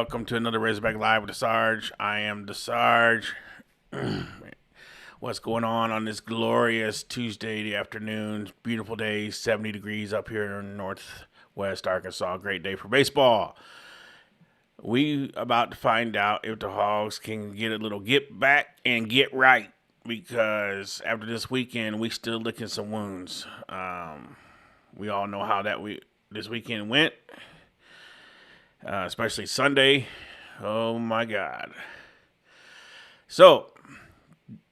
welcome to another Razorback Live with the Sarge. I am the Sarge. What's going on this glorious Tuesday afternoon? Beautiful day, 70 degrees up here in northwest Arkansas. Great day for baseball. We about to find out if the Hogs can get a little get back and get right, because after this weekend, we still licking some wounds. We all know how this weekend went. Especially Sunday. Oh my God. So,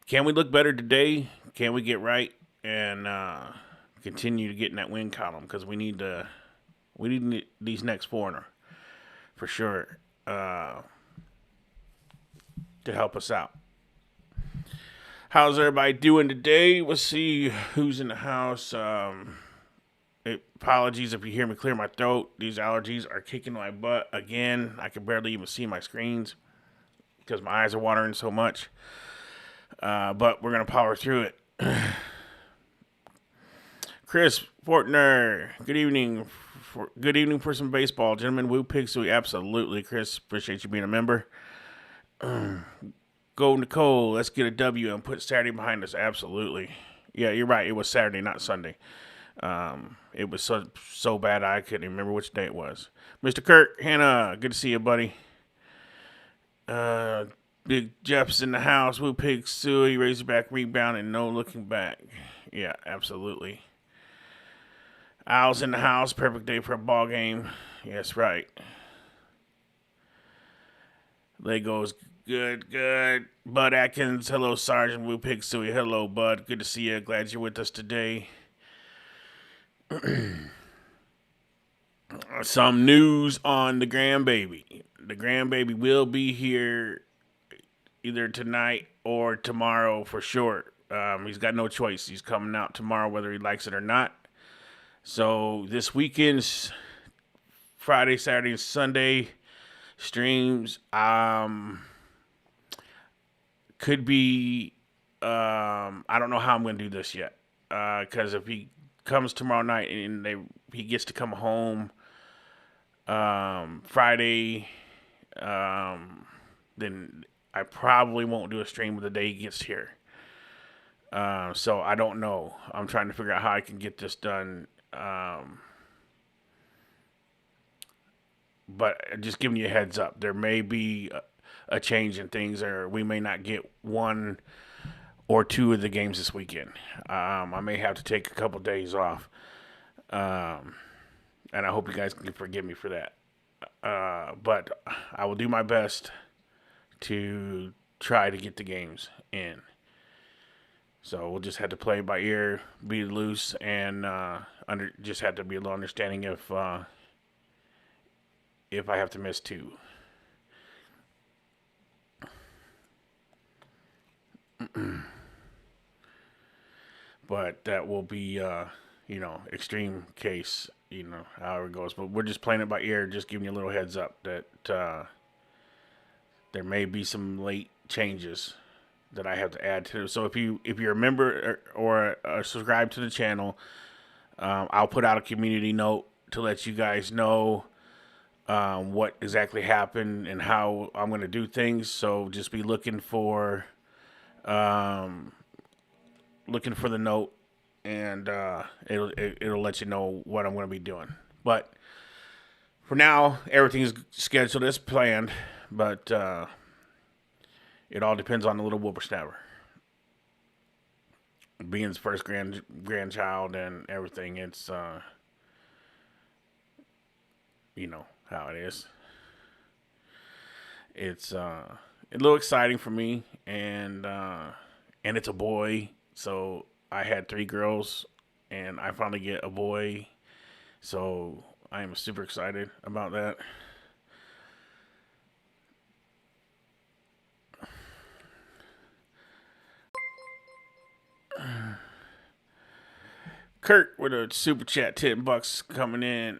can we look better today? Can we get right and continue to get in that win column? Because we need these next four for sure to help us out. How's everybody doing today? Let's see who's in the house. Apologies if you hear me clear my throat. These allergies are kicking my butt again. I can barely even see my screens because my eyes are watering so much. But we're going to power through it. Chris Fortner, good evening. Good evening for some baseball. Gentlemen, Woo Pig Suey, absolutely. Chris, appreciate you being a member. Go Nicole, let's get a W and put Saturday behind us. Absolutely. Yeah, you're right. It was Saturday, not Sunday. It was so bad I couldn't remember which day it was. Mr. Kirk, Hannah, good to see you, buddy. Big Jeff's in the house. Woo Pig Suey, Razorback rebound, and no looking back. Yeah, absolutely. Owl's in the house. Perfect day for a ball game. Yes, right. Legos, good. Bud Atkins, hello, Sergeant Woo Pig Suey. Hello, Bud. Good to see you. Glad you're with us today. Some news on the grandbaby. The grandbaby will be here either tonight or tomorrow for sure. He's got no choice. He's coming out tomorrow whether he likes it or not. So this weekend's Friday, Saturday, and Sunday streams could be I don't know how I'm going to do this yet, because if he comes tomorrow night and he gets to come home Friday, then I probably won't do a stream the day he gets here. So I don't know. I'm trying to figure out how I can get this done. But just giving you a heads up, there may be a change in things, or we may not get one or two of the games this weekend. I may have to take a couple days off. And I hope you guys can forgive me for that. But I will do my best to try to get the games in. So we'll just have to play by ear, be loose, and just have to be a little understanding if I have to miss two. But that will be, extreme case, however it goes. But we're just playing it by ear, just giving you a little heads up that there may be some late changes that I have to add to. So if you're a member or subscribe to the channel, I'll put out a community note to let you guys know what exactly happened and how I'm going to do things. So just be looking for the note, and it'll let you know what I'm going to be doing. But for now, everything's scheduled as planned, but it all depends on the little whippersnapper. Being his first grandchild and everything, it's how it is. It's a little exciting for me, and it's a boy. So I had 3 girls, and I finally get a boy. So I am super excited about that. Kurt with a super chat, $10 coming in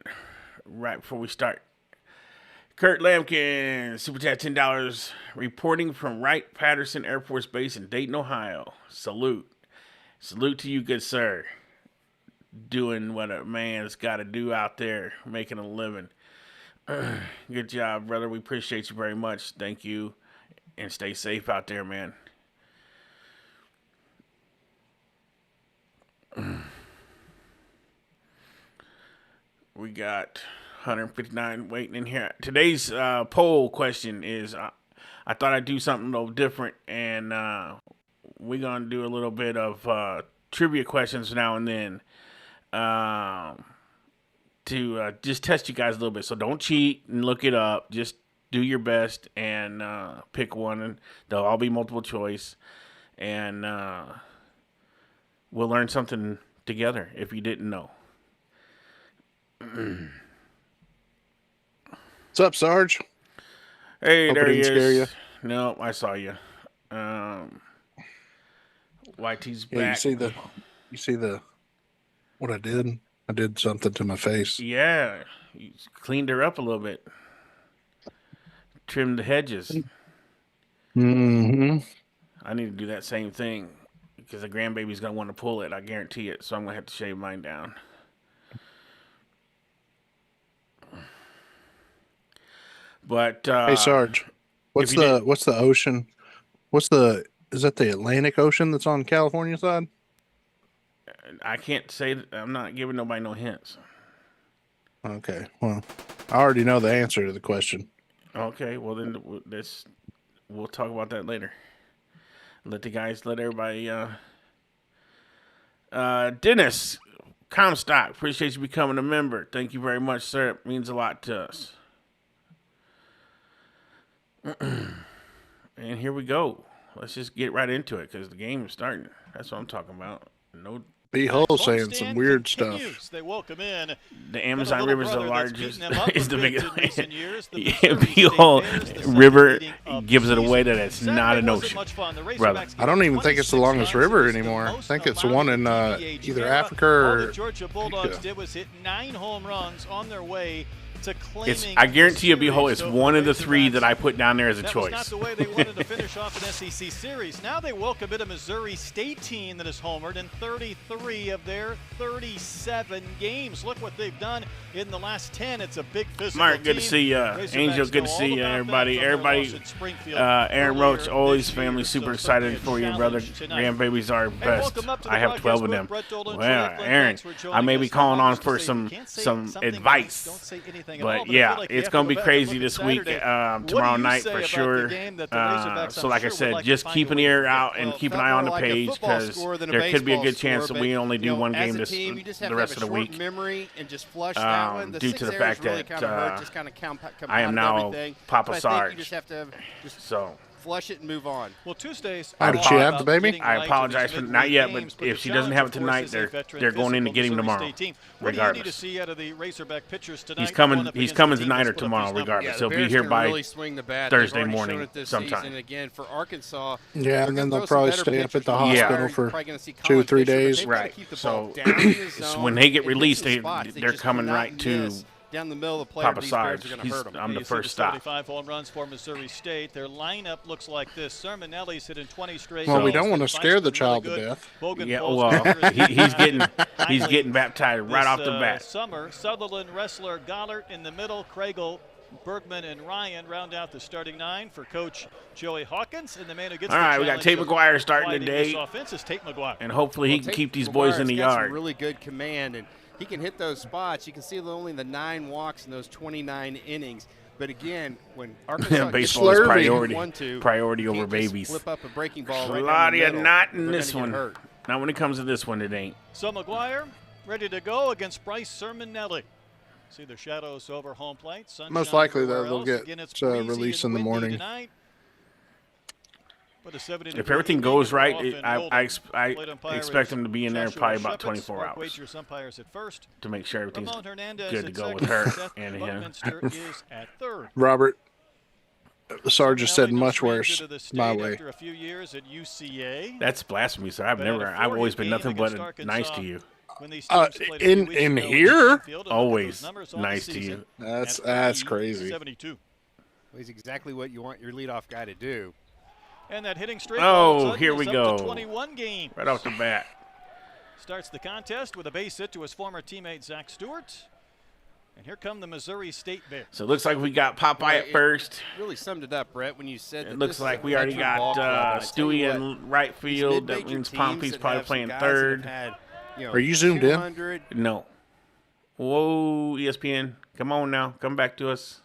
right before we start. Kurt Lampkin, super chat, $10, reporting from Wright-Patterson Air Force Base in Dayton, Ohio. Salute to you, good sir. Doing what a man's got to do out there, making a living. Good job, brother. We appreciate you very much. Thank you, and stay safe out there, man. We got 159 waiting in here. Today's poll question is: I thought I'd do something a little different, and we're gonna do a little bit of trivia questions now and then to just test you guys a little bit. So don't cheat and look it up. Just do your best and pick one, and they'll all be multiple choice, and we'll learn something together if you didn't know. What's up, Sarge? Hey, Hope there I he didn't scare is. you. No, I saw you. YT's Yeah, back. you see the what I did? I did something to my face. Yeah, you cleaned her up a little bit. Trimmed the hedges. Mm-hmm. I need to do that same thing because the grandbaby's gonna want to pull it. I guarantee it. So I'm gonna have to shave mine down. But Hey, Sarge, what's the ocean? Is that the Atlantic Ocean that's on California side? I can't say that. I'm not giving nobody no hints. Okay, well, I already know the answer to the question. Okay, well then we'll talk about that later. Let everybody. Dennis Comstock, appreciate you becoming a member. Thank you very much, sir. It means a lot to us. And here we go. Let's just get right into it because the game is starting. That's what I'm talking about. No. B-Hole saying some weird stuff. They welcome in. The Amazon River is the largest, is the biggest. B-Hole River gives it away that it's not an ocean, brother. I don't even think it's the longest river anymore. I think it's the one in either Africa or. All the Georgia Bulldogs did was hit 9 home runs on their way to claiming. I guarantee you, B-Hole is one of the 3 that I put down there as a choice. That was not the way they wanted to finish off an SEC series. Now they welcome in a Missouri State team that has homered in 33 of their 37 games. Look what they've done in the last 10. It's a big physical Mark, good team. to see you. Angel, good to see you, everybody. Aaron Roach, always family, super excited for you, brother. Grandbabies are best. I have 12 of them. Well, Aaron, I may be calling on for some advice. But yeah, it's going to be crazy this week, tomorrow night for sure. So like I said, just keep an ear out and keep an eye on the page because there could be a good chance that we only do one game the rest of the week. Due to the fact that I am now Papa Sarge. So. Flush it and move on. Well, Tuesdays. Did she have the baby? I apologize for not yet, but if she doesn't have it tonight, they're going in to get him tomorrow, regardless. He's coming tonight or tomorrow, regardless. He'll be here by Thursday morning sometime. And again, for Arkansas, yeah, and then they'll probably stay up at the hospital for 2 or 3 days. Right. So when they get released, they're coming right to down the middle of the play. Papa Sarge. I'm the first stop. 75 home runs for Missouri State. Their lineup looks like this. Sermonelli's hitting 20 straight. Well, we don't want to scare the child to death. Yeah, well, he's getting baptized right off the bat. Summer, Sutherland, Wrestler, Gollert in the middle, Craigle, Bergman, and Ryan round out the starting 9 for Coach Joey Hawkins. And the man who gets all right, we got Tate McGuire starting today. Offense is Tate McGuire. And hopefully he can keep these boys in the yard. Really good command, and he can hit those spots. You can see only the 9 walks in those 29 innings. But again, when Arkansas baseball is priority over babies. Flip up a breaking ball Claudia, not in this one. Not when it comes to this one, it ain't. So McGuire ready to go against Bryce Sermonelli. See the shadows over home plate. Most likely they'll get released in the morning. Tonight. If everything goes right, I expect him to be in there probably about 24 hours to make sure everything's good to go with her and him. Robert, Sarge just said much worse my way. That's blasphemy, sir. I've always been nothing but nice to you. In here, always nice to you. That's crazy. Well, he's exactly what you want your leadoff guy to do. And that hitting streak. Oh, here we go. 21 games. Right off the bat. Starts the contest with a base hit to his former teammate Zach Stewart. And here come the Missouri State Bears. So it looks like we got Popeye at first. Really summed it up, Brett, when you said It looks like we already got Stewie in right field. That means Pompey's probably playing third. Are you zoomed in? No. Whoa, ESPN. Come on now. Come back to us.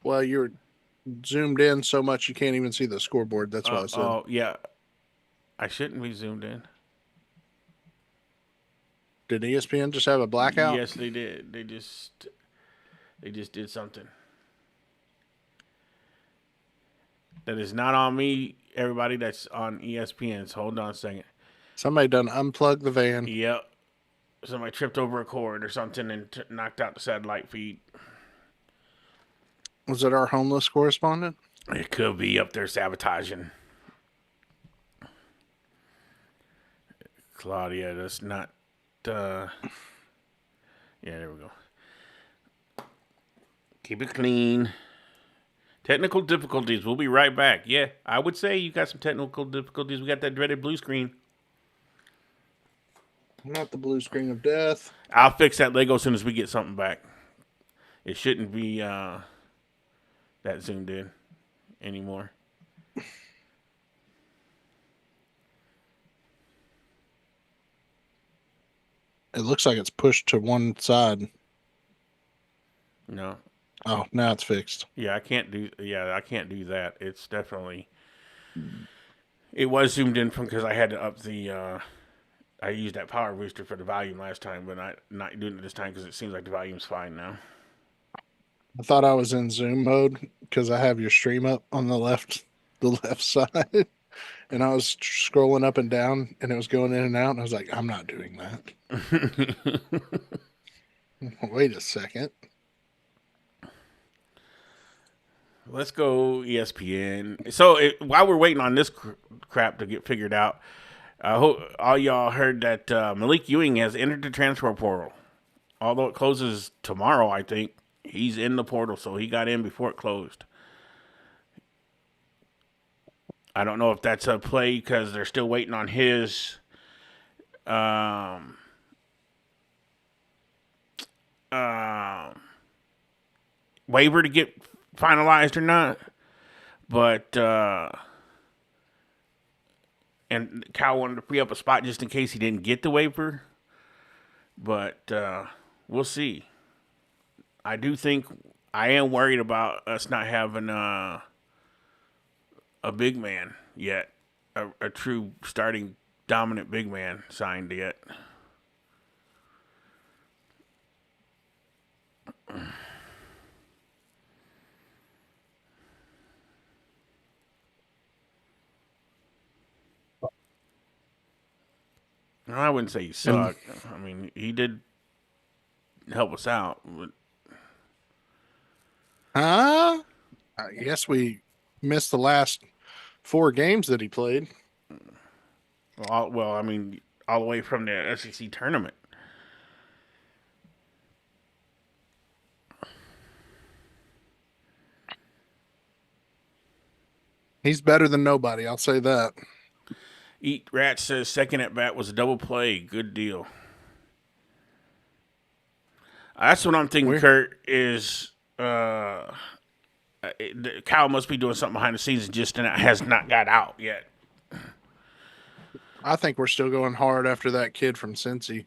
Well, you're zoomed in so much you can't even see the scoreboard. That's what I said. Oh, yeah. I shouldn't be zoomed in. Did ESPN just have a blackout? Yes, they did. They just did something. That is not on me, everybody. That's on ESPN. So hold on a second. Somebody done unplugged the van. Yep. Somebody tripped over a cord or something and knocked out the satellite feed. Was it our homeless correspondent? It could be up there sabotaging. Claudia, that's not... yeah, there we go. Keep it clean. Technical difficulties. We'll be right back. Yeah, I would say you got some technical difficulties. We got that dreaded blue screen. Not the blue screen of death. I'll fix that Lego as soon as we get something back. It shouldn't be that zoomed in anymore. It looks like it's pushed to one side. No. Oh, now it's fixed. Yeah, I can't do that. It's definitely... It was zoomed in from because I had to up the... I used that power booster for the volume last time, but I'm not doing it this time because it seems like the volume's fine now. I thought I was in Zoom mode because I have your stream up on the left side. And I was scrolling up and down, and it was going in and out, and I was like, I'm not doing that. Wait a second. Let's go ESPN. So while we're waiting on this crap to get figured out, I hope all y'all heard that Malik Ewing has entered the transfer portal. Although it closes tomorrow, I think, he's in the portal, so he got in before it closed. I don't know if that's a play because they're still waiting on his waiver to get finalized or not. But and Cal wanted to free up a spot just in case he didn't get the waiver. But we'll see. I do think I am worried about us not having a big man yet, a true starting dominant big man signed yet. I wouldn't say he sucked. I mean, he did help us out. But... I guess we missed the last 4 games that he played. Well, I mean, all the way from the SEC tournament. He's better than nobody, I'll say that. Eat Rat says second at bat was a double play. Good deal. That's what I'm thinking, Kurt, is Kyle must be doing something behind the scenes and just has not got out yet. I think we're still going hard after that kid from Cincy.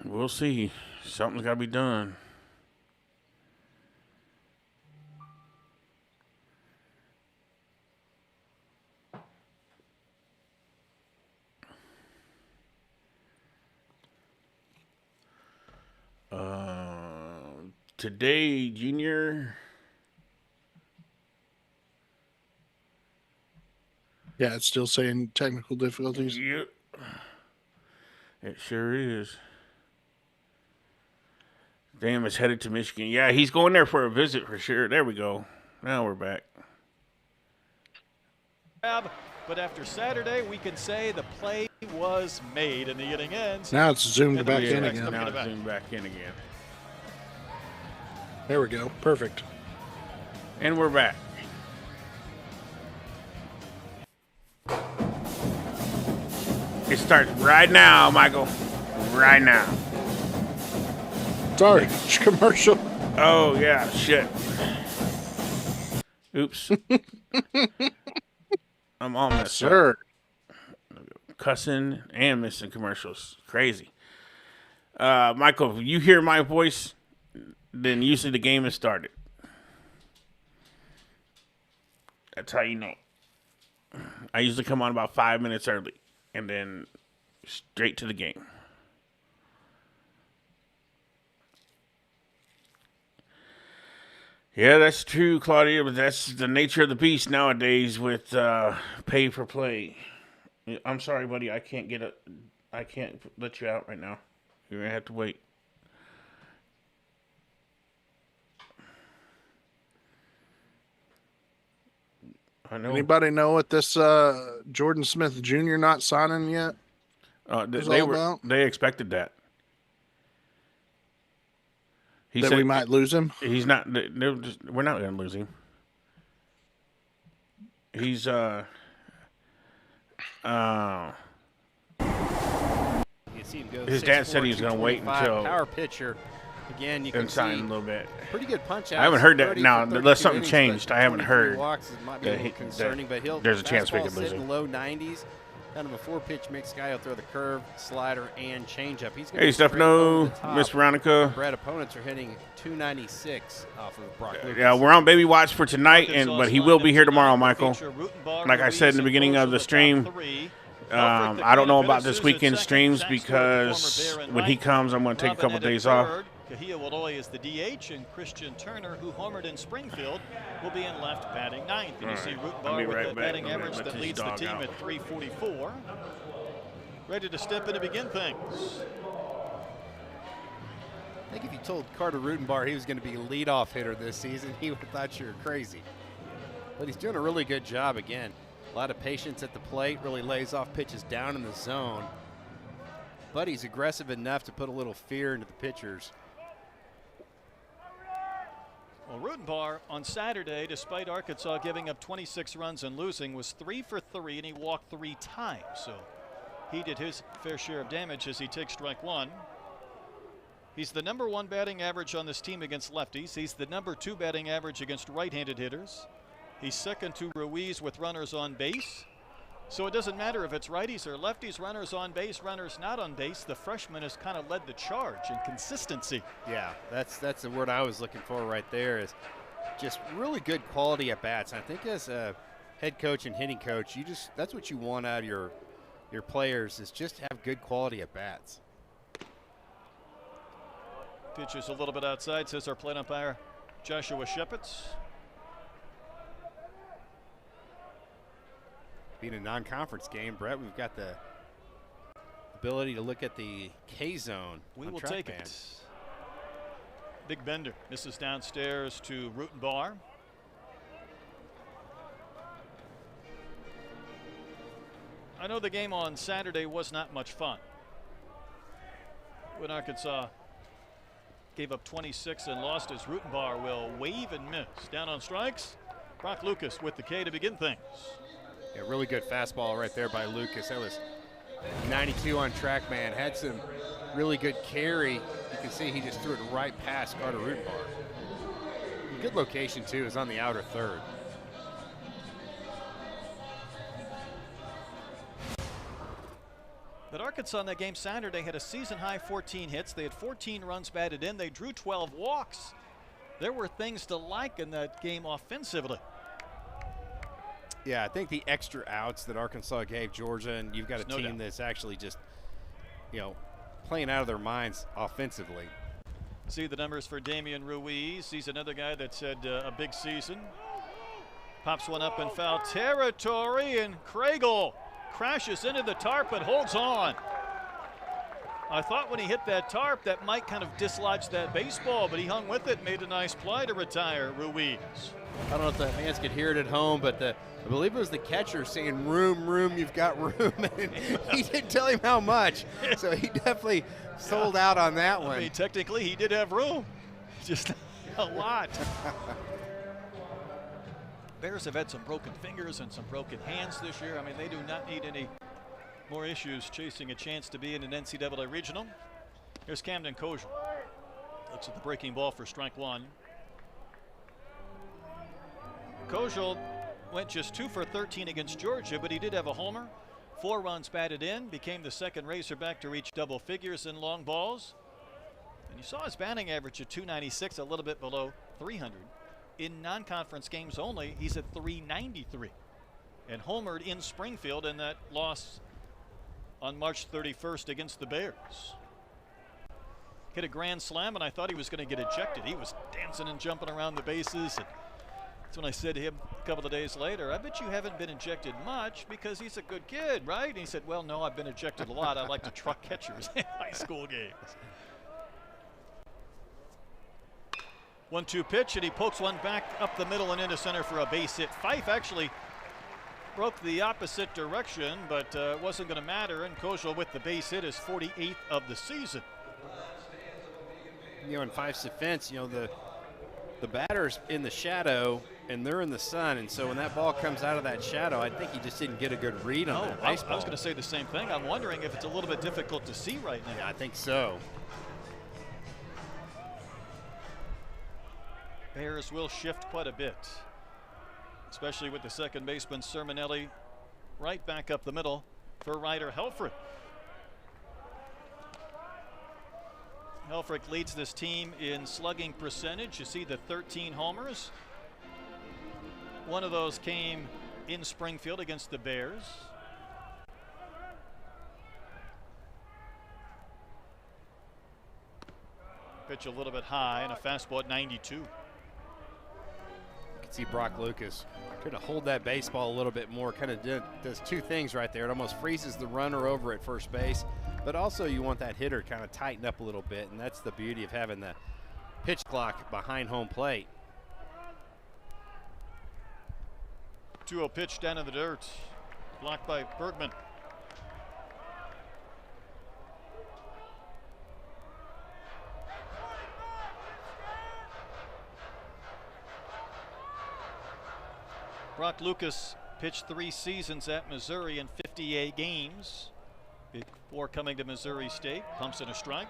We'll see. Something's got to be done. Today, Junior. Yeah, it's still saying technical difficulties. Yep. It sure is. Damn, it's headed to Michigan. Yeah, he's going there for a visit for sure. There we go. Now we're back. But after Saturday, we can say the play was made and the inning ends. Now it's zoomed back in again. Now it's zoomed back in again. There we go. Perfect. And we're back. It starts right now, Michael. Right now. Sorry, commercial. Oh, yeah, shit. Oops. I'm all messed up. Sir. Cussing and missing commercials. Crazy. Michael, if you hear my voice, then usually the game has started. That's how you know. I usually come on about 5 minutes early and then straight to the game. Yeah, that's true, Claudia, but that's the nature of the beast nowadays with pay for play. I'm sorry, buddy. I can't let you out right now. You're going to have to wait. I know. Anybody know what this Jordan Smith Jr. not signing yet? They expected that. He That said we might lose him? He's not. We're not going to lose him. He's You see him go his dad said he was going to wait until power pitcher. Again, you can see sign a little bit. Pretty good punch out. I haven't heard that now. Unless something changed, I haven't heard. Might be a little concerning, but there's a chance we could lose him. him. Low 90s. Kind of a 4-pitch mix guy. He'll throw the curve, slider, and changeup. He's Hey, Stefano, Miss Veronica. Brad opponents are hitting 296 off of Brock Lucas. Yeah, we're on baby watch for tonight, but he will be here tomorrow, Michael. Like I said in the beginning of the stream, I don't know about this weekend streams because when he comes, I'm going to take a couple days off. Kahia Waloy is the DH, and Christian Turner, who homered in Springfield, will be in left batting ninth. And you see Rutenbar with the batting average that leads the team at .344. Ready to step in to begin things. I think if you told Carter Rutenbar he was going to be a leadoff hitter this season, he would have thought you were crazy. But he's doing a really good job again. A lot of patience at the plate, really lays off pitches down in the zone. But he's aggressive enough to put a little fear into the pitchers. Well, Rutenbar on Saturday, despite Arkansas giving up 26 runs and losing, was 3 for 3, and he walked 3 times. So he did his fair share of damage as he takes strike one. He's the #1 batting average on this team against lefties. He's the #2 batting average against right-handed hitters. He's second to Ruiz with runners on base. So it doesn't matter if it's righties or lefties, runners on base, runners not on base. The freshman has kind of led the charge in consistency. Yeah, that's the word I was looking for right there, is just really good quality at bats. And I think as a head coach and hitting coach, that's what you want out of your players, is just have good quality at bats. Pitch is a little bit outside, says our plate umpire Joshua Shepitz. Being a non-conference game, Brett, we've got the ability to look at the K-zone. We will take it. Big Bender misses downstairs to Rutenbar. I know the game on Saturday was not much fun. When Arkansas gave up 26 and lost, as Rutenbar will wave and miss. Down on strikes, Brock Lucas with the K to begin things. Yeah, really good fastball right there by Lucas. That was 92 on TrackMan. Had some really good carry. You can see he just threw it right past Carter Rutenbar. Good location, too, is on the outer third. But Arkansas in that game Saturday had a season-high 14 hits. They had 14 runs batted in. They drew 12 walks. There were things to like in that game offensively. Yeah, I think the extra outs that Arkansas gave Georgia, and you've got a team that's actually just, playing out of their minds offensively. See the numbers for Damian Ruiz. He's another guy that's had a big season. Pops one up in foul territory, and Kragel crashes into the tarp but holds on. I thought when he hit that tarp that might kind of dislodge that baseball, but he hung with it, made a nice play to retire Ruiz. I don't know if the fans could hear it at home, but I believe it was the catcher saying, "Room, room, you've got room." And he didn't tell him how much, so he definitely sold out on that one. I mean, technically, he did have room, just a lot. Bears have had some broken fingers and some broken hands this year. I mean, they do not need any More issues chasing a chance to be in an NCAA regional. Here's Camden Kosiel. Looks at the breaking ball for strike one. Kosiel went just 2 for 13 against Georgia, but he did have a homer. 4 runs batted in, became the second Razorback to reach double figures in long balls. And you saw his batting average at 296, a little bit below 300. In non-conference games only, he's at 393. And homered in Springfield in that loss on March 31st against the Bears. Hit a grand slam, and I thought he was going to get ejected. He was dancing and jumping around the bases. And that's when I said to him a couple of days later, I bet you haven't been ejected much because he's a good kid, right? And he said, well, no, I've been ejected a lot. I like to truck catchers in high school games. 1-2 pitch, and he pokes one back up the middle and into center for a base hit. Fife actually broke the opposite direction, but it wasn't going to matter, and Kosiel with the base hit is 48th of the season. You know, in Fife's defense, you know, the batter's in the shadow and they're in the sun, and so when that ball comes out of that shadow, I think he just didn't get a good read on that baseball. I was going to say the same thing. I'm wondering if it's a little bit difficult to see right now. Yeah, I think so. Bears will shift quite a bit, especially with the second baseman Sermonelli right back up the middle for Ryder Helfrich. Helfrich leads this team in slugging percentage. You see the 13 homers. One of those came in Springfield against the Bears. Pitch a little bit high and a fastball at 92. See Brock Lucas trying to hold that baseball a little bit more, kind of does 2 things right there. It almost freezes the runner over at first base, but also you want that hitter kind of tighten up a little bit, and that's the beauty of having the pitch clock behind home plate. 2-0 pitch down in the dirt, blocked by Bergman. Brock Lucas pitched 3 seasons at Missouri in 58 games before coming to Missouri State. Pumps in a strike.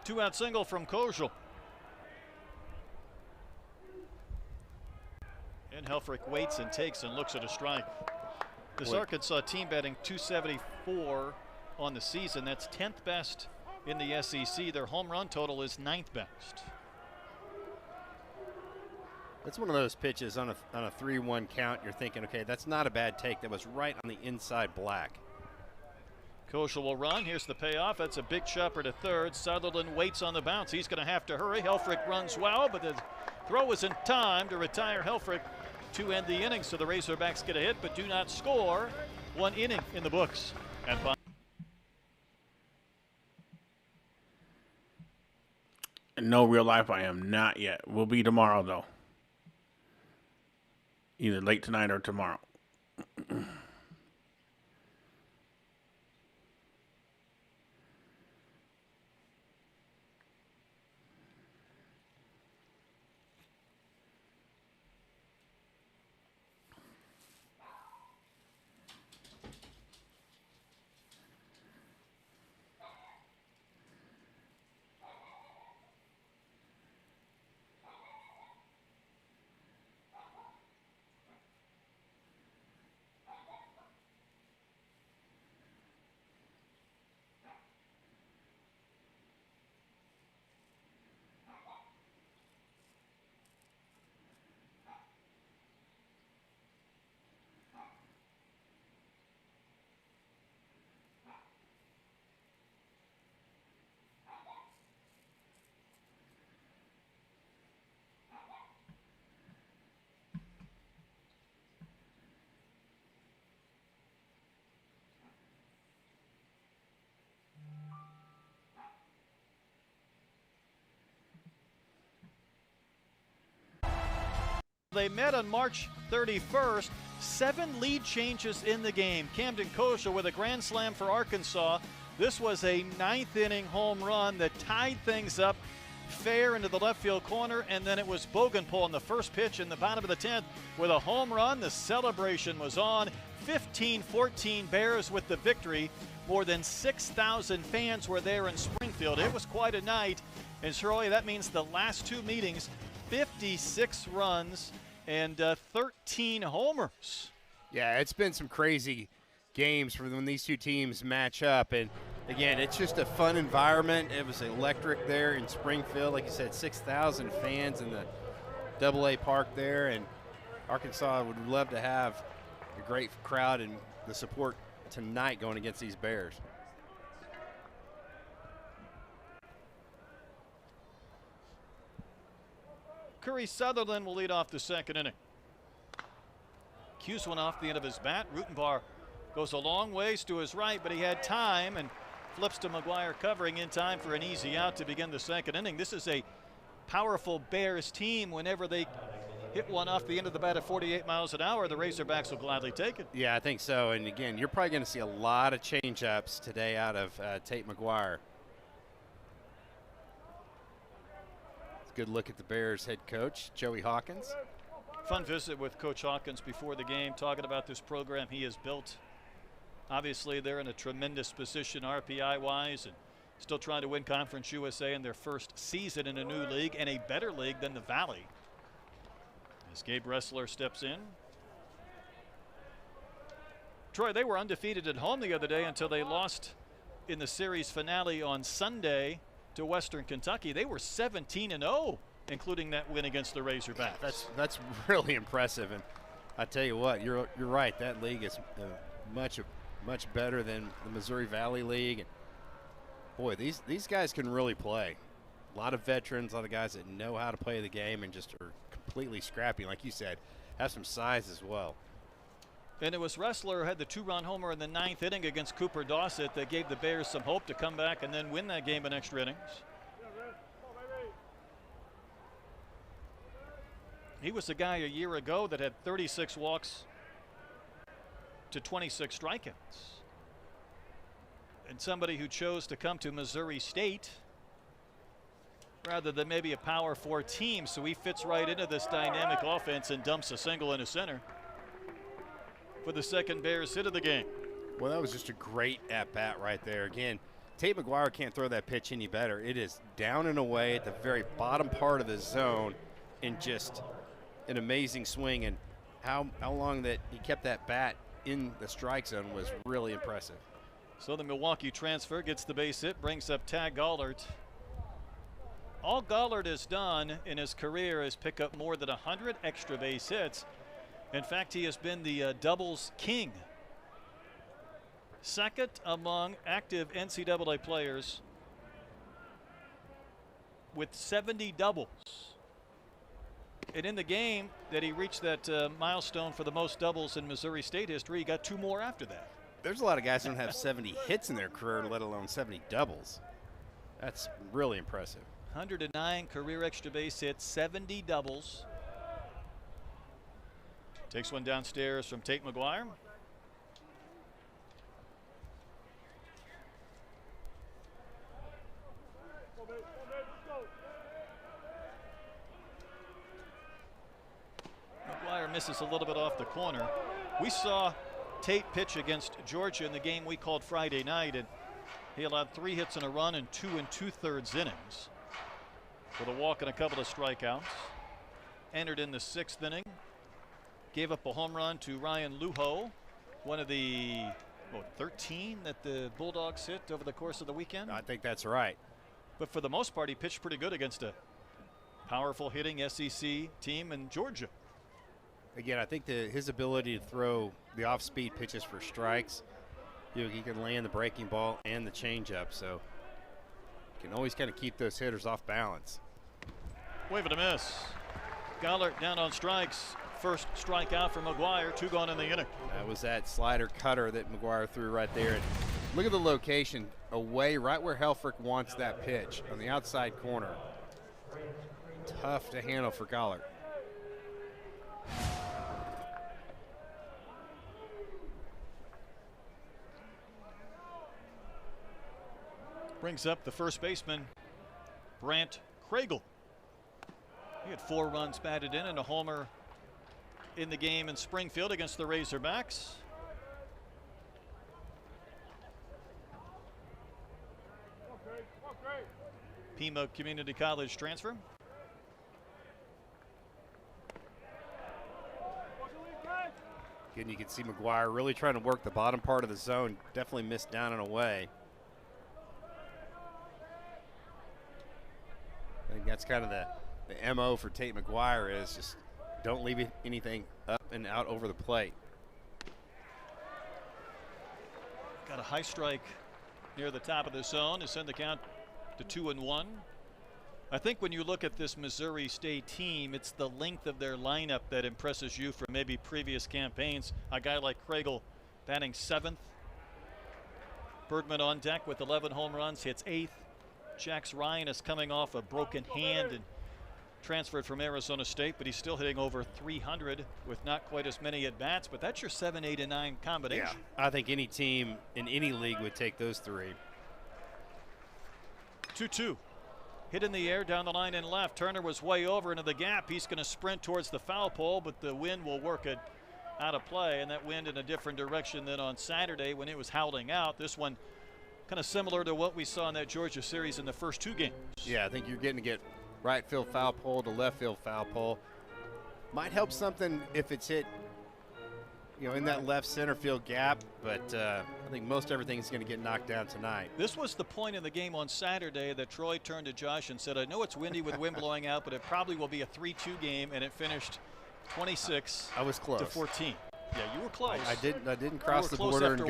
Two-out single from Kosiel. And Helfrich waits and takes and looks at a strike. This Arkansas team batting .274 on the season. That's 10th best in the SEC. Their home run total is 9th best. That's one of those pitches on a 3-1 count. You're thinking, okay, that's not a bad take. That was right on the inside black. Kosiel will run. Here's the payoff. That's a big chopper to third. Sutherland waits on the bounce. He's going to have to hurry. Helfrich runs well, but the throw is in time to retire Helfrich to end the inning. So the Razorbacks get a hit, but do not score. 1 inning in the books. And no, real life, I am not yet. We'll be tomorrow, though. Either late tonight or tomorrow. they met on March 31st. 7 lead changes in the game. Camden Kosiel with a grand slam for Arkansas. This was a 9th inning home run that tied things up fair into the left field corner, and then it was Bogenpol in the first pitch in the bottom of the 10th with a home run. The celebration was on. 15-14 Bears with the victory. More than 6,000 fans were there in Springfield. It was quite a night. And Troy, that means the last two meetings, 56 runs and 13 homers. Yeah, it's been some crazy games for when these two teams match up. And again, it's just a fun environment. It was electric there in Springfield. Like you said, 6,000 fans in the AA park there. And Arkansas would love to have a great crowd and the support tonight going against these Bears. Curry Sutherland will lead off the second inning. Cues one off the end of his bat. Rutenbar goes a long ways to his right, but he had time and flips to McGuire, covering in time for an easy out to begin the second inning. This is a powerful Bears team. Whenever they hit one off the end of the bat at 48 miles an hour, the Razorbacks will gladly take it. Yeah, I think so. And again, you're probably going to see a lot of change-ups today out of Tate McGuire. It's a good look at the Bears head coach, Joey Hawkins. Fun visit with Coach Hawkins before the game, talking about this program he has built. Obviously, they're in a tremendous position RPI-wise and still trying to win Conference USA in their first season in a new league and a better league than the Valley. As Gabe Ressler steps in. Troy, they were undefeated at home the other day until they lost in the series finale on Sunday to Western Kentucky. They were 17-0, including that win against the Razorbacks. That's really impressive. And I tell you what, you're right. That league is much better than the Missouri Valley League. And boy, these guys can really play. A lot of veterans, a lot of guys that know how to play the game and just are completely scrappy, like you said, have some size as well. And it was Ressler who had the two-run homer in the ninth inning against Cooper Dossett that gave the Bears some hope to come back and then win that game in extra innings. He was the guy a year ago that had 36 walks to 26 strikeouts. And somebody who chose to come to Missouri State rather than maybe a Power 4 team, so he fits right into this dynamic offense and dumps a single into center for the second Bears hit of the game. Well, that was just a great at-bat right there. Again, Tate McGuire can't throw that pitch any better. It is down and away at the very bottom part of the zone and just an amazing swing. And how long that he kept that bat in the strike zone was really impressive. So the Milwaukee transfer gets the base hit, brings up Tag Gollert. All Gollert has done in his career is pick up more than 100 extra base hits. In fact, he has been the doubles king. Second among active NCAA players with 70 doubles. And in the game that he reached that milestone for the most doubles in Missouri State history, he got two more after that. There's a lot of guys who don't have 70 hits in their career, let alone 70 doubles. That's really impressive. 109 career extra base hits, 70 doubles. Takes one downstairs from Tate McGuire. McGuire misses a little bit off the corner. We saw Tate pitch against Georgia in the game we called Friday night, and he allowed 3 hits and a run in 2 2/3 innings with a walk and a couple of strikeouts. Entered in the 6th inning. Gave up a home run to Ryan Luho, one of the 13 that the Bulldogs hit over the course of the weekend. I think that's right. But for the most part, he pitched pretty good against a powerful hitting SEC team in Georgia. Again, I think his ability to throw the off-speed pitches for strikes, he can land the breaking ball and the changeup, so can always kind of keep those hitters off balance. Wave and a miss. Gollert down on strikes. First strikeout for McGuire, 2 gone in the inning. That was that slider cutter that McGuire threw right there. And look at the location, away right where Helfrich wants that pitch, on the outside corner. Tough to handle for Gollert. Brings up the first baseman, Brant Craigle. He had 4 runs batted in and a homer in the game in Springfield against the Razorbacks. Pima Community College transfer. Again, you can see McGuire really trying to work the bottom part of the zone. Definitely missed down and away. I think that's kind of the MO for Tate McGuire, is just don't leave anything up and out over the plate. Got a high strike near the top of the zone to send the count to 2-1. I think when you look at this Missouri State team, it's the length of their lineup that impresses you from maybe previous campaigns. A guy like Craigle batting 7th. Bergman on deck with 11 home runs, hits 8th. Jax Ryan is coming off a broken hand and transferred from Arizona State, but he's still hitting over 300 with not quite as many at bats. But that's your 7, 8, and 9 combination. Yeah, I think any team in any league would take those 3. 2-2. Hit in the air down the line and left. Turner was way over into the gap. He's going to sprint towards the foul pole, but the wind will work it out of play, and that wind in a different direction than on Saturday when it was howling out. This one kind of similar to what we saw in that Georgia series in the first 2 games. Yeah, I think you're getting to get right field foul pole to left field foul pole. Might help something if it's hit, you know, in that left center field gap, but I think most everything is going to get knocked down tonight. This was the point in the game on Saturday that Troy turned to Josh and said, I know it's windy with wind blowing out, but it probably will be a 3-2 game, and it finished 26 I was close. to 14. Yeah, you were close. I didn't cross the border and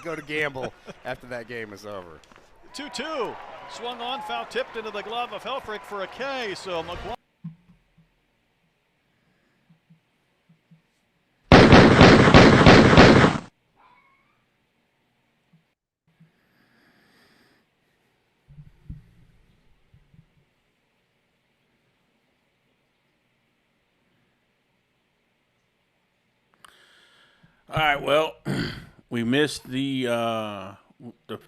go to gamble after that game was over. 2-2. Swung on, foul tipped into the glove of Helfrich for a K. So McGuire. All right, well, we missed the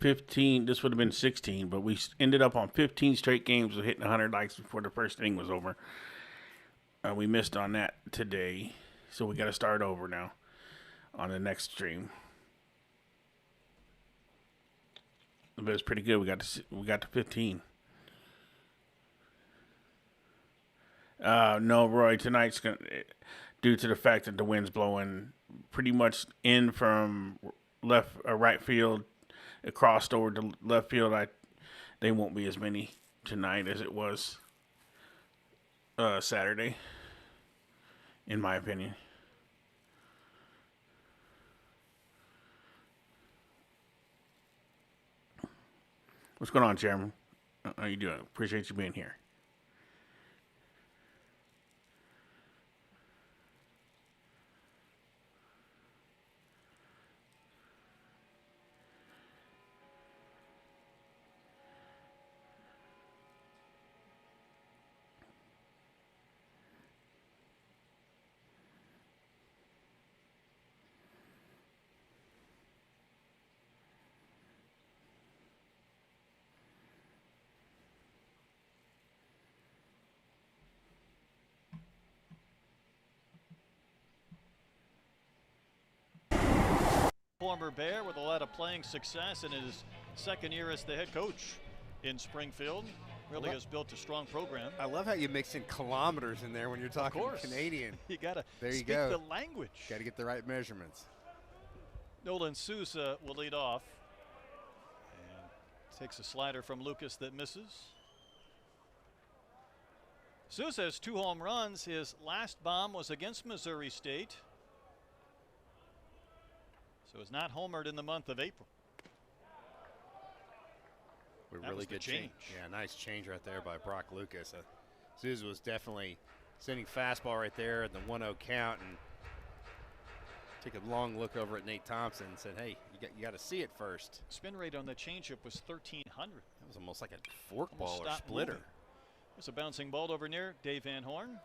15. This would have been 16, but we ended up on 15 straight games of hitting 100 likes before the first inning was over. We missed on that today, so we got to start over now on the next stream. But it's pretty good. We got to 15. No, Roy, tonight's gonna, due to the fact that the wind's blowing pretty much in from right field, it crossed over to left field. They won't be as many tonight as it was Saturday, in my opinion. What's going on, Chairman? How you doing? Appreciate you being here. Former Bear with a lot of playing success in his second year as the head coach in Springfield. Really has built a strong program. I love how you mix in kilometers in there when you're talking Canadian. You got to speak go. the language. Got to get the right measurements. Nolan Sousa will lead off. And takes a slider from Lucas that misses. Sousa has 2 home runs. His last bomb was against Missouri State. So it's not homered in the month of April. A really good change. Yeah, nice change right there by Brock Lucas. Sousa was definitely sending fastball right there at the 1-0 count, and took a long look over at Nate Thompson and said, hey, you got to see it first. Spin rate on that changeup was 1,300. That was almost like a forkball or splitter. Moving. There's a bouncing ball over near Dave Van Horn.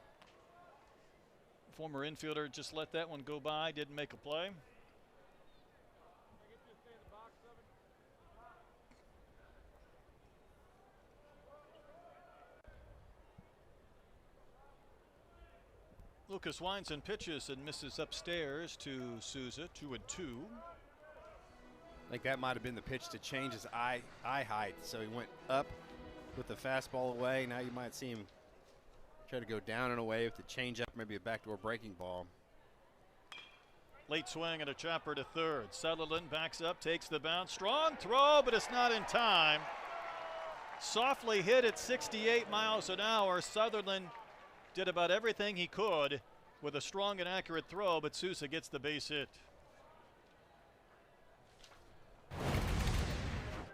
Former infielder just let that one go by, didn't make a play. Lucas winds and pitches and misses upstairs to Souza, 2-2. I think that might have been the pitch to change his eye height. So he went up with the fastball away. Now you might see him try to go down and away with the changeup, maybe a backdoor breaking ball. Late swing and a chopper to third. Sutherland backs up, takes the bounce. Strong throw, but it's not in time. Softly hit at 68 miles an hour. Sutherland did about everything he could with a strong and accurate throw, but Souza gets the base hit.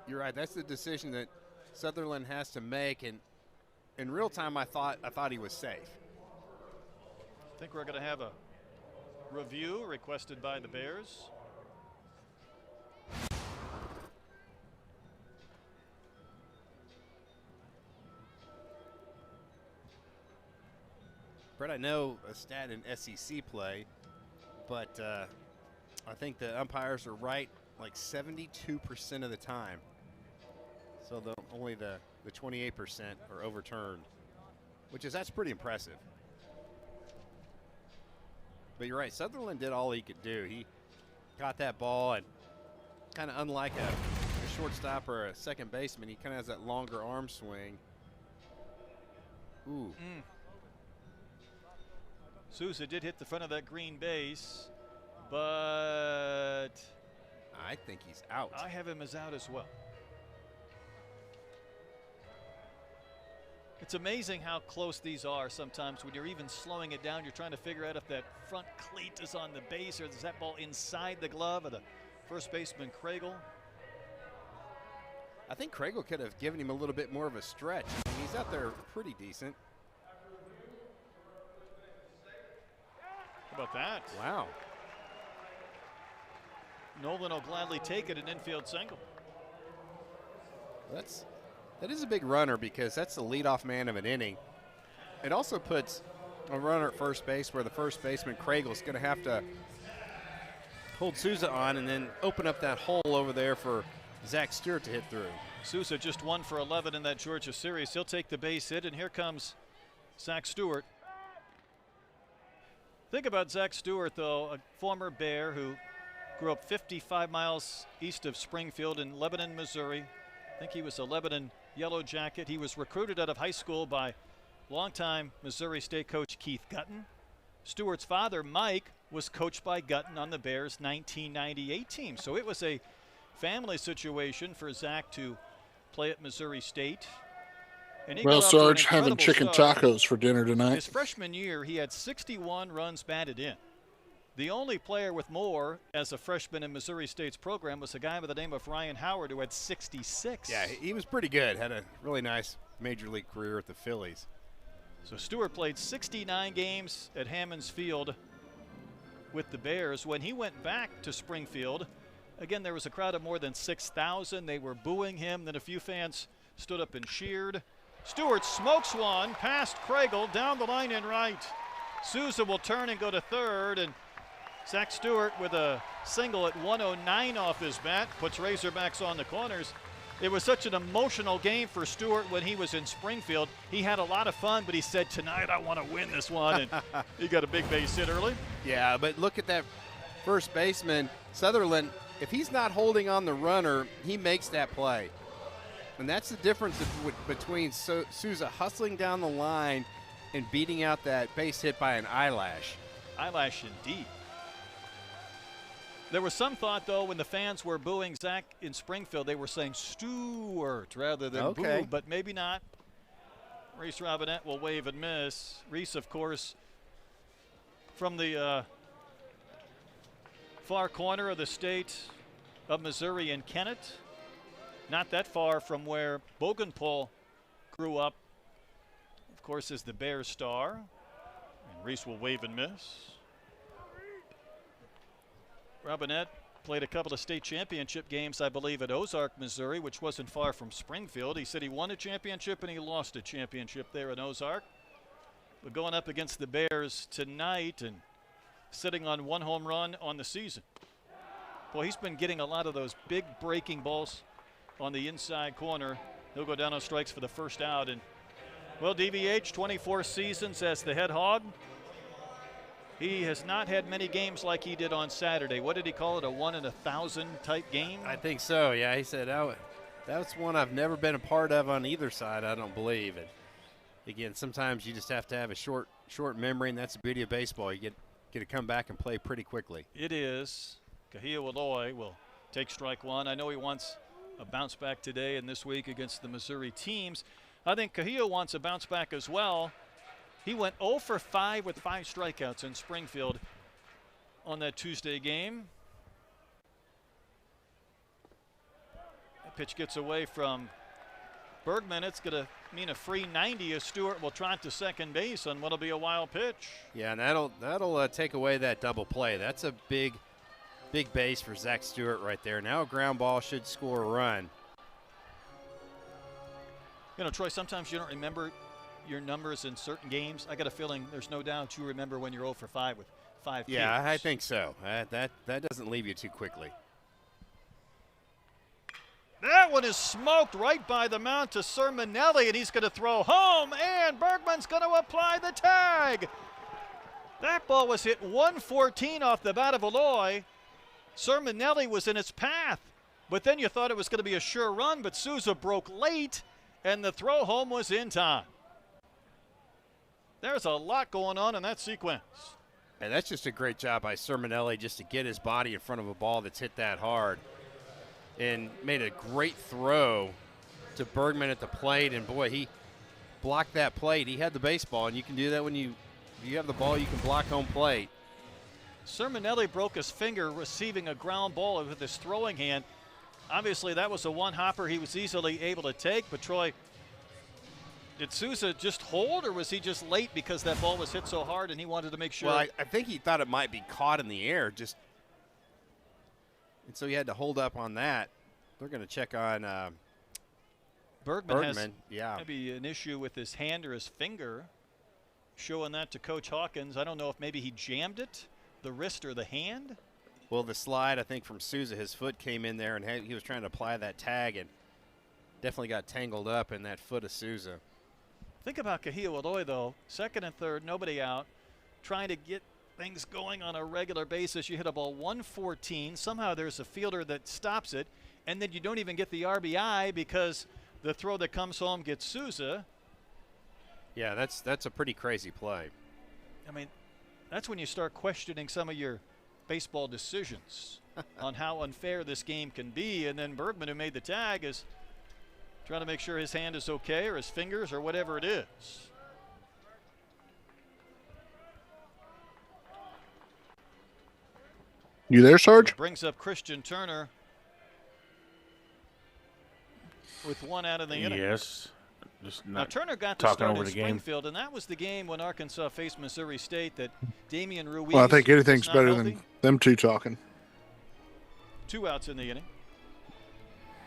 You're right. That's the decision that Sutherland has to make, and in real time, I thought he was safe. I think we're going to have a review requested by the Bears. Brett, I know a stat in SEC play, but I think the umpires are right like 72% of the time. So only the 28% are overturned, that's pretty impressive. But you're right, Sutherland did all he could do. He got that ball, and kind of unlike a shortstop or a second baseman, he kind of has that longer arm swing. Ooh. Souza did hit the front of that green base, but I think he's out. I have him as out as well. It's amazing how close these are sometimes when you're even slowing it down. You're trying to figure out if that front cleat is on the base or is that ball inside the glove of the first baseman, Craigle. I think Craigle could have given him a little bit more of a stretch. I mean, he's out there pretty decent. How about that? Wow. Nolan will gladly take it, an infield single. That is a big runner because that's the leadoff man of an inning. It also puts a runner at first base where the first baseman, Craigle, is going to have to hold Souza on and then open up that hole over there for Zach Stewart to hit through. Souza just 1 for 11 in that Georgia series. He'll take the base hit, and here comes Zach Stewart. Think about Zach Stewart, though, a former Bear who grew up 55 miles east of Springfield in Lebanon, Missouri. I think he was a Lebanon Yellow Jacket. He was recruited out of high school by longtime Missouri State coach Keith Gutton. Stewart's father, Mike, was coached by Gutton on the Bears' 1998 team. So it was a family situation for Zach to play at Missouri State. And well, Sarge, having chicken tacos for dinner tonight. His freshman year, he had 61 runs batted in. The only player with more as a freshman in Missouri State's program was a guy by the name of Ryan Howard, who had 66. Yeah, he was pretty good. Had a really nice major league career at the Phillies. So Stewart played 69 games at Hammons Field with the Bears. When he went back to Springfield, again, there was a crowd of more than 6,000. They were booing him. Then a few fans stood up and cheered. Stewart smokes one past Craigle down the line in right. Souza will turn and go to third, and Zach Stewart with a single at 109 off his bat puts Razorbacks on the corners. It was such an emotional game for Stewart when he was in Springfield. He had a lot of fun, but he said, tonight I want to win this one, and he got a big base hit early. Yeah, but look at that first baseman, Sutherland. If he's not holding on the runner, he makes that play. And that's the difference between Souza hustling down the line and beating out that base hit by an eyelash. Eyelash indeed. There was some thought, though, when the fans were booing Zach in Springfield, they were saying Stewart rather than boo, but maybe not. Reese Robinette will wave and miss. Reese, of course, from the far corner of the state of Missouri in Kennett, not that far from where Bogenpol grew up, of course, is the Bears star. And Reese will wave and miss. Robinette played a couple of state championship games, I believe, at Ozark, Missouri, which wasn't far from Springfield. He said he won a championship and he lost a championship there in Ozark. But going up against the Bears tonight and sitting on 1 home run on the season. Boy, he's been getting a lot of those big breaking balls on the inside corner. He'll go down on strikes for the first out. And, well, DVH, 24 seasons as the head hog. He has not had many games like he did on Saturday. What did he call it, a 1 in 1,000 type game? I think so, yeah. He said that's one I've never been a part of on either side, I don't believe. And again, sometimes you just have to have a short memory, and that's the beauty of baseball. You get to come back and play pretty quickly. It is. Kahia Waloy will take strike one. I know he wants a bounce back today and this week against the Missouri teams. I think Kahia wants a bounce back as well. He went 0 for 5 with 5 strikeouts in Springfield on that Tuesday game. That pitch gets away from Bergman. It's going to mean a free 90 as Stewart will trot to second base on what'll be a wild pitch. Yeah, and that'll take away that double play. That's a big base for Zach Stewart right there. Now a ground ball should score a run. You know, Troy, sometimes you don't remember your numbers in certain games. I got a feeling there's no doubt you remember when you're 0 for 5 with 5 Yeah, Ks. I think so. That doesn't leave you too quickly. That one is smoked right by the mound to Sermonelli, and he's going to throw home, and Bergman's going to apply the tag. That ball was hit 114 off the bat of Aloy. Sermonelli was in its path, but then you thought it was going to be a sure run, but Souza broke late, and the throw home was in time. There's a lot going on in that sequence. And that's just a great job by Sermonelli just to get his body in front of a ball that's hit that hard. And made a great throw to Bergman at the plate. And, boy, he blocked that plate. He had the baseball, and you can do that when you have the ball, you can block home plate. Sermonelli broke his finger receiving a ground ball with his throwing hand. Obviously, that was a one-hopper he was easily able to take. But, Troy, did Souza just hold, or was he just late because that ball was hit so hard and he wanted to make sure? Well, I think he thought it might be caught in the air, and so he had to hold up on that. They're going to check on Bergman has yeah. maybe an issue with his hand or his finger, showing that to Coach Hawkins. I don't know if maybe he jammed it, the wrist or the hand. Well, the slide, I think, from Souza, his foot came in there, and he was trying to apply that tag and definitely got tangled up in that foot of Souza. Think about Kahia Waloy, though. Second and third, nobody out, trying to get things going on a regular basis. You hit a ball 114. Somehow there's a fielder that stops it, and then you don't even get the RBI because the throw that comes home gets Souza. Yeah, that's a pretty crazy play. I mean, that's when you start questioning some of your baseball decisions on how unfair this game can be. And then Bergman, who made the tag, is trying to make sure his hand is okay, or his fingers, or whatever it is. You there, Sarge? Brings up Christian Turner with one out of the inning. Yes. Just Now, not Turner got to talking start over in the game. Springfield, and that was the game when Arkansas faced Missouri State that Damian Ruiz Well, I think anything's was not better healthy. than them two talking. 2 outs in the inning.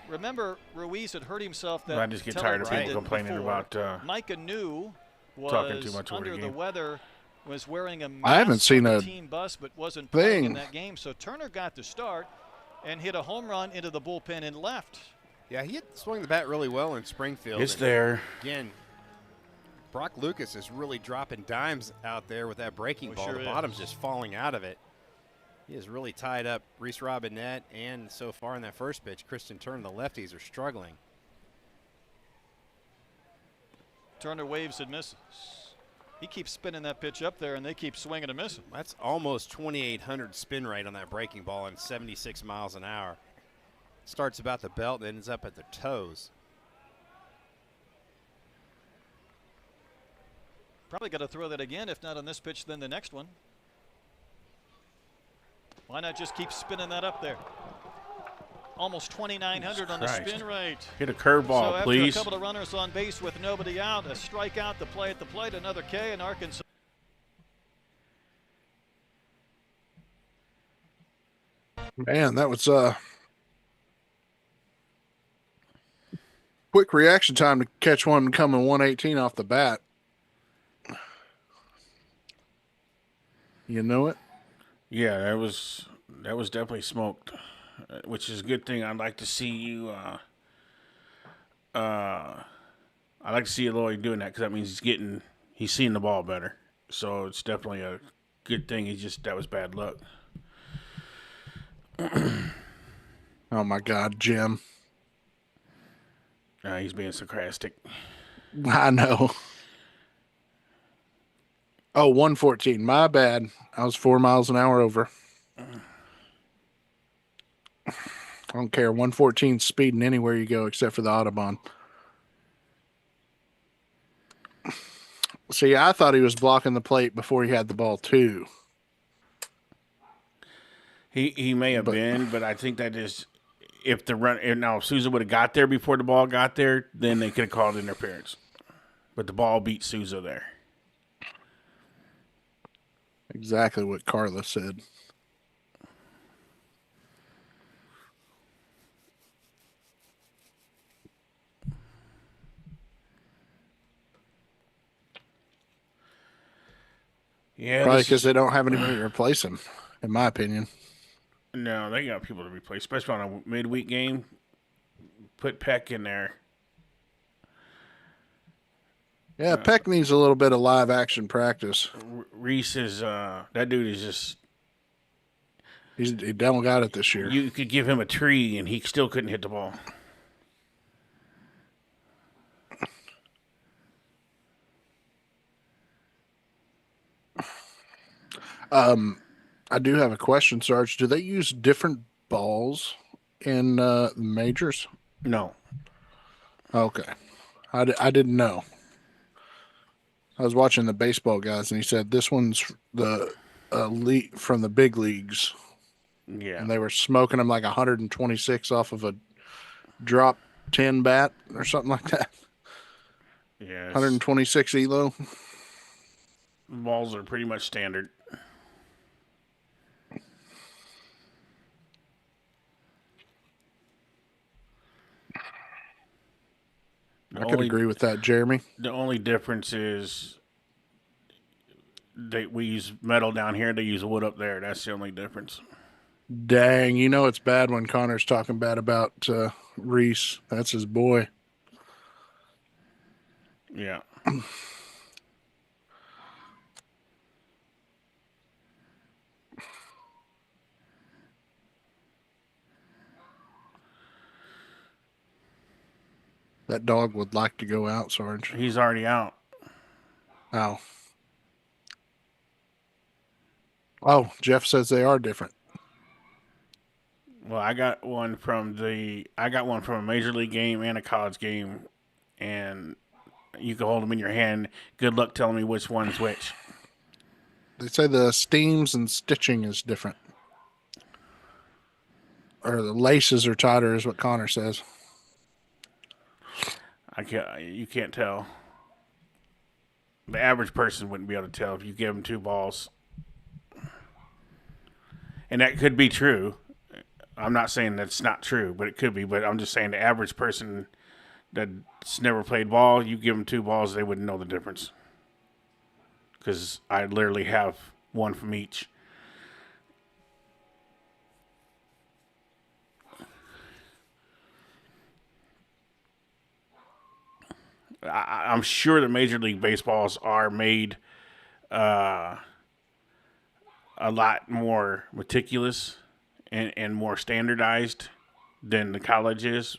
Remember, Ruiz had hurt himself that I just get tired of people television complaining before. about Micah New was talking too much over under the the game. weather, was wearing a I haven't mask seen on the a team bus, but wasn't playing in thing. that game. So Turner got to start and hit a home run into the bullpen and left. Yeah, he swung the bat really well in Springfield. It's And there. Again, Brock Lucas is really dropping dimes out there with that breaking Oh, ball. sure The is. bottom's just falling out of it. He has really tied up Reese Robinette, and so far in that first pitch, Christian Turner, the lefties, are struggling. Turner waves and misses. He keeps spinning that pitch up there, and they keep swinging and missing. That's almost 2,800 spin rate on that breaking ball and 76 miles an hour. Starts about the belt and ends up at the toes. Probably got to throw that again, if not on this pitch, then the next one. Why not just keep spinning that up there? Almost 2,900 on the Christ. spin rate. Hit a So curveball, after please. a couple of runners on base with nobody out, a strikeout, the play at the plate, another K, and Arkansas. Man, that was quick reaction time to catch one coming 118 off the bat. You know it? Yeah, that was definitely smoked, which is a good thing. I'd like to see you. I like to see Eloy doing that because that means he's seeing the ball better. So it's definitely good thing that was bad luck. Oh my God, Jim. He's being sarcastic. I know. Oh, 114. My bad. I was 4 miles an hour over. I don't care. 114 speeding anywhere you go except for the Autobahn. See, I thought he was blocking the plate before he had the ball too. He may have been, but I think that is if Souza would have got there before the ball got there, then they could have called interference. But the ball beat Souza there. Exactly what Carla said. Yeah, probably because they don't have anybody to replace him, in my opinion. No, they got people to replace, especially on a midweek game. Put Peck in there. Yeah, Peck needs a little bit of live action practice. Reese is that dude is just. He don't got it this year. You could give him a tree and he still couldn't hit the ball. I do have a question, Sarge. Do they use different balls in majors? No. Okay. I didn't know. I was watching the baseball guys, and he said this one's the from the big leagues. Yeah. And they were smoking them like 126 off of a drop 10 bat or something like that. Yeah. 126 ELO. Balls are pretty much standard. I could agree with that, Jeremy. The only difference is we use metal down here, they use wood up there. That's the only difference. Dang, you know it's bad when Connor's talking bad about Reese. That's his boy. Yeah. That dog would like to go out, Sarge. He's already out. Oh. Oh, Jeff says they are different. Well, I got one from a major league game and a college game, and you can hold them in your hand. Good luck telling me which one's which. They say the steams and stitching is different. Or the laces are tighter is what Connor says. You can't tell. The average person wouldn't be able to tell if you give them two balls. And that could be true. I'm not saying that's not true, but it could be. But I'm just saying the average person that's never played ball, you give them two balls, they wouldn't know the difference. Because I literally have one from each. I'm sure the Major League Baseballs are made a lot more meticulous and more standardized than the college is.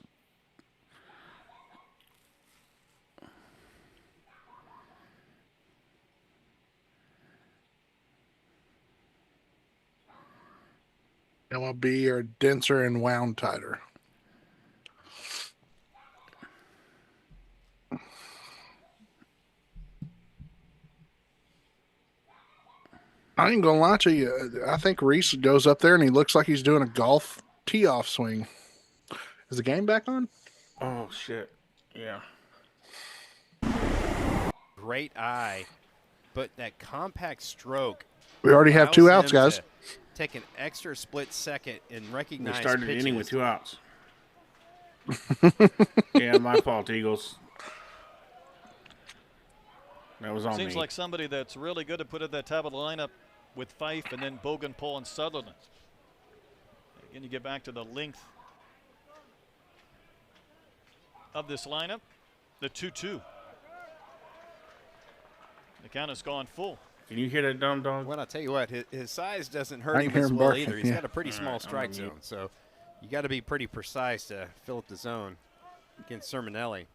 MLB are denser and wound tighter. I ain't gonna lie to you. I think Reese goes up there and he looks like he's doing a golf tee-off swing. Is the game back on? Oh, shit. Yeah. Great eye, but that compact stroke. We already have 2 outs, guys. Take an extra split second and recognize They started the pitches. inning with 2 outs. Yeah, my fault, Eagles. That was on me. Seems like somebody that's really good at putting that top of the lineup with Fife and then Bogan, Pohl, and Sutherland. Again, you get back to the length of this lineup. The 2-2. The count has gone full. Can you hear that dumb dog? Well, I'll tell you what, his size doesn't I hurt can him hear as him well barking, either. He's yeah. got a pretty small Alright, strike I'm zone, mute. so you got to be pretty precise to fill up the zone against Sermonelli.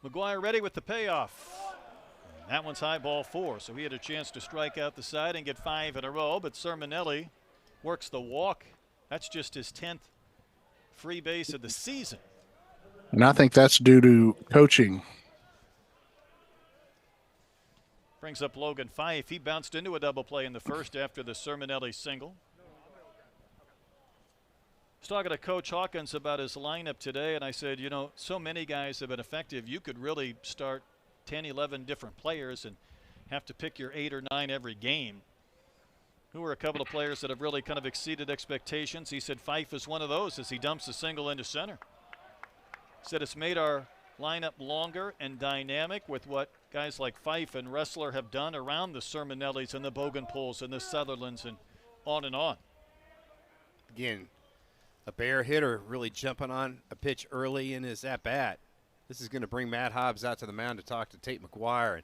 McGuire ready with the payoff. That one's high, ball 4, so he had a chance to strike out the side and get 5 in a row, but Sermonelli works the walk. That's just his 10th free base of the season. And I think that's due to coaching. Brings up Logan Fife. He bounced into a double play in the first after the Sermonelli single. I was talking to Coach Hawkins about his lineup today, and I said, you know, so many guys have been effective. You could really start 10, 11 different players and have to pick your 8 or 9 every game. Who are a couple of players that have really kind of exceeded expectations? He said Fife is one of those as he dumps a single into center. Said it's made our lineup longer and dynamic with what guys like Fife and Ressler have done around the Sermonellis and the Bogenpols and the Sutherlands and on and on. Again, a Bear hitter really jumping on a pitch early in his at-bat. This is going to bring Matt Hobbs out to the mound to talk to Tate McGuire and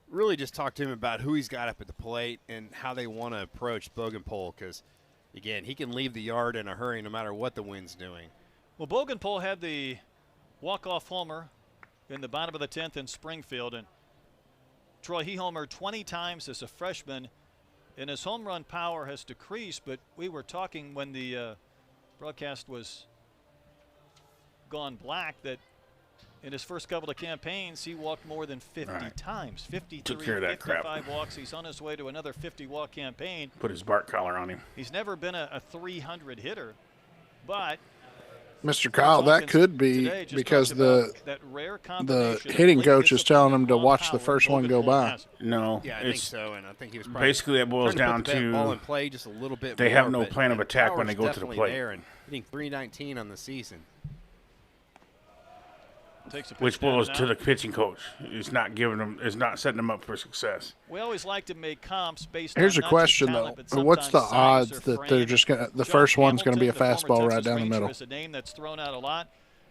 really just talk to him about who he's got up at the plate and how they want to approach Bogenpol because, again, he can leave the yard in a hurry no matter what the wind's doing. Well, Bogenpol had the walk-off homer in the bottom of the 10th in Springfield, and Troy, he homered 20 times as a freshman, and his home run power has decreased, but we were talking when the broadcast was gone black that in his first couple of campaigns, he walked more than 50 times. 53, Took care of that 55 crap. walks. He's on his way to another 50-walk campaign. Put his bark collar on him. He's never been a 300 hitter, but Mr. Kyle, that could be because the hitting coach is telling him to watch the first one go by. No, Yeah, I think it's so, and I think he was probably basically that boils trying down to put the ball to in play just a little bit they more, have no but plan of the attack when they power's go to the definitely plate. there, and hitting 319 on the season. which boils to the pitching coach. It's not giving them, it's not setting them up for success. We always like to make comps based Here's on a question though: what's the odds that they're just gonna the first one's gonna be a fastball right down the middle? Is a name that's thrown out a lot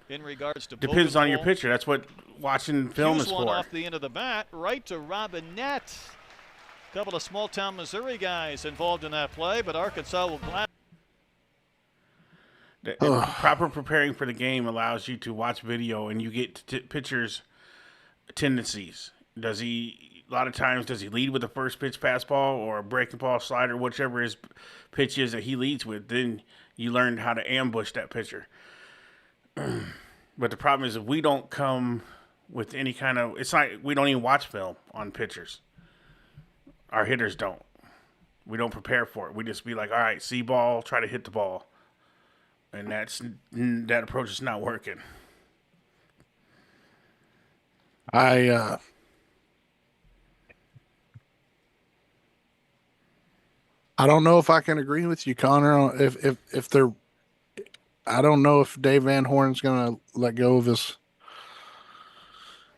in regards to Depends on your Bogenpol. pitcher. That's what watching film Hughes is one for. off the end of the bat, right to Robinette. A couple of small-town Missouri guys involved in that play, but Arkansas will gladly. Proper preparing for the game allows you to watch video and you get pitchers' tendencies. Does he, a lot of times, does he lead with a first pitch fastball or a breaking ball slider, whichever his pitch is that he leads with? Then you learn how to ambush that pitcher. But the problem is if we don't come with any kind of, it's like we don't even watch film on pitchers. Our hitters don't. We don't prepare for it. We just be like, all right, see ball, try to hit the ball. And that approach is not working. I don't know if I can agree with you, Connor. If they're, I don't know if Dave Van Horn's going to let go of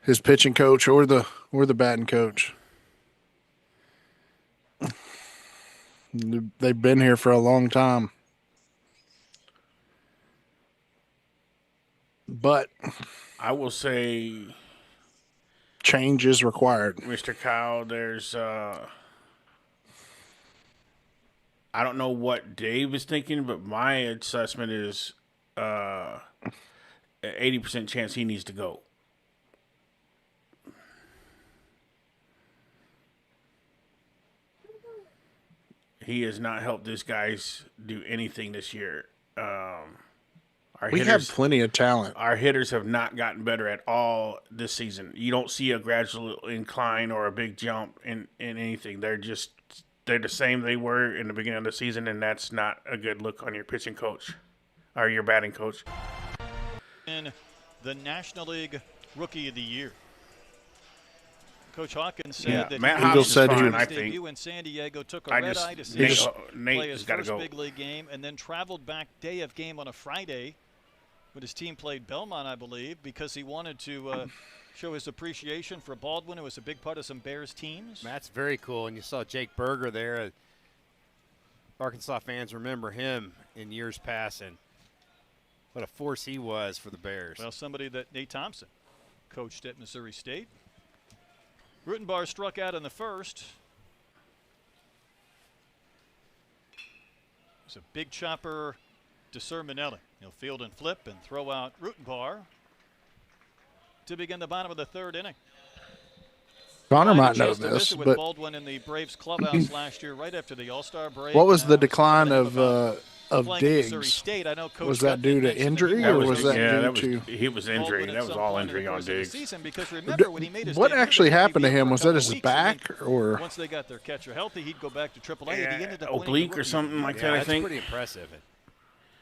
his pitching coach or the batting coach. They've been here for a long time. But I will say change is required. Mr. Kyle, there's I don't know what Dave is thinking, but my assessment is 80% chance he needs to go. He has not helped these guys do anything this year. We have plenty of talent. Our hitters have not gotten better at all this season. You don't see a gradual incline or a big jump in anything. They're the same they were in the beginning of the season, and that's not a good look on your pitching coach or your batting coach. In the National League Rookie of the Year. Coach Hawkins said that Matt he Hobbs said is he fine, was- I his think. debut in San Diego, took a red eye to see Nate play has his got to first go. big league game, and then traveled back day of game on a Friday when his team played Belmont, I believe, because he wanted to show his appreciation for Baldwin, who was a big part of some Bears teams. That's very cool, and you saw Jake Berger there. Arkansas fans remember him in years past, and what a force he was for the Bears. Well, somebody that Nate Thompson coached at Missouri State. Rutenbar struck out in the first. It's a big chopper to Thur. He'll field and flip and throw out Rutenbar to begin the bottom of the third inning. Connor might Ryan know chose to this, visit with but Baldwin in the Braves clubhouse last year, right after the All-Star break. what was And the I was decline talking to him about of playing at Missouri Diggs? State. I know Coach Was that Gutman due to mentioned injury, he or was was that coaching due to? he was injury. Baldwin at That was some all point in the injury on course of the Diggs. season, because remember when he made his What debut, actually they happened to beat him? for a Was that couple his weeks, and then back, or once they got their catcher healthy, he'd go back to AAA, and he ended up winning the oblique or rookie something year. like Yeah, that, I that's think. pretty impressive.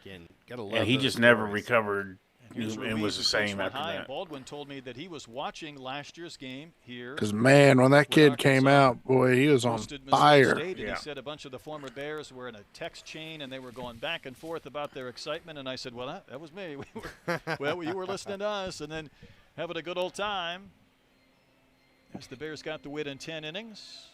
Again, gotta love And he those just never stories. recovered Here's and Ruiz, was the who takes same one after high, and that. Baldwin told me that he was watching last year's game here. because man, when that kid came Arkansas out, boy, he was on hosted Missouri fire. State, and Yeah. he said a bunch of the former Bears were in a text chain and they were going back and forth about their excitement. And I said, well, that was me. Well, you were listening to us and then having a good old time. As the Bears got the win in 10 innings.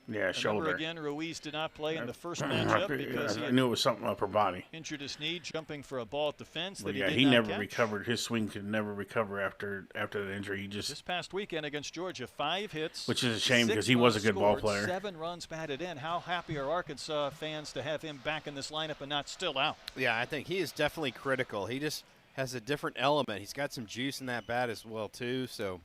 Yeah, Remember shoulder. again, Ruiz did not play in the first matchup because he I had knew it was something up her body. injured his knee jumping for a ball at the fence But that yeah, he he did not never catch. recovered. His swing could never recover after the injury. He This just, past weekend against Georgia, 5 hits. which is a shame 6 because he was a runs good ball scored, player. 7 runs batted in. How happy are Arkansas fans to have him back in this lineup and not still out? Yeah, I think he is definitely critical. He just has a different element. He's got some juice in that bat as well, too. So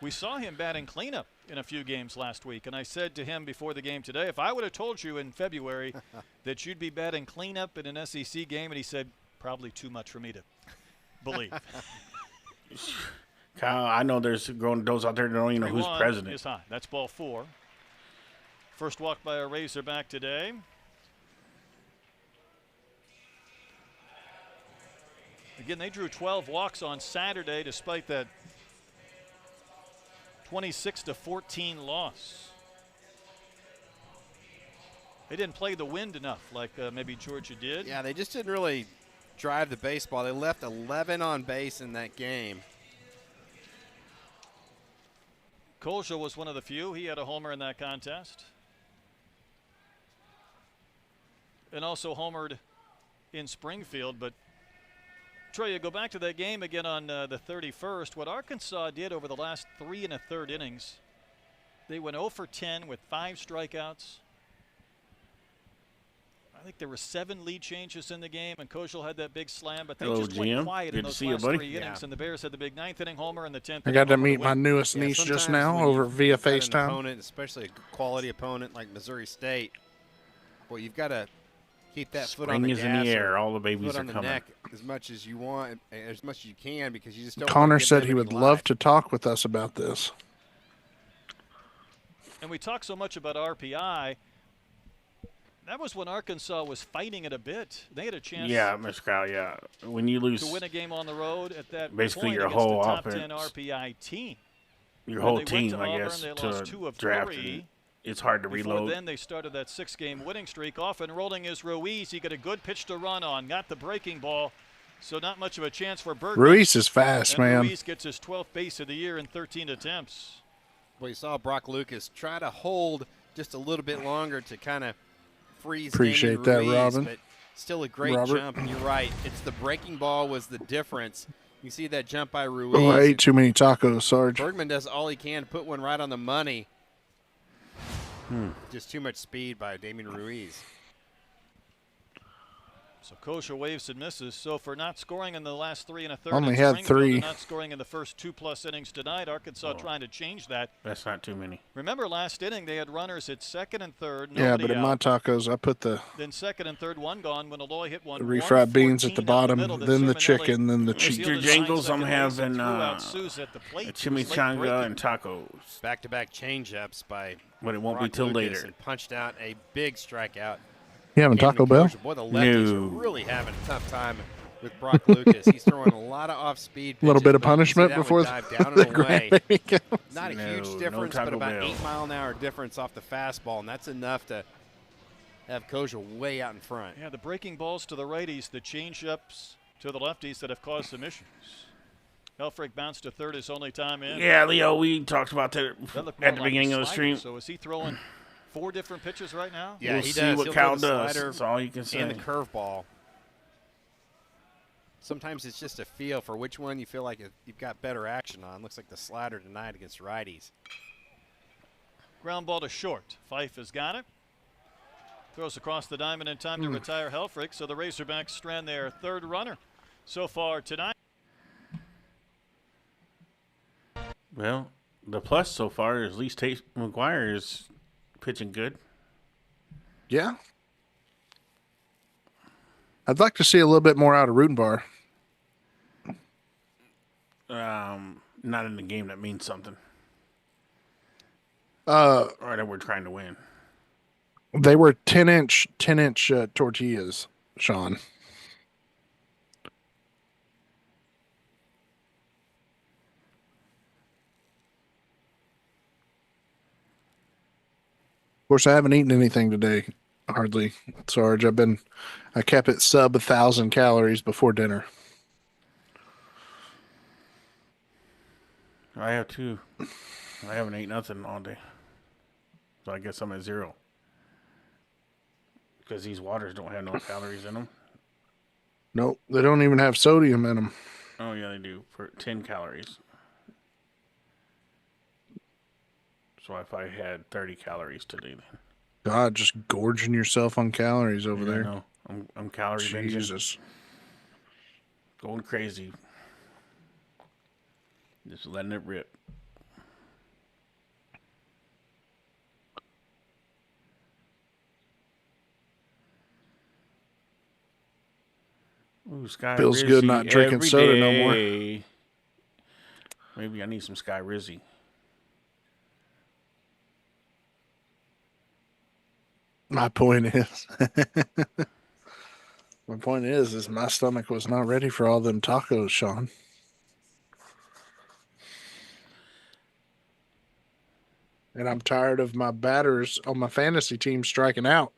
We saw him batting cleanup in a few games last week, and I said to him before the game today, if I would have told you in February that you'd be batting cleanup in an SEC game, and he said, probably too much for me to believe. Kyle, I know there's grown those out there that don't even know who's 3-1 president. is high. That's ball 4. First walk by a Razorback today. Again, they drew 12 walks on Saturday despite that 26-14 loss. They didn't play the wind enough like maybe Georgia did. yeah, they just didn't really drive the baseball. They left 11 on base in that game. Kolja was one of the few. He had a homer in that contest. And also homered in Springfield. But, Troy, you go back to that game again on the 31st. What Arkansas did over the last 3 1/3 innings, they went 0 for 10 with 5 strikeouts. I think there were 7 lead changes in the game, and Kojal had that big slam, but they Hello, just went GM. quiet Good in to those see you, last buddy. 3 innings, Yeah. and the Bears had the big 9th inning homer and the 10th I inning got to homer meet win. my newest Yeah, niece just sometimes now when over you've via got an FaceTime. opponent, especially a quality opponent like Missouri State, well, you've got to keep that foot on Spring the is gas in the air. or All the babies foot are on the coming. neck as much as you want, as much as you can, because you just don't. Connor wanna give said them he any would life. love to talk with us about this. And we talk so much about RPI. That was when Arkansas was fighting it a bit. They had a chance Yeah, Mr. Kyle, yeah. When you lose to win a game on the road at that Basically point your against whole the top 10 offense. RPI team. your When whole they went team, to I Auburn, guess, they lost 2 to of draft, 3. it's hard to Before reload. then, they started that 6-game winning streak. Off and rolling is Ruiz. He got a good pitch to run on. Got the breaking ball, so not much of a chance for Bergman. Ruiz is fast, and man. Ruiz gets his 12th base of the year in 13 attempts. Well, you saw Brock Lucas try to hold just a little bit longer to kind of freeze Appreciate Damien that, Ruiz, Robin. but still a great Robert. jump. And you're right, it's the breaking ball was the difference. You see that jump by Ruiz. Oh, I ate too many tacos, Sarge. Bergman does all he can to put one right on the money. Just too much speed by Damien Ruiz. So Kosher waves and misses. So for not scoring in the last 3 1/3, Only in had Springfield, 3. and not scoring in the first 2+ innings tonight, Arkansas trying to change that. That's not too many. Remember last inning they had runners at 2nd and 3rd. Yeah, Nobody but in out. my tacos, I put the Then 2nd and 3rd, one gone when Aloy hit one. refried beans at the 114 bottom, middle that then the Sermonelli chicken, then the Mr. cheese. fielded Jingles, behind I'm second base and having, threw out Sousa at the plate. A He was late chimichanga breaking. and tacos, Back-to-back change-ups by but it won't be Brock till Lucas later. and punched out a big strikeout. You having Camden Taco Bell? Kosher. Boy, the lefties No. are really having a tough time with Brock Lucas. He's throwing a lot of off-speed pitches. A little bit of but you see punishment that one before dive down the and away. grandbaby comes. Not a No, huge no difference, but Taco about Bell. 8-mile-an-hour difference off the fastball, and that's enough to have Kosher way out in front. Yeah, the breaking balls to the righties, the change-ups to the lefties that have caused some issues. Helfrich bounced to 3rd his only time in. Yeah, Leo, we talked about that That looked more at the like a beginning of the slider. stream. So is he throwing 4 different pitches right now? Yeah, We'll he see does. what He'll Cal throw the does. slider That's all you can say. and the curveball. sometimes it's just a feel for which one you feel like you've got better action on. Looks like the slider tonight against righties. Ground ball to short. Fife has got it. Throws across the diamond in time to retire Helfrich, so the Razorbacks strand their third runner so far tonight. Well, the plus so far is at least Tate McGuire is pitching good. Yeah. I'd like to see a little bit more out of Rutenbar. Not in the game that means something. Or that we're trying to win. They were 10-inch tortillas, Sean. Of course, I haven't eaten anything today, hardly, Sarge. I kept it sub 1,000 calories before dinner. I have too. I haven't ate nothing all day. So I guess I'm at 0. Because these waters don't have no calories in them. Nope, they don't even have sodium in them. Oh, yeah, they do. For 10 calories. So if I had 30 calories today, then. God, just gorging yourself on calories over there. No, I'm calorie binging. Jesus. Going crazy. Just letting it rip. Ooh, Sky Feels Rizzy good not drinking every soda no more. day. Maybe I need some Sky Rizzy. My point is, my stomach was not ready for all them tacos, Sean. And I'm tired of my batters on my fantasy team striking out.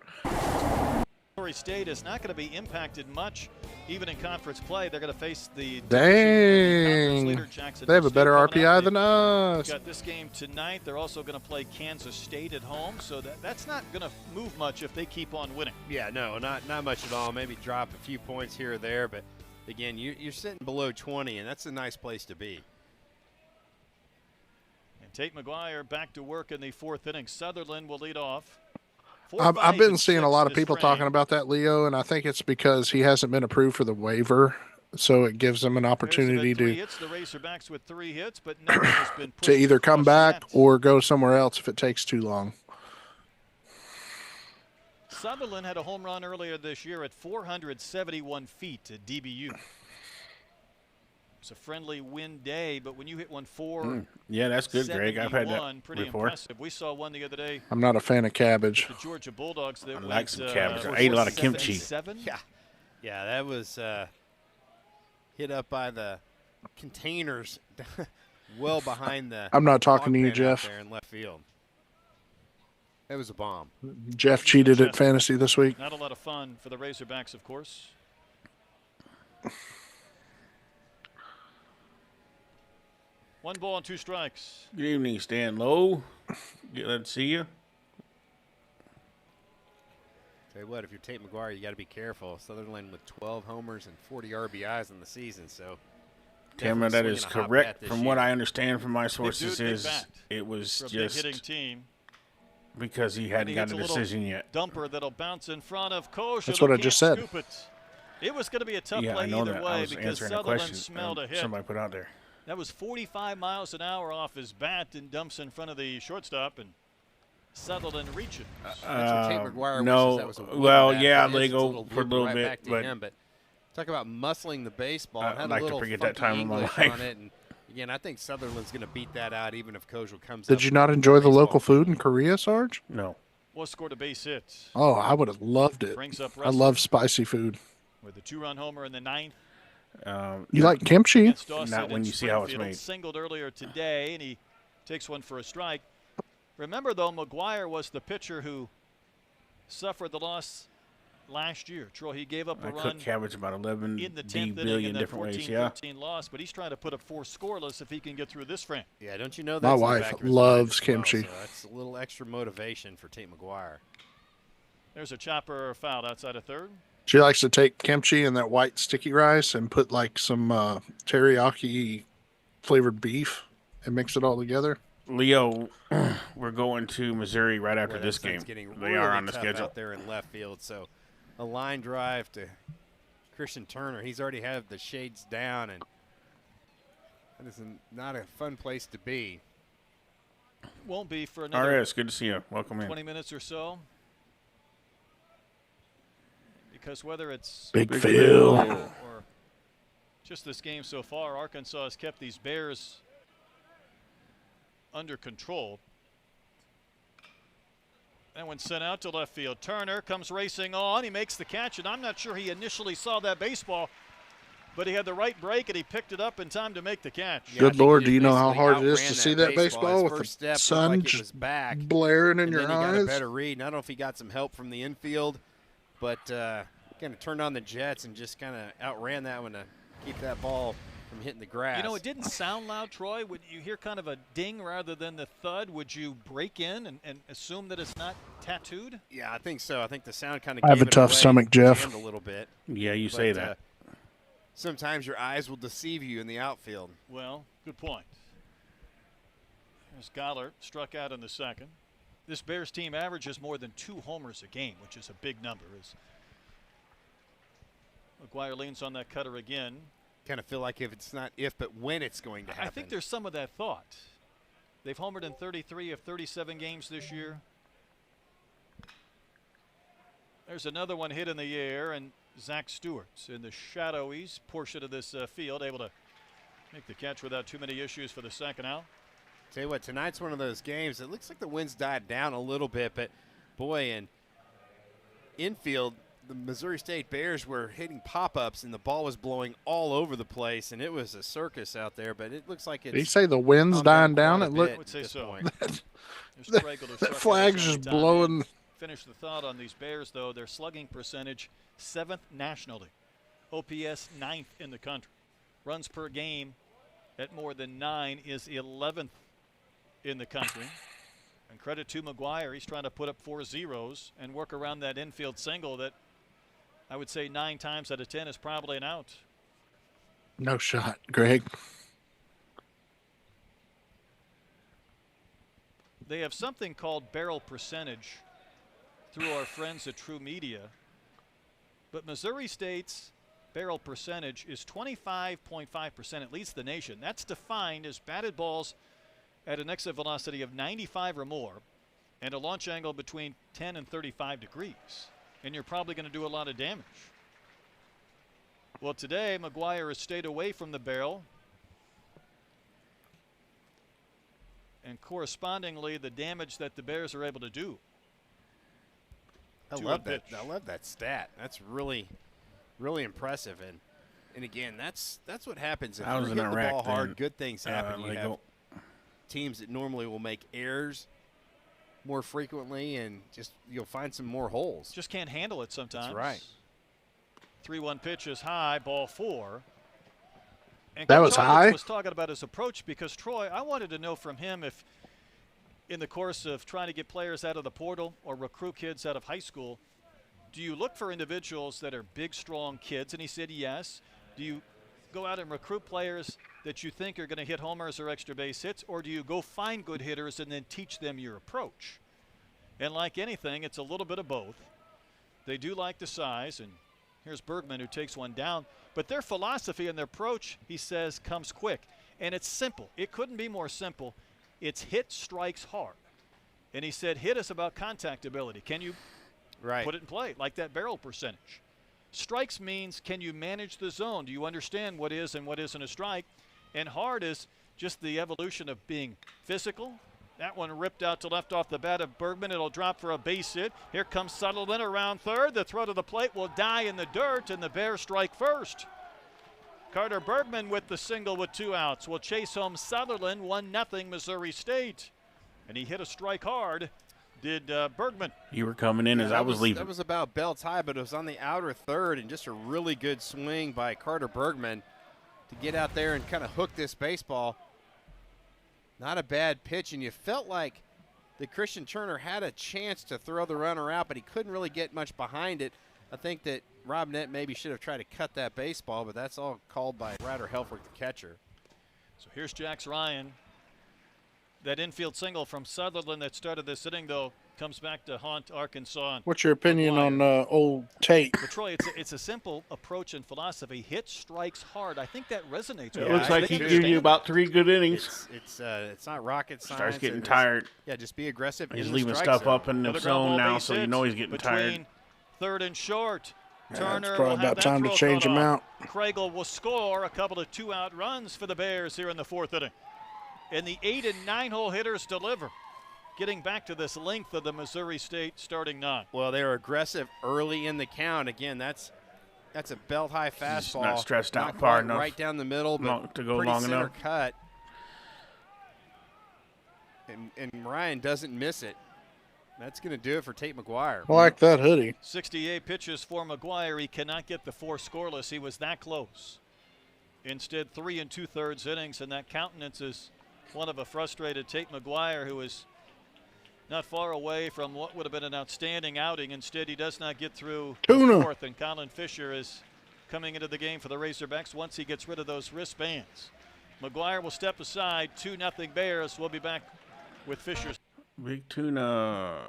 Missouri State is not going to be impacted much, even in conference play. They're going to face the Dang. leader, Jackson. They have a State better coming RPI up. than us. Got this game tonight. They're also going to play Kansas State at home, so that's not going to move much if they keep on winning. Yeah, no, not much at all. Maybe drop a few points here or there, but again, you're sitting below 20, and that's a nice place to be. And Tate McGuire back to work in the 4th inning. Sutherland will lead off. I've been seeing a lot of people talking about that, Leo, and I think it's because he hasn't been approved for the waiver, so it gives him an opportunity to hits, the Razorbacks with 3 hits, but nothing has been to either come back or go somewhere else if it takes too long. Sutherland had a home run earlier this year at 471 feet to DBU. It's a friendly wind day, but when you hit one 4, yeah, that's good, Greg. I've had that pretty before. impressive. We saw one the other day. I'm not a fan of cabbage. The Georgia Bulldogs. That I like some cabbage. I ate ate a lot of kimchi. Yeah, that was hit up by the containers, well behind the. I'm not talking to you, Jeff. There in left field. It was a bomb. Jeff cheated at fantasy this week. Not a lot of fun for the Razorbacks, of course. 1 ball and 2 strikes. Good evening, Stan Lowe. Let's see you. Tell you what, if you're Tate McGuire, you got to be careful. Sutherland with 12 homers and 40 RBIs in the season, so. Tamara, that is correct. From what I understand from my sources, it was just hitting team because he hadn't got a decision yet. Dumper that'll bounce in front of Kosher. That's what I just said. It was going to be a tough play either way because Sutherland smelled a hit. Somebody put out there. That was 45 miles an hour off his bat and dumps in front of the shortstop, and Sutherland reaches. No, well, yeah, they go for a little bit, but talk about muscling the baseball. I'd like to forget that time in my life. On it, and again, I think Sutherland's going to beat that out, even if Kojal comes. Did you not enjoy the local food in Korea, Sarge? No. Was scored a base hit. Oh, I would have loved it. I love spicy food. With a 2-run homer in the 9th. You like kimchi? Not when you see how it's made. Singled earlier today, and he takes one for a strike. Remember, though, McGuire was the pitcher who suffered the loss last year. Troy, he gave up a run. Cooked cabbage about 11 in the 10th billion inning different ways. 14 loss, but he's trying to put up 4 scoreless if he can get through this frame. Yeah, don't you know that? My wife loves kimchi. So that's a little extra motivation for Tate McGuire. There's a chopper fouled outside of third. She likes to take kimchi and that white sticky rice and put like some teriyaki flavored beef and mix it all together. Leo, we're going to Missouri right after this game. They are on the schedule out there in left field. So a line drive to Christian Turner. He's already had the shades down, and that is not a fun place to be. Won't be for another RS, good to see you. Welcome in. 20 minutes or so. Because whether it's Big Phil or just this game so far, Arkansas has kept these Bears under control. And when sent out to left field, Turner comes racing on. He makes the catch, and I'm not sure he initially saw that baseball, but he had the right break, and he picked it up in time to make the catch. Yeah, good Lord, do you know how hard it is to see that baseball with the sun just blaring in your eyes? He got a better read. And I don't know if he got some help from the infield, but kind of turned on the jets and just kind of outran that one to keep that ball from hitting the grass. You know, it didn't sound loud, Troy. Would you hear kind of a ding rather than the thud? Would you break in and assume that it's not tattooed? Yeah, I think so. I think the sound kind of I have a tough stomach, Jeff. A little bit. Yeah, you say that. Sometimes your eyes will deceive you in the outfield. Well, good point. As Goller struck out in the second. This Bears team averages more than 2 homers a game, which is a big number. As McGuire leans on that cutter again. Kind of feel like if it's not if, but when it's going to happen. I think there's some of that thought. They've homered in 33 of 37 games this year. There's another one hit in the air, and Zach Stewart's in the shadowy portion of this field, able to make the catch without too many issues for the second out. Tell you what, tonight's one of those games. It looks like the wind's died down a little bit, but boy, in infield, the Missouri State Bears were hitting pop-ups, and the ball was blowing all over the place, and it was a circus out there. But it looks like it's. Did you say the wind's dying down? It looked. I would say so. That flag's just blowing. Finish the thought on these Bears, though. Their slugging percentage 7th nationally, OPS 9th in the country. Runs per game at more than 9 is 11th in the country. And credit to McGuire, he's trying to put up 4 zeros and work around that infield single that I would say 9 times out of 10 is probably an out. No shot, Greg. They have something called barrel percentage through our friends at True Media. But Missouri State's barrel percentage is 25.5%. It leads the nation. That's defined as batted balls at an exit velocity of 95 or more and a launch angle between 10 and 35 degrees. And you're probably going to do a lot of damage. Well, today, McGuire has stayed away from the barrel. And correspondingly, the damage that the Bears are able to do. I love that. I love that stat. That's really, really impressive. And again, that's what happens if you hit the ball hard. Good things happen. You have teams that normally will make errors more frequently, and just you'll find some more holes. Just can't handle it sometimes. That's right. 3-1 pitch is high, ball 4. And that was high. Was talking about his approach because Troy, I wanted to know from him if, in the course of trying to get players out of the portal or recruit kids out of high school, do you look for individuals that are big, strong kids? And he said yes. Do you go out and recruit players that you think are going to hit homers or extra base hits, or do you go find good hitters and then teach them your approach? And like anything, it's a little bit of both. They do like the size, and here's Bergman who takes one down. But their philosophy and their approach, he says, comes quick. And it's simple. It couldn't be more simple. It's hit strikes hard. And he said, hit is about contact ability. Can you put it in play, like that barrel percentage? Strikes means, can you manage the zone? Do you understand what is and what isn't a strike? And hard is just the evolution of being physical. That one ripped out to left off the bat of Bergman. It'll drop for a base hit. Here comes Sutherland around third. The throw to the plate will die in the dirt, and the Bears strike first. Carter Bergman with the single with 2 outs will chase home Sutherland, 1-0 Missouri State. And he hit a strike hard, did Bergman. You were coming in as I was leaving. That was about belts high, but it was on the outer third, and just a really good swing by Carter Bergman to get out there and kind of hook this baseball. Not a bad pitch, and you felt like that Christian Turner had a chance to throw the runner out, but he couldn't really get much behind it. I think that Robinette maybe should have tried to cut that baseball, but that's all called by Ryder Helfrich, the catcher. So here's Jax Ryan. That infield single from Sutherland that started this inning, though, comes back to haunt Arkansas. What's your opinion on old Tate? But Troy, it's a simple approach and philosophy. Hit strikes hard. I think that resonates. It looks like he gave you about 3 good innings. It's not rocket science. Starts getting tired. Yeah, just be aggressive. He's leaving stuff up in the zone now, so you know he's getting tired. Third and short. Yeah, Turner it's probably about time to change him out. Kriegel will score a couple of 2-out runs for the Bears here in the 4th inning. And the 8 and 9 hole hitters deliver, getting back to this length of the Missouri State starting 9. Well, they were aggressive early in the count. Again, that's a belt high fastball. He's not stretched out not far quite enough. Right down the middle, but not to go pretty long center enough. cut. And Ryan doesn't miss it. That's going to do it for Tate McGuire. I like that hoodie. 68 pitches for McGuire. He cannot get the 4 scoreless. He was that close. Instead, 3 2/3 innings, and that countenance is one of a frustrated Tate McGuire, who is not far away from what would have been an outstanding outing. Instead, he does not get through the 4th, and Colin Fisher is coming into the game for the Razorbacks once he gets rid of those wristbands. McGuire will step aside. 2-0 Bears. We'll be back with Fisher's. Big Tuna.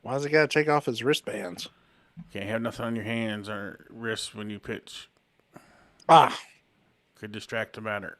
Why's he got to take off his wristbands? Can't have nothing on your hands or wrists when you pitch. Ah. Could distract the batter.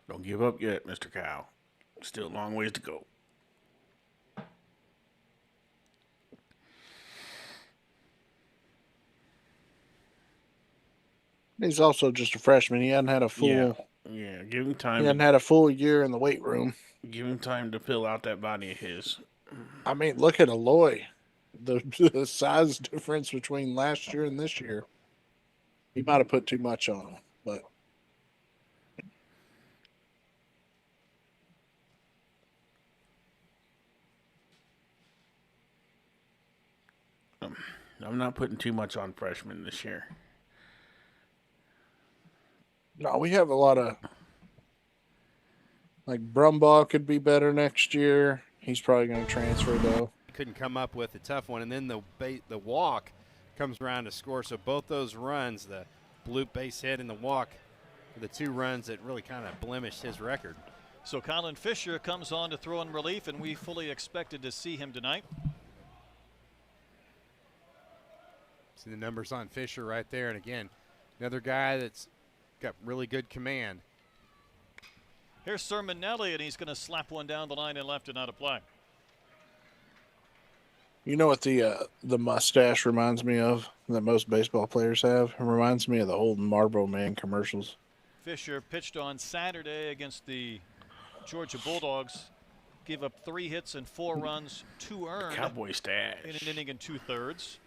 Don't give up yet, Mr. Cow. Still a long ways to go. He's also just a freshman. He hadn't had a full. Yeah, give him time. He hadn't had a full year in the weight room. Give him time to fill out that body of his. I mean, look at Aloy. The size difference between last year and this year. He might have put too much on him, but. I'm not putting too much on freshmen this year. No, we have a lot of. Like Brumbaugh could be better next year. He's probably going to transfer though. Couldn't come up with a tough one, and then the walk comes around to score. So both those runs, the bloop base hit and the walk, are the 2 runs that really kind of blemished his record. So Colin Fisher comes on to throw in relief, and we fully expected to see him tonight. See the numbers on Fisher right there, and again, another guy that's got really good command. Here's Sermonelli, and he's going to slap one down the line and left and out of play. You know what the mustache reminds me of that most baseball players have? It reminds me of the old Marlboro Man commercials. Fisher pitched on Saturday against the Georgia Bulldogs. Gave up 3 hits and 4 runs, 2 earned. Cowboy stash. In an inning and 2/3.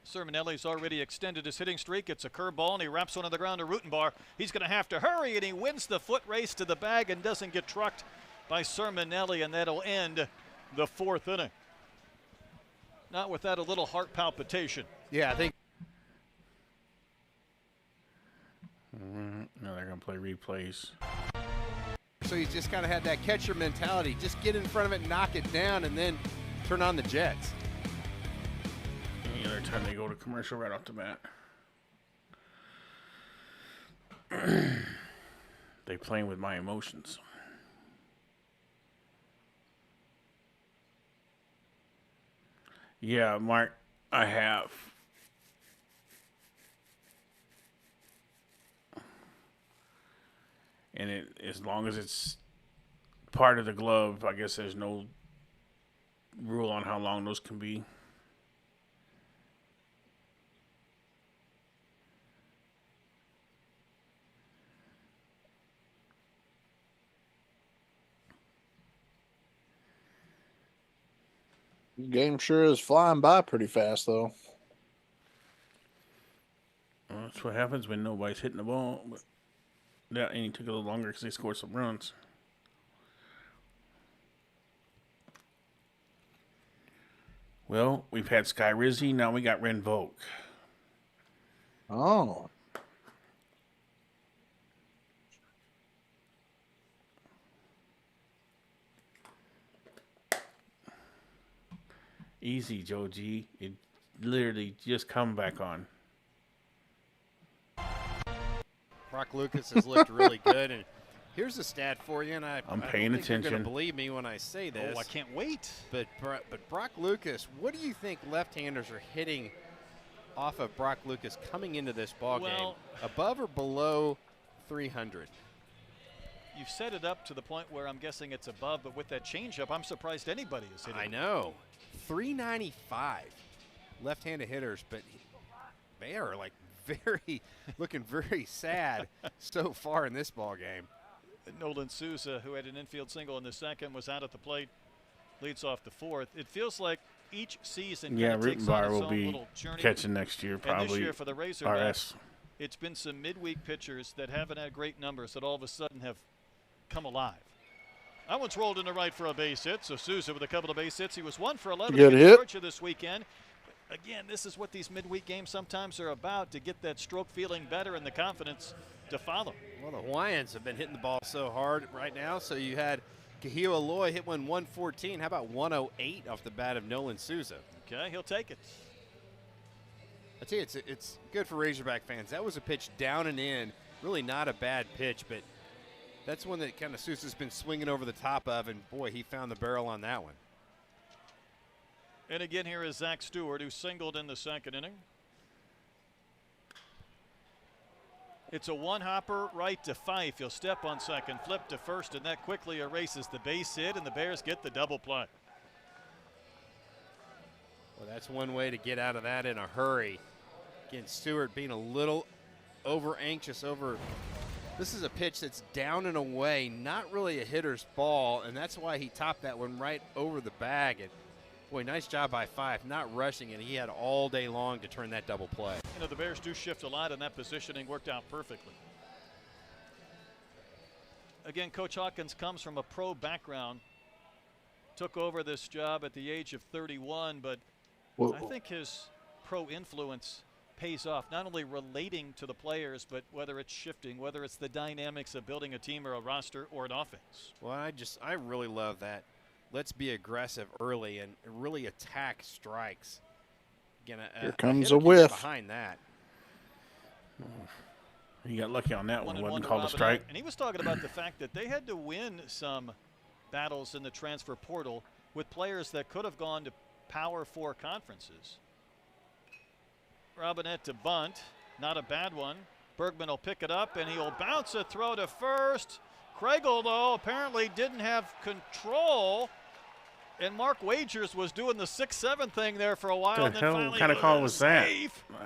Sermonelli's already extended his hitting streak. It's a curveball, and he wraps one on the ground to Rutenbar. He's going to have to hurry, and he wins the foot race to the bag and doesn't get trucked by Sermonelli, and that'll end the 4th inning. Not without a little heart palpitation. Yeah, I think. No, they're going to play replays. So he's just kind of had that catcher mentality. Just get in front of it, knock it down, and then turn on the jets. Any other time they go to commercial right off the bat. They playing with my emotions. Yeah, Mark, I have. And as long as it's part of the glove, I guess there's no rule on how long those can be. Game sure is flying by pretty fast, though. Well, that's what happens when nobody's hitting the ball. But that and it took a little longer because they scored some runs. Well, we've had Sky Rizzy. Now we got Ren Volk. Oh. Easy, Joe G. It literally just come back on. Brock Lucas has looked really good, and here's a stat for you, and I'm I paying don't think attention. You're going to believe me when I say this. Oh, I can't wait. But Brock Lucas, what do you think left-handers are hitting off of Brock Lucas coming into this ball game? Above or below 300? You've set it up to the point where I'm guessing it's above, but with that changeup, I'm surprised anybody is hitting. I know. 395 left-handed hitters, but they are like looking very sad so far in this ball game. Nolan Souza, who had an infield single in the second, was out at the plate, leads off the fourth. It feels like each season takes on its will own be little journey. catching next year, probably. And this year for the Razorbacks, RS. it's been some midweek pitchers that haven't had great numbers that all of a sudden have come alive. That one's rolled into right for a base hit. So Souza with a couple of base hits. He was 1 for 11 Good against hit. Georgia this weekend. Again, this is what these midweek games sometimes are about, to get that stroke feeling better and the confidence to follow. Well, the Hawaiians have been hitting the ball so hard right now. So you had Kahio Aloy hit one 114. How about 108 off the bat of Nolan Souza? Okay, he'll take it. I tell you, it's good for Razorback fans. That was a pitch down and in. Really not a bad pitch, but that's one that kind of Sousa's been swinging over the top of, and boy, he found the barrel on that one. And again, here is Zach Stewart, who singled in the second inning. It's a one-hopper right to Fife. He'll step on second, flip to first, and that quickly erases the base hit, and the Bears get the double play. Well, that's one way to get out of that in a hurry. Again, Stewart being a little over-anxious over. This is a pitch that's down and away, not really a hitter's ball, and that's why he topped that one right over the bag. And boy, nice job by Fife, not rushing it. He had all day long to turn that double play. You know, the Bears do shift a lot, and that positioning worked out perfectly. Again, Coach Hawkins comes from a pro background, took over this job at the age of 31, but I think his pro influence pays off, not only relating to the players, but whether it's shifting, whether it's the dynamics of building a team or a roster or an offense. Well, I really love that. Let's be aggressive early and really attack strikes. Again, here comes a hitter can get whiff behind that. He got lucky on that one. It wasn't to called a Robinette. strike. And he was talking about the fact that they had to win some battles in the transfer portal with players that could have gone to Power 4 conferences. Robinette to bunt, not a bad one. Bergman will pick it up, and he'll bounce a throw to first. Kregel, though, apparently didn't have control, and Mark Wagers was doing the 6-7 thing there for a while. What the hell kind of call was that?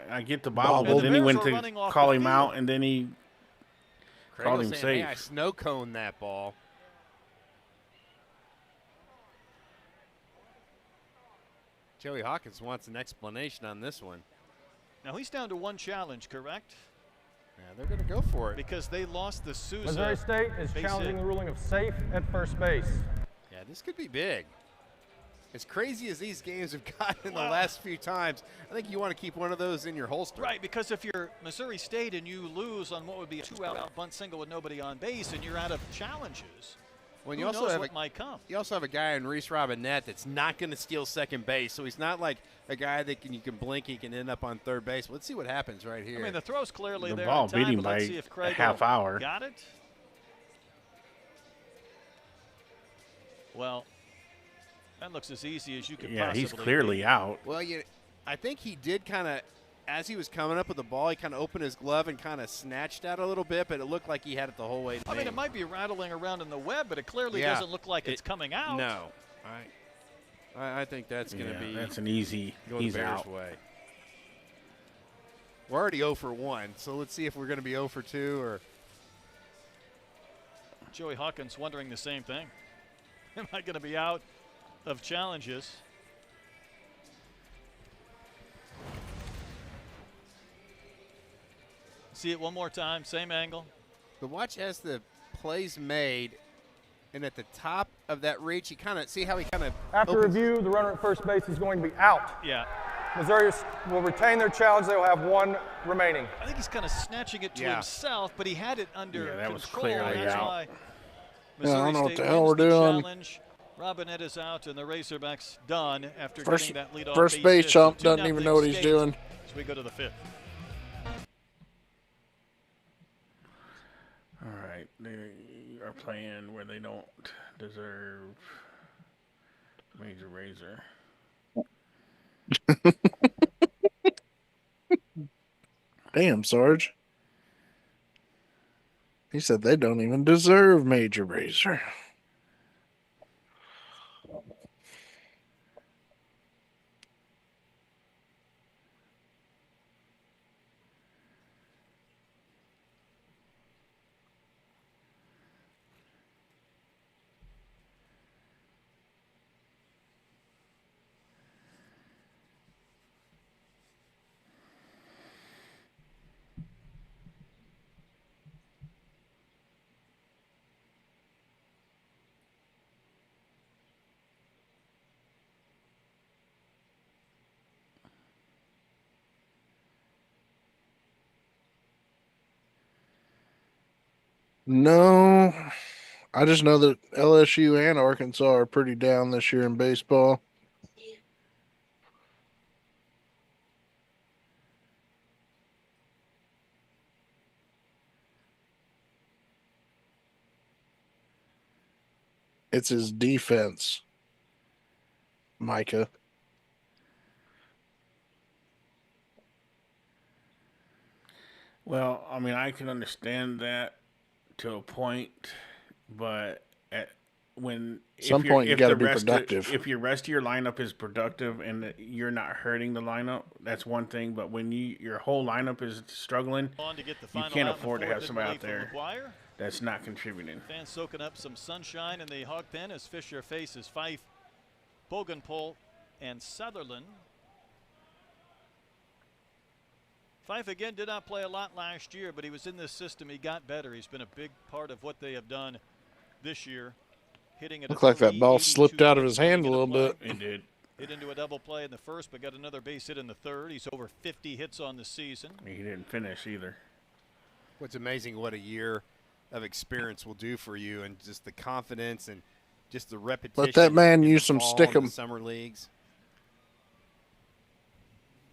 I get the bobble, Bobble. but then he went Bears are to running call off the him field. out, and then he called him saying, safe. hey, I snow coned that ball. Joey Hawkins wants an explanation on this one. Now he's down to one challenge, correct? Yeah, they're going to go for it. Because they lost the Souza. Missouri State is base challenging hit. the ruling of safe at first base. Yeah, this could be big. As crazy as these games have gotten in the last few times, I think you want to keep one of those in your holster. Right, because if you're Missouri State and you lose on what would be a 2-out bunt single with nobody on base and you're out of challenges, When who you also knows have what might come? You also have a guy in Reese Robinette that's not going to steal second base, so he's not like a guy that you can blink, he can end up on third base. Let's see what happens right here. I mean, the throw's clearly The there ball on time, beat him but by let's see if a Craig half hour. got it. Well, that looks as easy as you could Yeah, possibly he's clearly be. out. Well, I think he did kind of as he was coming up with the ball, he kind of opened his glove and kind of snatched out a little bit, but it looked like he had it the whole way. I mean, it might be rattling around in the web, but it clearly doesn't look like it's coming out. No. I think that's going to be. That's an easy out. Way. We're already 0 for 1, so let's see if we're going to be 0 for 2 or. Joey Hawkins wondering the same thing. Am I going to be out of challenges? See it one more time, same angle. But watch as the play's made, and at the top of that reach, you kind of see how he kind of. After review, the runner at first base is going to be out. Yeah. Missouri will retain their challenge. They will have 1 remaining. I think he's kind of snatching it to himself, but he had it under that control. was clearly That's out. why Yeah, I don't know what State the hell wins we're the doing. challenge. Robinette is out, and the Razorbacks done after First, getting that lead off first base chump doesn't even know what he's doing. So we go to the 5th. All right, they are playing where they don't deserve Major Razor. Damn, Sarge. He said they don't even deserve Major Razor. No, I just know that LSU and Arkansas are pretty down this year in baseball. It's his defense, Micah. Well, I mean, I can understand that to a point, but when Some point you got to be rest productive. If your rest of your lineup is productive and you're not hurting the lineup, that's one thing. But when your whole lineup is struggling, you can't afford to have somebody out there that's not contributing. Fans soaking up some sunshine in the hog pen as Fisher faces Fife, Bogenpol, and Sutherland. Fife again did not play a lot last year, but he was in this system. He got better. He's been a big part of what they have done this year. Hitting it. Looked like that ball slipped out of his hand a little bit. It did. Hit into a double play in the first, but got another base hit in the third. He's over 50 hits on the season. He didn't finish either. What's amazing what a year of experience will do for you, and just the confidence and just the repetition. Let that man in use the some fall stick and 'em. the summer leagues.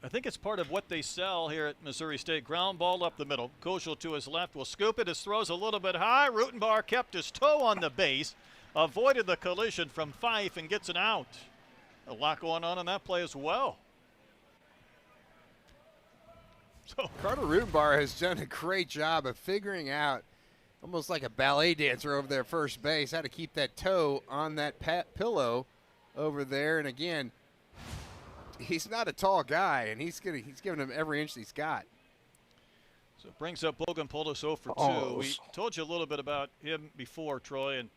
I think it's part of what they sell here at Missouri State. Ground ball up the middle. Koschel to his left will scoop it. His throw's a little bit high. Rutenbar kept his toe on the base, avoided the collision from Fife, and gets an out. A lot going on in that play as well. So Carter Rutenbar has done a great job of figuring out, almost like a ballet dancer over there at first base, how to keep that toe on that pillow over there. And again, he's not a tall guy, and he's giving him every inch he's got. So it brings up Bogenpol 0 for 2. Oh. We told you a little bit about him before, Troy, and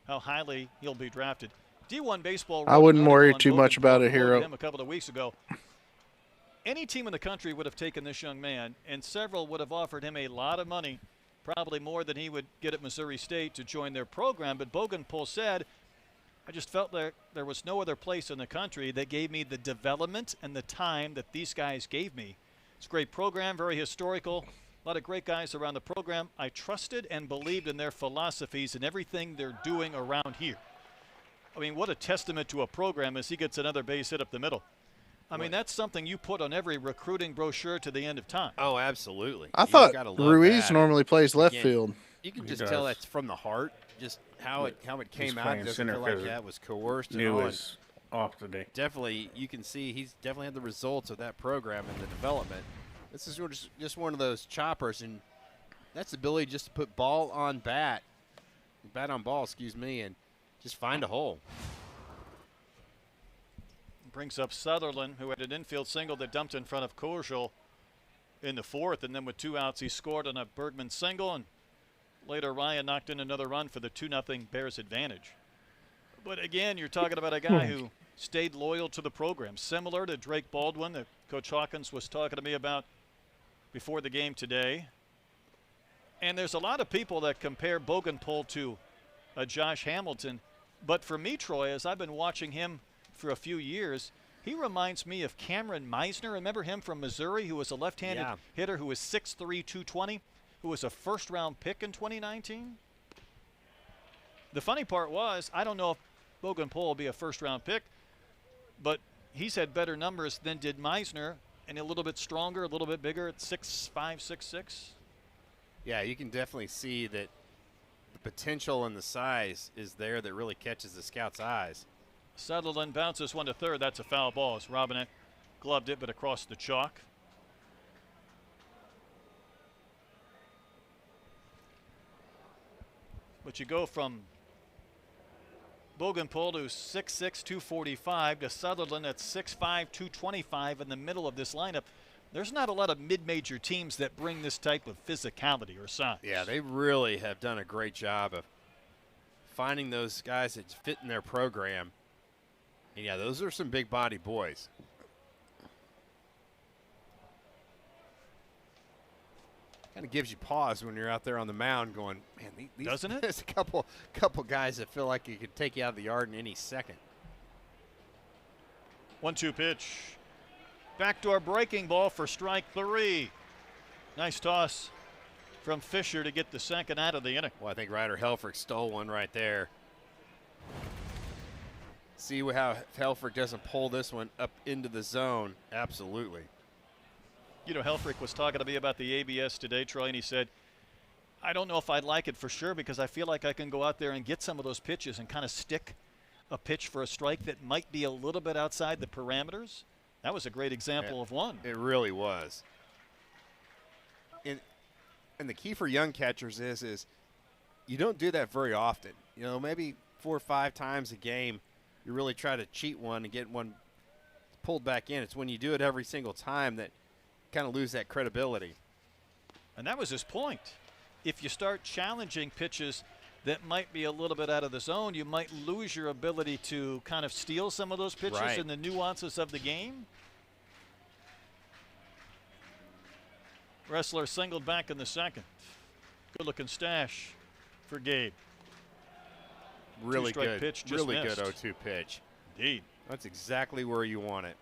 how highly he'll be drafted. D1 Baseball. I wouldn't wrote an worry article too on much about it, Bogenpol, Hero. him a couple of weeks ago. Any team in the country would have taken this young man, and several would have offered him a lot of money, probably more than he would get at Missouri State to join their program. But Bogenpol said, I just felt there was no other place in the country that gave me the development and the time that these guys gave me. It's a great program, very historical. A lot of great guys around the program. I trusted and believed in their philosophies and everything they're doing around here. I mean, what a testament to a program as he gets another base hit up the middle. I mean, that's something you put on every recruiting brochure to the end of time. Oh, absolutely. I You thought gotta love Ruiz that. normally plays left Again, field. You can He just does. tell that's from the heart, just how it came out. playing It doesn't center feel like 'cause that was coerced and Knew all. was off today. Definitely, you can see he's definitely had the results of that program and the development. This is just one of those choppers, and that's the ability just to put ball on bat on ball, excuse me, and just find a hole. Brings up Sutherland, who had an infield single that dumped in front of Korschel in the fourth, and then with 2 outs, he scored on a Bergman single, and later Ryan knocked in another run for the 2-0 Bears advantage. But again, you're talking about a guy who stayed loyal to the program, similar to Drake Baldwin that Coach Hawkins was talking to me about before the game today. And there's a lot of people that compare Bogenpol to Josh Hamilton. But for me, Troy, as I've been watching him for a few years, he reminds me of Cameron Meisner. Remember him from Missouri, who was a left-handed hitter who was 6'3", 220, who was a first-round pick in 2019? The funny part was, I don't know if Bogenpol will be a first-round pick, but he's had better numbers than did Meisner, and a little bit stronger, a little bit bigger at 6'5", 6'6". Yeah, you can definitely see that the potential and the size is there that really catches the scout's eyes. Sutherland bounces one to third. That's a foul ball as Robinette gloved it, but across the chalk. But you go from Bogenpol to 6'6", 245 to Sutherland at 6'5", 225 in the middle of this lineup. There's not a lot of mid-major teams that bring this type of physicality or size. Yeah, they really have done a great job of finding those guys that fit in their program. And yeah, those are some big body boys. Kind of gives you pause when you're out there on the mound going, man, doesn't it? There's a couple guys that feel like you could take you out of the yard in any second. 1-2 pitch. Backdoor breaking ball for strike 3. Nice toss from Fisher to get the second out of the inning. Well, I think Ryder Helfrich stole one right there. See how Helfrich doesn't pull this one up into the zone. Absolutely. You know, Helfrich was talking to me about the ABS today, Troy, and he said, I don't know if I'd like it for sure because I feel like I can go out there and get some of those pitches and kind of stick a pitch for a strike that might be a little bit outside the parameters. That was a great example of one. It really was. And the key for young catchers is you don't do that very often. You know, maybe 4 or 5 times a game you really try to cheat one and get one pulled back in. It's when you do it every single time that kind of lose that credibility. And that was his point. If you start challenging pitches that might be a little bit out of the zone, you might lose your ability to kind of steal some of those pitches in the nuances of the game. Wrestler singled back in the second. Good looking stash for Gabe. Really good pitch, just really missed. good 0-2 pitch. Indeed. That's exactly where you want it.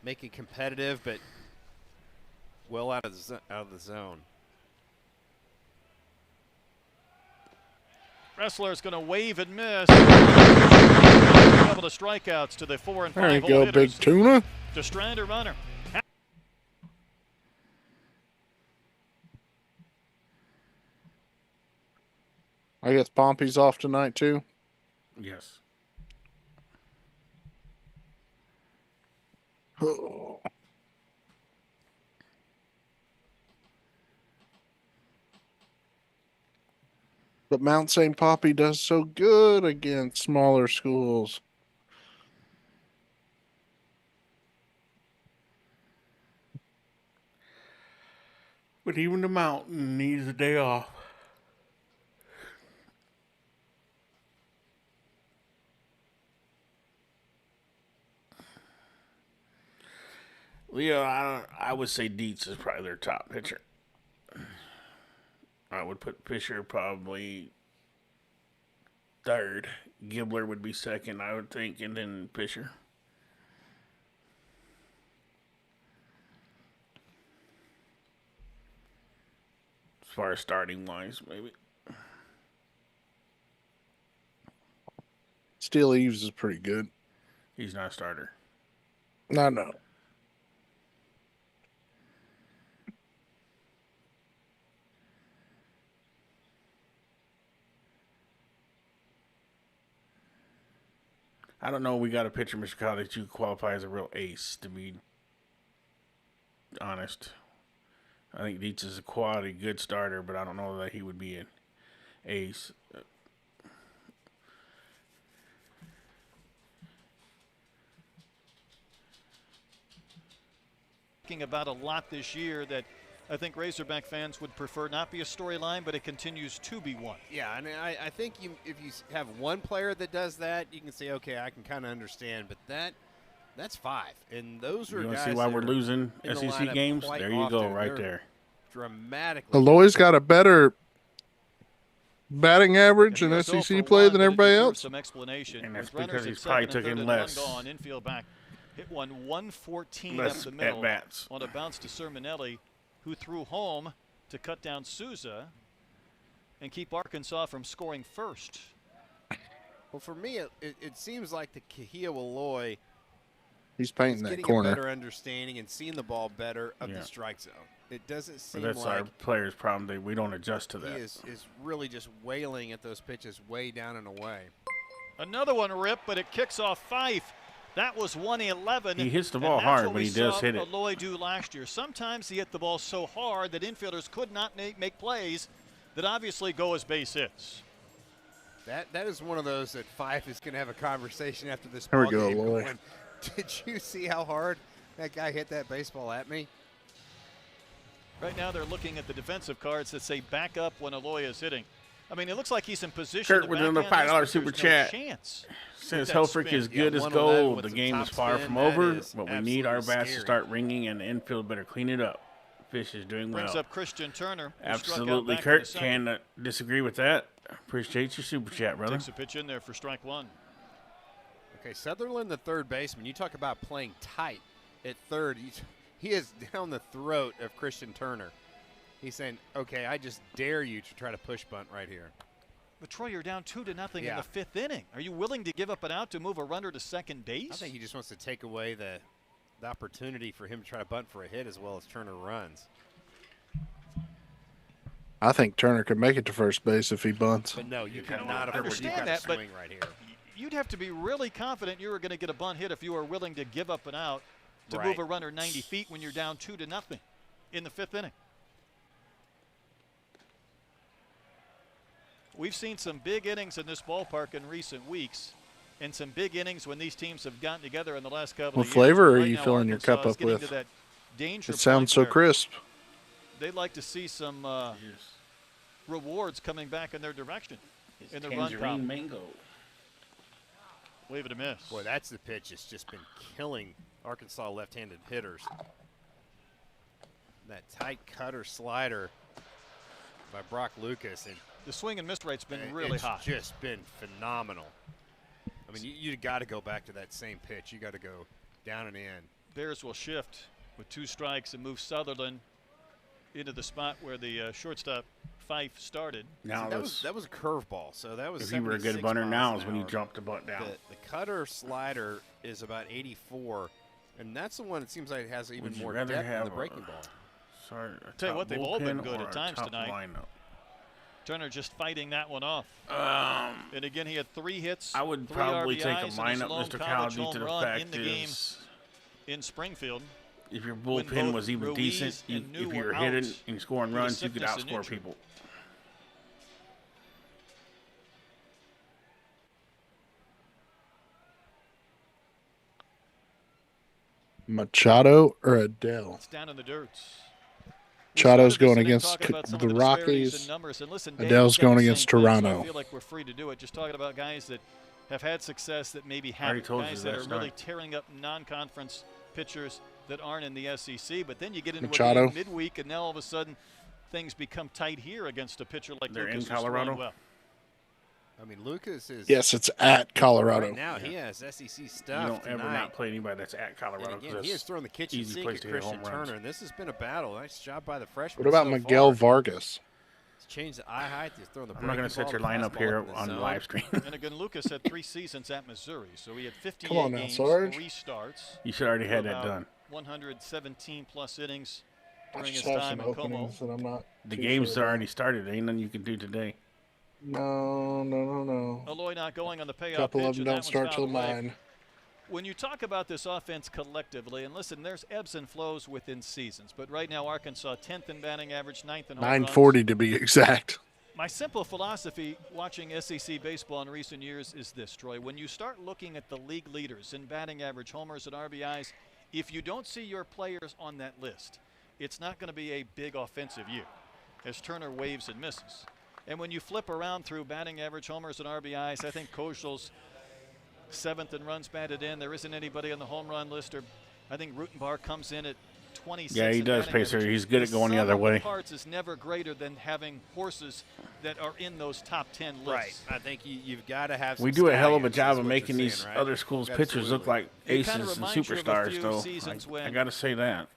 Make it competitive, but well out of the zone. Wrestler's going to wave and miss. A couple of strikeouts to the 4 and 5 There you hole go, hitters. Big Tuna. To strand a runner. I guess Pompey's off tonight too. Yes. Oh. But Mount St. Poppy does so good against smaller schools. But even the Mountain needs a day off. Leo, I would say Dietz is probably their top pitcher. I would put Fisher probably third. Gibbler would be second, I would think, and then Fisher. As far as starting wise, maybe. Steele Eves is pretty good. He's not a starter. No. I don't know. We got a pitcher, Mr. Kyle, that you qualify as a real ace, to be honest. I think Dietz is a quality, good starter, but I don't know that he would be an ace. Talking about a lot this year that I think Razorback fans would prefer not be a storyline, but it continues to be one. Yeah, and I think if you have one player that does that, you can say, okay, I can kind of understand. But that's 5, and those are You want guys to see why that we're are losing in the SEC lineup games? quite There you go, often. right They're there. Dramatically. Aloy's got a better batting average in And he was 0 SEC for play 1, than but it everybody deserves else. Some explanation. And that's With runners because at he's probably second and taking third and less. one gone, infield back. Hit one 114 Less up the middle at-bats. on a bounce to Sermonelli, who threw home to cut down Souza and keep Arkansas from scoring first. Well, for me, it seems like the Kahia Aloy He's is painting that getting a corner. better understanding and seeing the ball better of the strike zone. It doesn't But seem that's like our players' problem. We don't adjust to he that. is really just wailing at those pitches way down and away. Another one ripped, but it kicks off Fife. That was 111. He hits the and ball that's hard what when we he does saw hit it. Aloy do last year. Sometimes he hit the ball so hard that infielders could not make plays that obviously go as base hits. That is one of those that Fife is going to have a conversation after this There we ball go, game. Aloy. Going, did you see how hard that guy hit that baseball at me? Right now they're looking at the defensive cards that say back up when Aloy is hitting. I mean, it looks like he's in position. Kurt with another $5 super chat. Chance. Since that Helfrich spin. is good as 111 gold, with the some game top is far spin, from that over, is but we need our absolutely bats to scary. start ringing, and the infield better clean it up. Fish is doing Brings well. up Christian Turner. who struck out Absolutely, back in the Kurt. second. Can't disagree with that. Appreciate your super chat, brother. Takes a pitch in there for strike one. Okay, Sutherland, the third baseman. You talk about playing tight at third. He is down the throat of Christian Turner. He's saying, okay, I just dare you to try to push bunt right here. But Troy, you're down 2-0 in Yeah. the fifth inning. Are you willing to give up an out to move a runner to second base? I think he just wants to take away the opportunity for him to try to bunt for a hit as well as Turner runs. I think Turner could make it to first base if he bunts. But no, you kinda cannot afford. understand You've got that, to but swing right here. You'd have to be really confident you were going to get a bunt hit if you were willing to give up an out to Right. move a runner 90 feet when you're down 2-0 in the fifth inning. We've seen some big innings in this ballpark in recent weeks, and some big innings when these teams have gotten together in the last couple What of years. flavor are Right you now, filling your Arkansas cup is up getting with? to that danger It sounds point so where crisp. They'd like to see some rewards coming back in their direction in the run Tangerine column. mango. Wave it a miss. Boy, that's the pitch that's just been killing Arkansas left-handed hitters. That tight cutter slider by Brock Lucas, and The swing and miss rate's been really it's hot. just been phenomenal. I mean, you got to go back to that same pitch. You got to go down and in. Bears will shift with 2 strikes and move Sutherland into the spot where the shortstop Fife started. Now, That was a curveball, so that was if you were a good 76 bunter miles now an is when you hour. drop the butt down. The cutter slider is about 84, and that's the one that seems like it has even Would you more rather depth than have the breaking ball. Sorry, Tell you what, they've all been bullpen good or at a times top tonight. lineup? Turner just fighting that one off. And again, he had 3 hits. I would 3 probably RBIs, take a and his lineup, lone Mr. college Kyle, due home to the run fact in the game is in Springfield. if your when bullpen both was even Ruiz decent, and New if were you're out hitting and scoring due to runs, you could sickness and outscore injury. people. Machado or Adele? It's down in the dirt. Machado's going Listening, against talking about some the of disparities Rockies. in numbers. And listen, Dave, Adele's you've got going the same against thing, so Toronto. I feel like we're free to do it. Just talking about guys that have had success that maybe I already haven't. told you Guys that are last really night. tearing up non-conference pitchers that aren't in the SEC. But then you get into Machado. a game midweek, and now all of a sudden things become tight here against a pitcher like They're in Lucas, who's throwing Colorado? well. I mean, Lucas is Yes, it's at Colorado. right now. He has SEC stuff You don't ever tonight. not play anybody that's at Colorado. And 'cause again, he that's has thrown the kitchen easy sink place at to hit Christian home runs. Turner, and this has been a battle. Nice job by the freshman. What about so Miguel far. Vargas? He's changed the eye height. He's thrown the I'm not going to set your lineup here on the live stream. And again, Lucas had 3 seasons at Missouri, so he had 58 Come on now, games, Sarge. 3 starts. You should already had that about done. 117 plus innings I during his just have time some in Como. openings that I'm not. The too game's sure about. already started. Ain't nothing you can do today. No. Aloy not going on the A payoff couple pitch, of them and that don't one's start till fouled away. 9. When you talk about this offense collectively, and listen, there's ebbs and flows within seasons, but right now Arkansas 10th in batting average, 9th in home runs. 940 to be exact. My simple philosophy watching SEC baseball in recent years is this, Troy. When you start looking at the league leaders in batting average, homers, and RBIs, if you don't see your players on that list, it's not going to be a big offensive year as Turner waves and misses. And when you flip around through batting average, homers, and RBIs, I think Kojal's 7th in runs batted in. There isn't anybody on the home run list. Or I think Rutenbar comes in at 26. Yeah, he does, Pacer. He's good at going the other way. The parts is never greater than having horses that are in those top 10 lists. Right. I think you've got to have some We do a hell of a stallions, job is of what making you're these saying, right? other schools' pitchers look like It kinda aces and reminds you of a superstars, few though. seasons I when got to say that.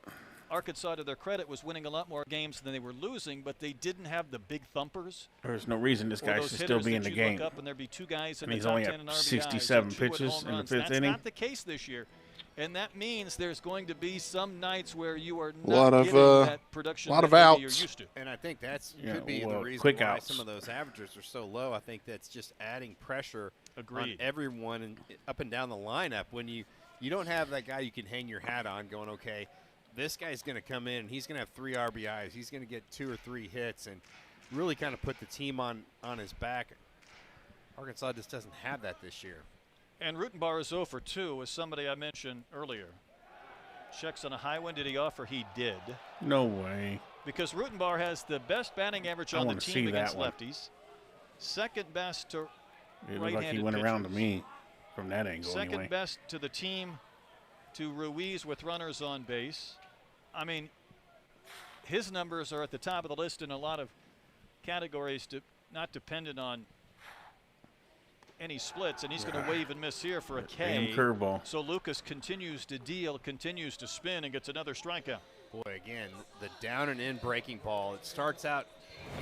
Arkansas, to their credit, was winning a lot more games than they were losing, but they didn't have the big thumpers. There's no reason this or guy those should still hitters be in that the you game. look up and there'd be 2 guys in And the he's top only 10 at in RBIs, 67 or 2 at pitches home in the runs. 5th That's inning. not the case this year. And that means there's going to be some nights where you are lot not of, getting that production lot of that maybe you're outs. used to. And I think that's Yeah, could be the well, reason quick why outs. some of those averages are so low. I think that's just adding pressure on Agreed. everyone and up and down the lineup. When you don't have that guy you can hang your hat on going, okay, this guy's going to come in and he's going to have 3 RBIs. He's going to get 2 or 3 hits and really kind of put the team on his back. Arkansas just doesn't have that this year. And Rutenbar is 0 for 2, as somebody I mentioned earlier. Checks on a high one. Did he offer? He did. No way. Because Rutenbar has the best batting average I on the wanna see team that against one. lefties. Second best to It looked right-handed like he went around to pitchers. me from that angle Second anyway. best to the team to Ruiz with runners on base. I mean, his numbers are at the top of the list in a lot of categories, not dependent on any splits, and he's going to wave and miss here for a Damn K. curveball. So Lucas continues to deal, continues to spin, and gets another strikeout. Boy, again, the down and in breaking ball. It starts out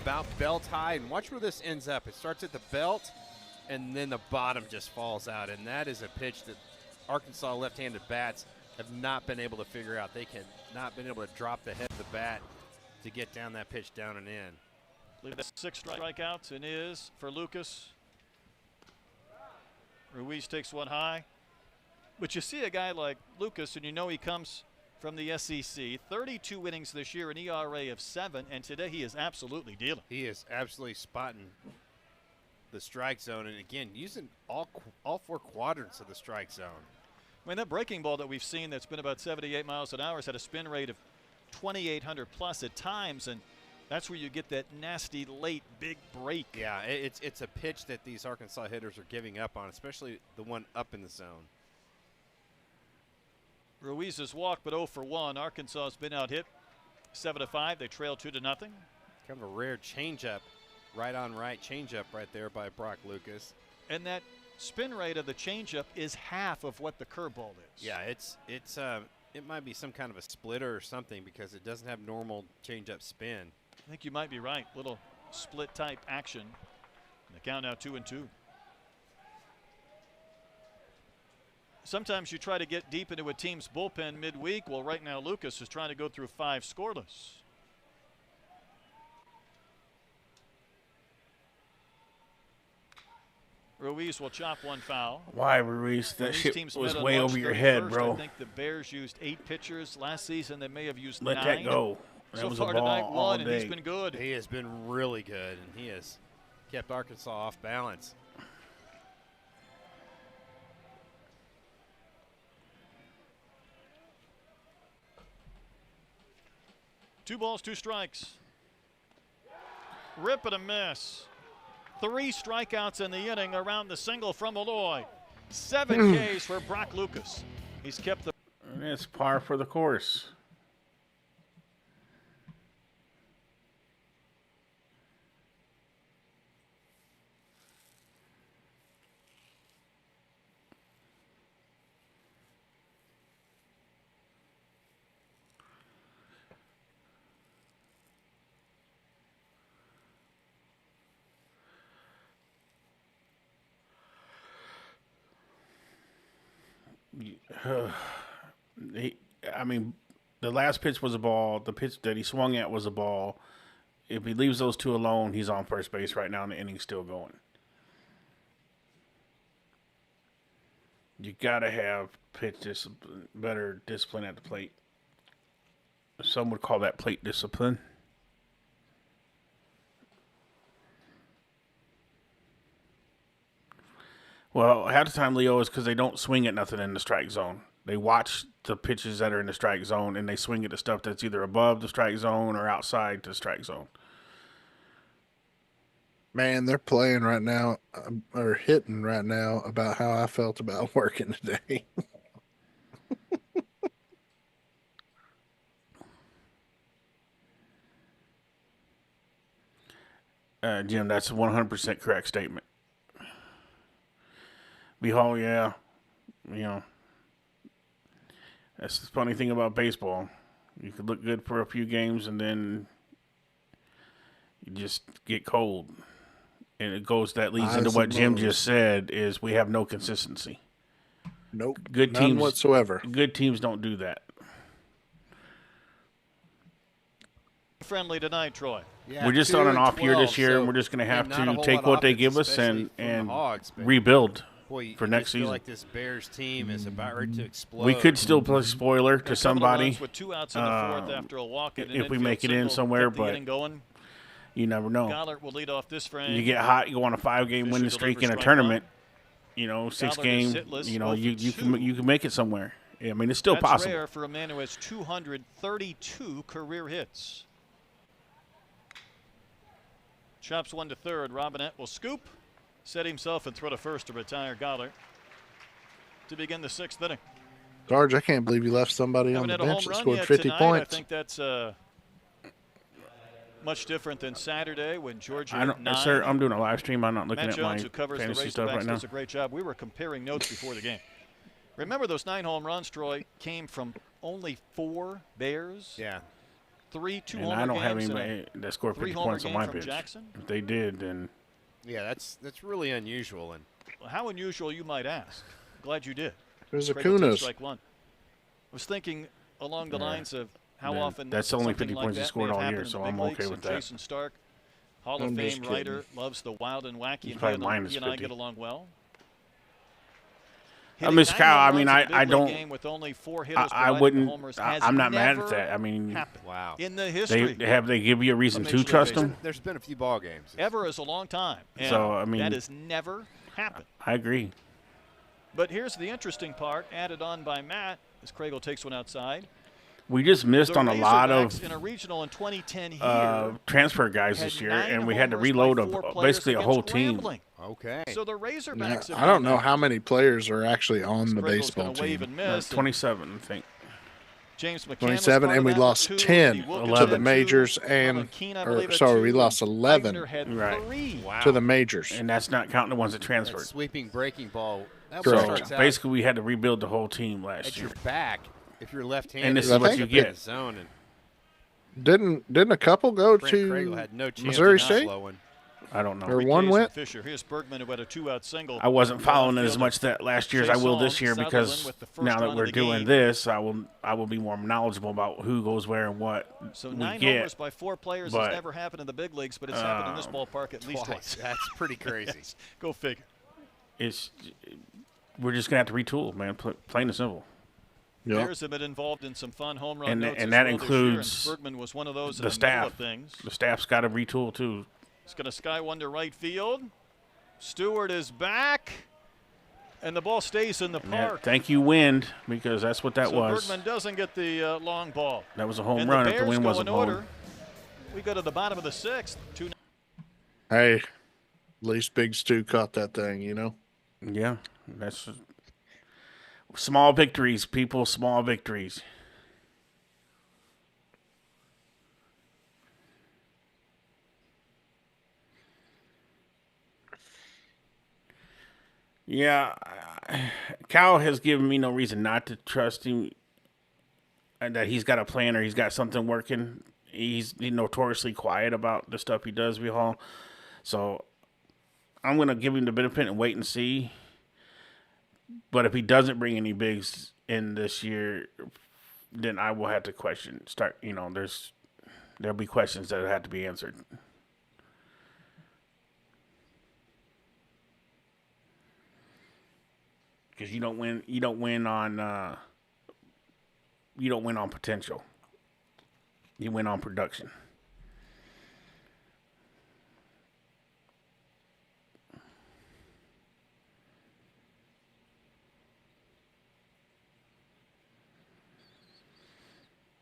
about belt high, and watch where this ends up. It starts at the belt, and then the bottom just falls out, and that is a pitch that Arkansas left-handed bats have not been able to figure out. They can not been able to drop the head of the bat to get down that pitch down and in. Look at that, 6 strikeouts, and is for Lucas. Ruiz takes one high. But you see a guy like Lucas, and you know he comes from the SEC. 32 innings this year, an ERA of 7, and today he is absolutely dealing. He is absolutely spotting the strike zone, and again, using all 4 quadrants of the strike zone. I mean, that breaking ball that we've seen that's been about 78 miles an hour has had a spin rate of 2,800 plus at times, and that's where you get that nasty late big break. Yeah, it's a pitch that these Arkansas hitters are giving up on, especially the one up in the zone. Ruiz has walked, but 0 for 1. Arkansas has been out hit 7-5. They trail 2-0. Kind of a rare changeup, right on right changeup right there by Brock Lucas. And that spin rate of the changeup is half of what the curveball is. Yeah, it might be some kind of a splitter or something because it doesn't have normal changeup spin. I think you might be right. Little split type action. The count now 2-2. Sometimes you try to get deep into a team's bullpen midweek. Well, right now Lucas is trying to go through 5 scoreless. Ruiz will chop one foul. Why, Ruiz? That When these shit teams was met on way March over your head, 31st, bro. I think the Bears used 8 pitchers. Last season they may have used Let 9. that go. That So was far a ball tonight, all 1, and he's day. been good. He has been really good, and he has kept Arkansas off balance. Two balls, 2 strikes. Rip and a miss. 3 strikeouts in the inning around the single from Aloy. 7 Ks for Brock Lucas. He's kept the. And it's par for the course. I mean, the last pitch was a ball. The pitch that he swung at was a ball. if he leaves those two alone, he's on first base right now, and the inning's still going. You gotta have pitch discipline, better discipline at the plate. Some would call that plate discipline. Well, half the time, Leo, is because they don't swing at nothing in the strike zone. They watch the pitches that are in the strike zone, and they swing at the stuff that's either above the strike zone or outside the strike zone. Man, they're playing right now, or hitting right now, about how I felt about working today. Jim, that's a 100% correct statement. Behall, yeah, that's the funny thing about baseball. You could look good for a few games, and then you just get cold. And that leads into what Jim just said, is we have no consistency. Nope, good none teams whatsoever. Good teams don't do that. Friendly tonight, Troy. Yeah, we're just on an off year 2-12, this year, so and we're just going to have not a to whole take lot what they offense, give us especially and from the Hogs, but rebuild boy, for you next just feel season. like this Bears team is about ready to explode. We could still play spoiler to somebody With 2 outs in the fourth after a walk and an if we infield make it in single, somewhere, kept the but inning going. you never know. Gollert will lead off this frame. You get hot, you go on a 5-game winning streak in a tournament. 6 games. You can make it somewhere. I mean, it's still That's possible. rare for a man who has 232 career hits. Chops one to third. Robinette will scoop, set himself, and throw to first to retire Gollert to begin the 6th inning. Sarge, I can't believe you left somebody on the bench that scored 50 points. I think that's much different than Saturday when Georgia. I don't, sir. I'm doing a live stream. I'm not looking Matt at my Jones, who covers the fantasy stuff Razorbacks, right now. does a great job. We were comparing notes before the game. Remember those 9 home runs, Troy, came from only 4 Bears? Yeah. 3 2 And homer I don't have games anybody that scored 50 3-homer points on game my from bench. Jackson? If they did, then Yeah, that's really unusual. And how unusual, you might ask. Glad you did. There's Crable takes Acunas. strike one. I was thinking along the lines of how then often that's only something 50 like points he that scored may have all year, happened in so the I'm big okay leagues. with And that. Jason Stark, Hall I'm of just Fame kidding. writer, loves the wild and wacky. And probably he minus and I 50. get along well. Miss Kyle, I mean, I don't. Game with only 4 hitters I wouldn't. homers has I'm not mad at never that. I mean, happened wow. in the history. they give you a reason Of to Major trust League them. There's been a few ball games. Ever is a long time. And So, I mean- that has never happened. I agree. But here's the interesting part, added on by Matt, as Craigle takes one outside. We just missed The on a lot Razorbacks of in a regional in 2010 here transfer guys had this year, 9 and we had to homers by reload 4 players basically a against whole team. Grambling. Okay. So the Razorbacks have I don't done know that. how many players are actually on the Craigle's baseball gonna wave team. and miss. 27, I think. James McCann 27, was and we part of that lost with 2, 10 Eddie Wilkins to had the 2, majors Alan and- Keene, I or, believe, had sorry, 2, we lost and 11 Eigner had Right. 3. Wow. to the majors. And that's not counting the ones that That transferred. sweeping breaking ball. That Correct. starts out Basically, we had to rebuild the whole team last at year. your back if you're left-handed. And this is what you get. Zone and Didn't a couple go Brent to Craigle had no chance Missouri of not State? slowing. I don't know. Or Three one Ks went? and Fisher. Here's Bergman who had a 2-out single. I wasn't following it as Outfielder. much that last year as I will this year Jason because Sutherland with the first now run that of we're the doing game. this, I will be more knowledgeable about who goes where and what So we 9 get. homers by 4 players but, has never happened in the big leagues, but it's happened in this ballpark at least twice. That's pretty crazy. Yes. Go figure. We're just gonna have to retool, man. Plain and simple. Yeah. Bears have been involved in some fun home run And notes that as well this year, includes and Bergman was one of those in the the middle staff. of things. The staff's got to retool too. He's going to sky one to right field. Stewart is back, and the ball stays in the And that- park. thank you, wind, because that's what that so was. Bergman doesn't get the long ball. That was a home and run the if the Bears wind go wasn't in blowing. order. We go to the bottom of the 6th. 2 Hey, at least Big Stu caught that thing, you know? Yeah, that's small victories, people. Small victories. Yeah, Cal has given me no reason not to trust him. And that he's got a plan or he's got something working. He's notoriously quiet about the stuff he does, Hall. So I'm going to give him the benefit and wait and see. But if he doesn't bring any bigs in this year, then I will have to question. There's there'll be questions that have to be answered. Because you don't win on potential. You win on production.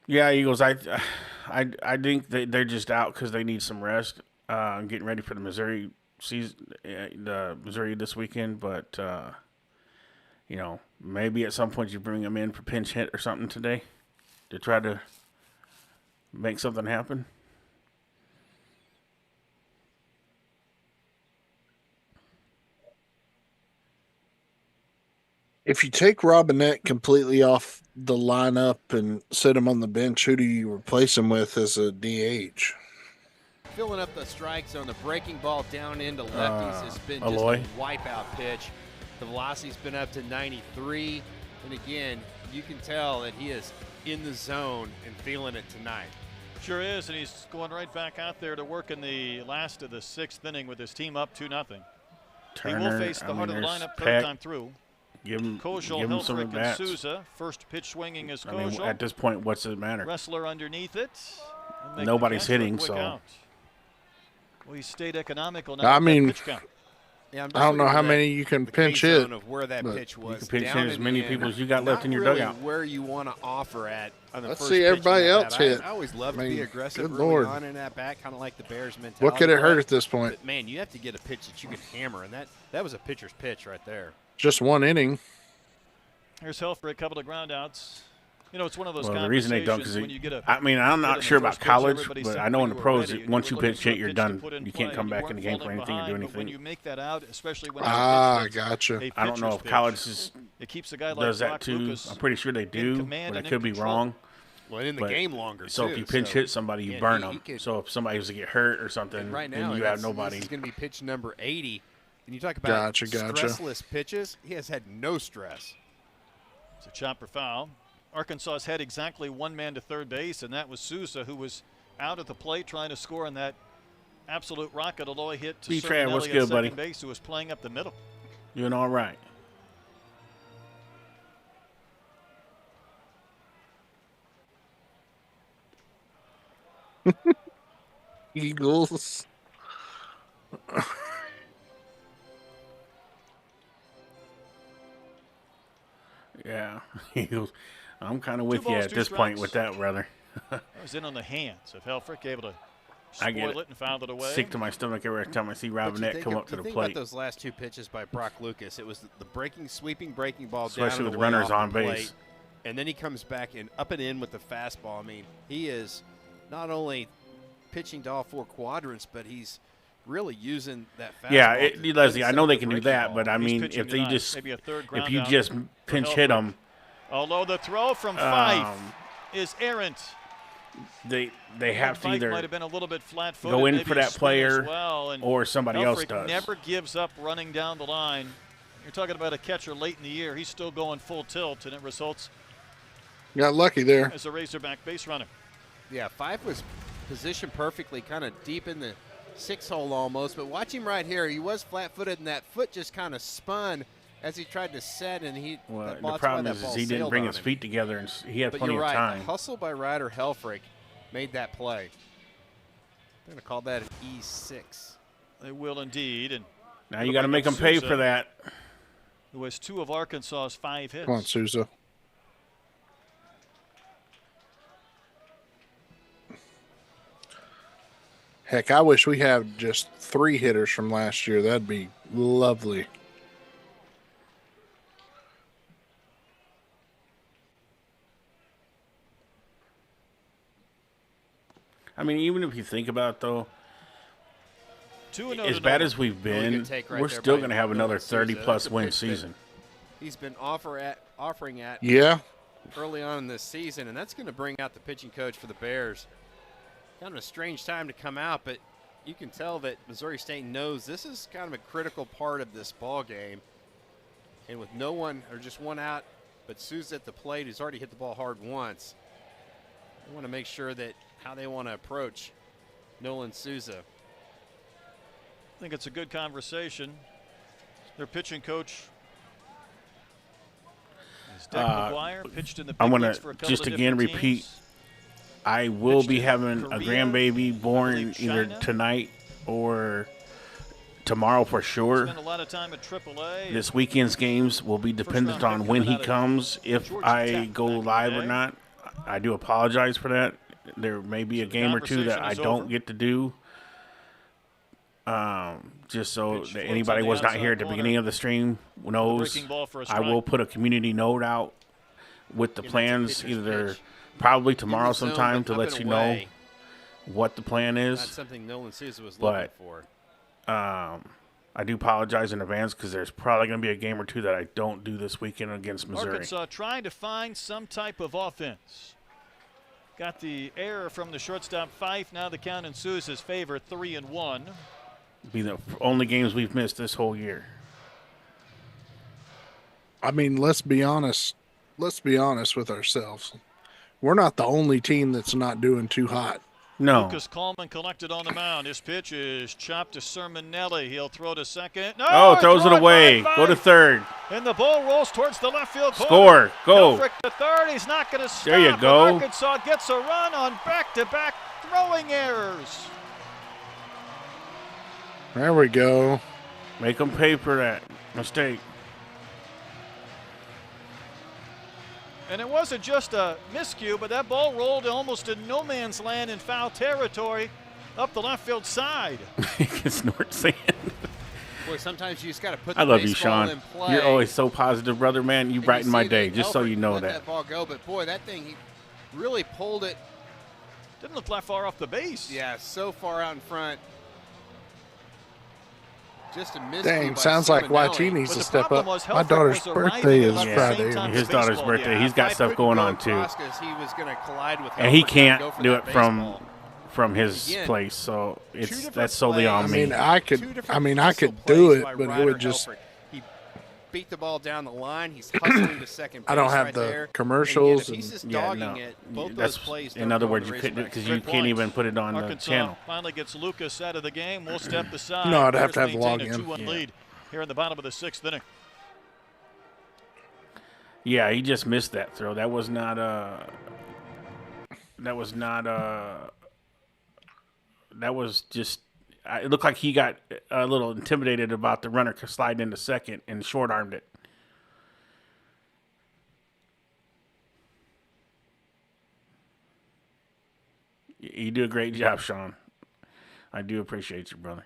Yeah, Eagles. I think they're just out because they need some rest. Getting ready for the Missouri season, the Missouri this weekend. But maybe at some point you bring them in for pinch hit or something today to try to make something happen. If you take Robinette completely off the lineup and sit him on the bench, who do you replace him with as a DH? Filling up the strike zone, the breaking ball down into lefties has been just Aloy. a wipeout pitch. The velocity's been up to 93, and again, you can tell that he is in the zone and feeling it tonight. Sure is, and he's going right back out there to work in the last of the 6th inning with his team up 2-0. He will face the heart of the lineup third time through. Give him Kojal, some Helfrich, at and bats. Souza. First pitch swinging is I mean, Kojal. at this point, what's it matter? Wrestler underneath it. Nobody's hitting, so. Well, he stayed economical now. I with that mean, pitch count. Yeah, I don't know how many you can pinch hit. Of where that but pitch was. You can pinch down hit as in many the people end. as you got left in your Not really dugout. where you want to offer at on the Let's first see pitch everybody of that else bat. hit. I always love to I be mean, aggressive good early Lord. on in that bat, kind of like the Bears mentality. What could it hurt but- at this point? But man, you have to get a pitch that you can hammer, and that was a pitcher's pitch right there. Just one inning. Here's Helfrich, a couple of ground outs. It's one of those Well, the reason they don't, conversations when you get a I'm hit not in sure the about first pitch, college, everybody but said I know when in the you were pros, ready, once you were looking pitch for a hit, you're pitch to done. put in You can't play, come and back you in the weren't game for falling anything or do behind, but when anything. you make that out, especially when Gotcha. I don't know if college it keeps a guy like does that Brock too. Lucas I'm pretty sure they do, command but I and in could be control. wrong. Well, in the But- game longer, So too. if you pinch hit somebody, you again, burn he them. could- So if somebody was to get hurt or something, And right now, then you have nobody. This is going to be pitch number 80. And you talk about Gotcha. stressless pitches. He has had no stress. It's a chopper foul. Arkansas's had exactly one man to third base, and that was Souza, who was out at the plate trying to score on that absolute rocket Aloy hit to B-Tran, what's Sermonelli good, at buddy? second base, who was playing up the middle. Doing all right. Eagles. Yeah. I'm kind of with you balls, at two this point strikes. with that, brother. That was in on the hands of Helfrich, able to I get spoil it and fouled it away. Sick to my stomach every time I see Robinette come up to the think plate. about those last two pitches by Brock Lucas. It was the sweeping breaking ball Especially down with and away runners off on the base. plate, and then he comes back and up and in with the fastball. I mean, he is not only pitching to all four quadrants, but he's really using that fastball. Yeah, to put Leslie, it I know center they the can do breaking that, ball. but I He's mean, pitching if they tonight. just Maybe a third if ground you out just for pinch hit Helfrich. them, Although the throw from Fife is errant. they have to Fife either might have been a little bit flat-footed, go in maybe for a that swing player as well, and or somebody else Helfrich does. never gives up running down the line. You're talking about a catcher late in the year. He's still going full tilt, and it results Got lucky there. as a Razorback base runner. Yeah, Fife was positioned perfectly, kind of deep in the 6-hole almost. But watch him right here. He was flat-footed, and that foot just kind of spun as he tried to set, and Well, that's the why problem that is ball he didn't sailed bring on his him. feet together, and he had But plenty you're of right. time. The hustle by Ryder Helfrich made that play. They're going to call that an E6. They will indeed. And Now you got to make them pay for that. who has 2 of Arkansas's 5 hits. Come on, Souza. Heck, I wish we had just 3 hitters from last year. That'd be lovely. I mean, even if you think about it, though, 2-0 as to bad Nova. as we've Really been, good take right we're there still by going to have Nolan another Souza. 30-plus That's a win pitch that season. He's been offering at Yeah. early on in this season, and that's going to bring out the pitching coach for the Bears. Kind of a strange time to come out, but you can tell that Missouri State knows this is kind of a critical part of this ball game. And with no one or just one out, but Souza at the plate, who's already hit the ball hard once, we want to make sure that how they want to approach Nolan Souza. I think it's a good conversation. Their pitching coach is Dick McGuire, pitched in the big leagues for a couple just of again different repeat. teams. I will Pitched be in having a Korea, grandbaby born either China. tonight or tomorrow for sure. Spent a lot of time at AAA. This weekend's games will be dependent on when he comes, if I go live or not. I do apologize for that. There may be a game or two that I don't get to do. Just so that anybody was not here at the beginning of the stream knows, I will put a community note out with the plans either probably tomorrow sometime to let you know what the plan is. That's something Nolan Souza was looking for. I do apologize in advance because there's probably going to be a game or two that I don't do this weekend against Missouri. Arkansas trying to find some type of offense. Got the error from the shortstop Fife. Now the count in Souza's favor, 3-1. Be the only games we've missed this whole year. I mean, let's be honest. Let's be honest with ourselves. We're not the only team that's not doing too hot. No. Lucas Coleman collected on the mound. His pitch is chopped to Sermonelli. He'll throw to second. No, Oh, throws it away. Go to third. And the ball rolls towards the left field corner. Score. Go. Helfrich to third. He's not going to stop. There you go. Arkansas gets a run on back-to-back throwing errors. There we go. Make them pay for that mistake. And it wasn't just a miscue, but that ball rolled almost in no man's land in foul territory up the left field side. It's North Sand. Boy, sometimes you just got to put I the love you, baseball Sean. in play. You're always so positive, brother, man. You And brighten you my see day, that just so Helfrich you know let that. ball go, but boy, that thing, he really pulled it. Didn't look that far off the base. Yeah, so far out in front. Just a miscue. Dang, by sounds like Sermonelli. YT needs But to the step problem up. was My Helfrich daughter's was arriving birthday at is about the Friday. same time His daughter's baseball. birthday. He's got Fife stuff couldn't going go on, too. across 'cause he was going to collide with And he Helfrich can't go for do that it from baseball. his Again, place, so different that's solely on I me. mean, I Two could. different I mean, I hustle could do plays it, by but it Ryder would just. Helfrich. He beat the ball down the line. He's hustling to second base. I don't have right the there. commercials And again, if he's just Yeah, dogging no. it, both That's, those plays. in don't other go words, to you the couldn't Razorbacks. because you Good can't point. even put it on the Arkansas channel. finally gets Lucas out of the game. We'll step aside. No, I'd have Bears to have maintain a login. 2-1 Yeah. lead here in the bottom of the sixth inning. Yeah, he just missed that throw. That was not that was just. It looked like he got a little intimidated about the runner sliding into second and short armed it. You do a great job, Sean. I do appreciate you, brother.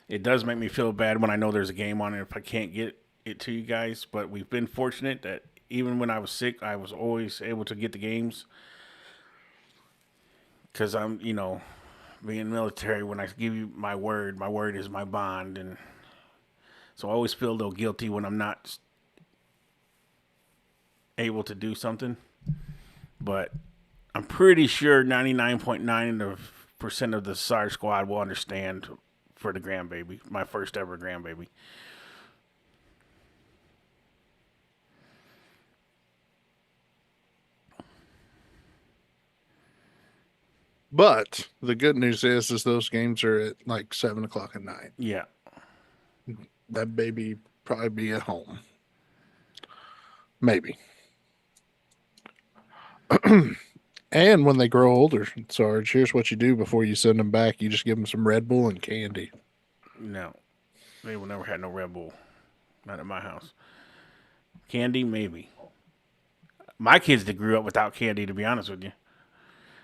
It does make me feel bad when I know there's a game on it if I can't get it to you guys, but we've been fortunate that even when I was sick, I was always able to get the games. Because I'm, being military, when I give you my word is my bond. And so I always feel a little guilty when I'm not able to do something. But I'm pretty sure 99.9% of the SAR squad will understand for the grandbaby, my first ever grandbaby. But the good news is those games are at like 7:00 at night. Yeah. That baby probably be at home. Maybe. And when they grow older, Sarge, here's what you do before you send them back. You just give them some Red Bull and candy. No. They will never have no Red Bull. Not at my house. Candy, maybe. My kids that grew up without candy, to be honest with you.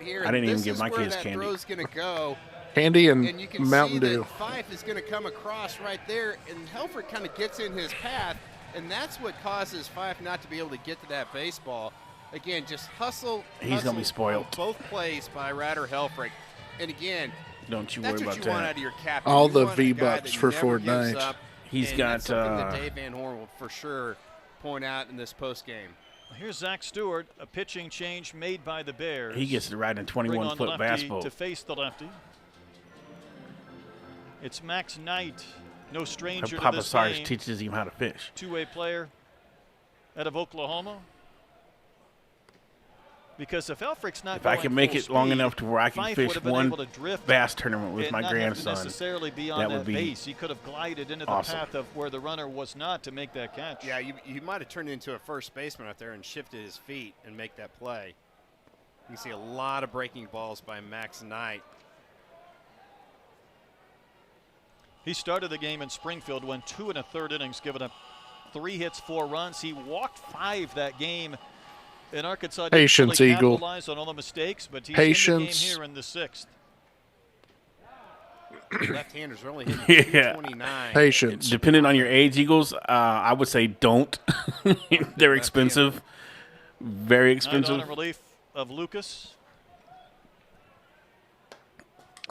Here, I didn't even this give is my where kids that candy. throw's going to go. Candy and And you can Mountain see Dew. that Fife is going to come across right there, and Helfrich kind of gets in his path, and that's what causes Fife not to be able to get to that baseball. Again, just hustle. He's going to be spoiled. Both plays by Ryder Helfrich. And again, Don't you that's worry what about you want out that. of your captain. All You the want a guy V-Bucks that for never gives Fortnite. up, He's and got, that's something that Dave Van Horn will for sure point out in this postgame. Here's Zach Stewart, a pitching change made by the Bears. He gets to ride in Bring on 21-foot lefty bass boat. to face the lefty. It's Max Knight No stranger to Papa this Sarge game. teaches him how to fish. Two-way player out of Oklahoma. Because if Elfrick's not If I can make it long enough to where I can fish one bass tournament with my grandson, necessarily be on that would be base. He could have glided into the path of where the runner was not to make that catch. Yeah, you might have turned into a first baseman out there and shifted his feet and make that play. You see a lot of breaking balls by Max Knight. He started the game in Springfield, went 2 1/3 innings, giving up 3 hits, 4 runs. He walked 5 that game. In Arkansas, Patience, really Eagle. capitalized on all the mistakes, but he's Patience. in the game here in the 6th. Left-handers are only hitting 229. Patience. depending on your age, Eagles, I would say don't. They're expensive, very Night expensive. on in relief of Lucas.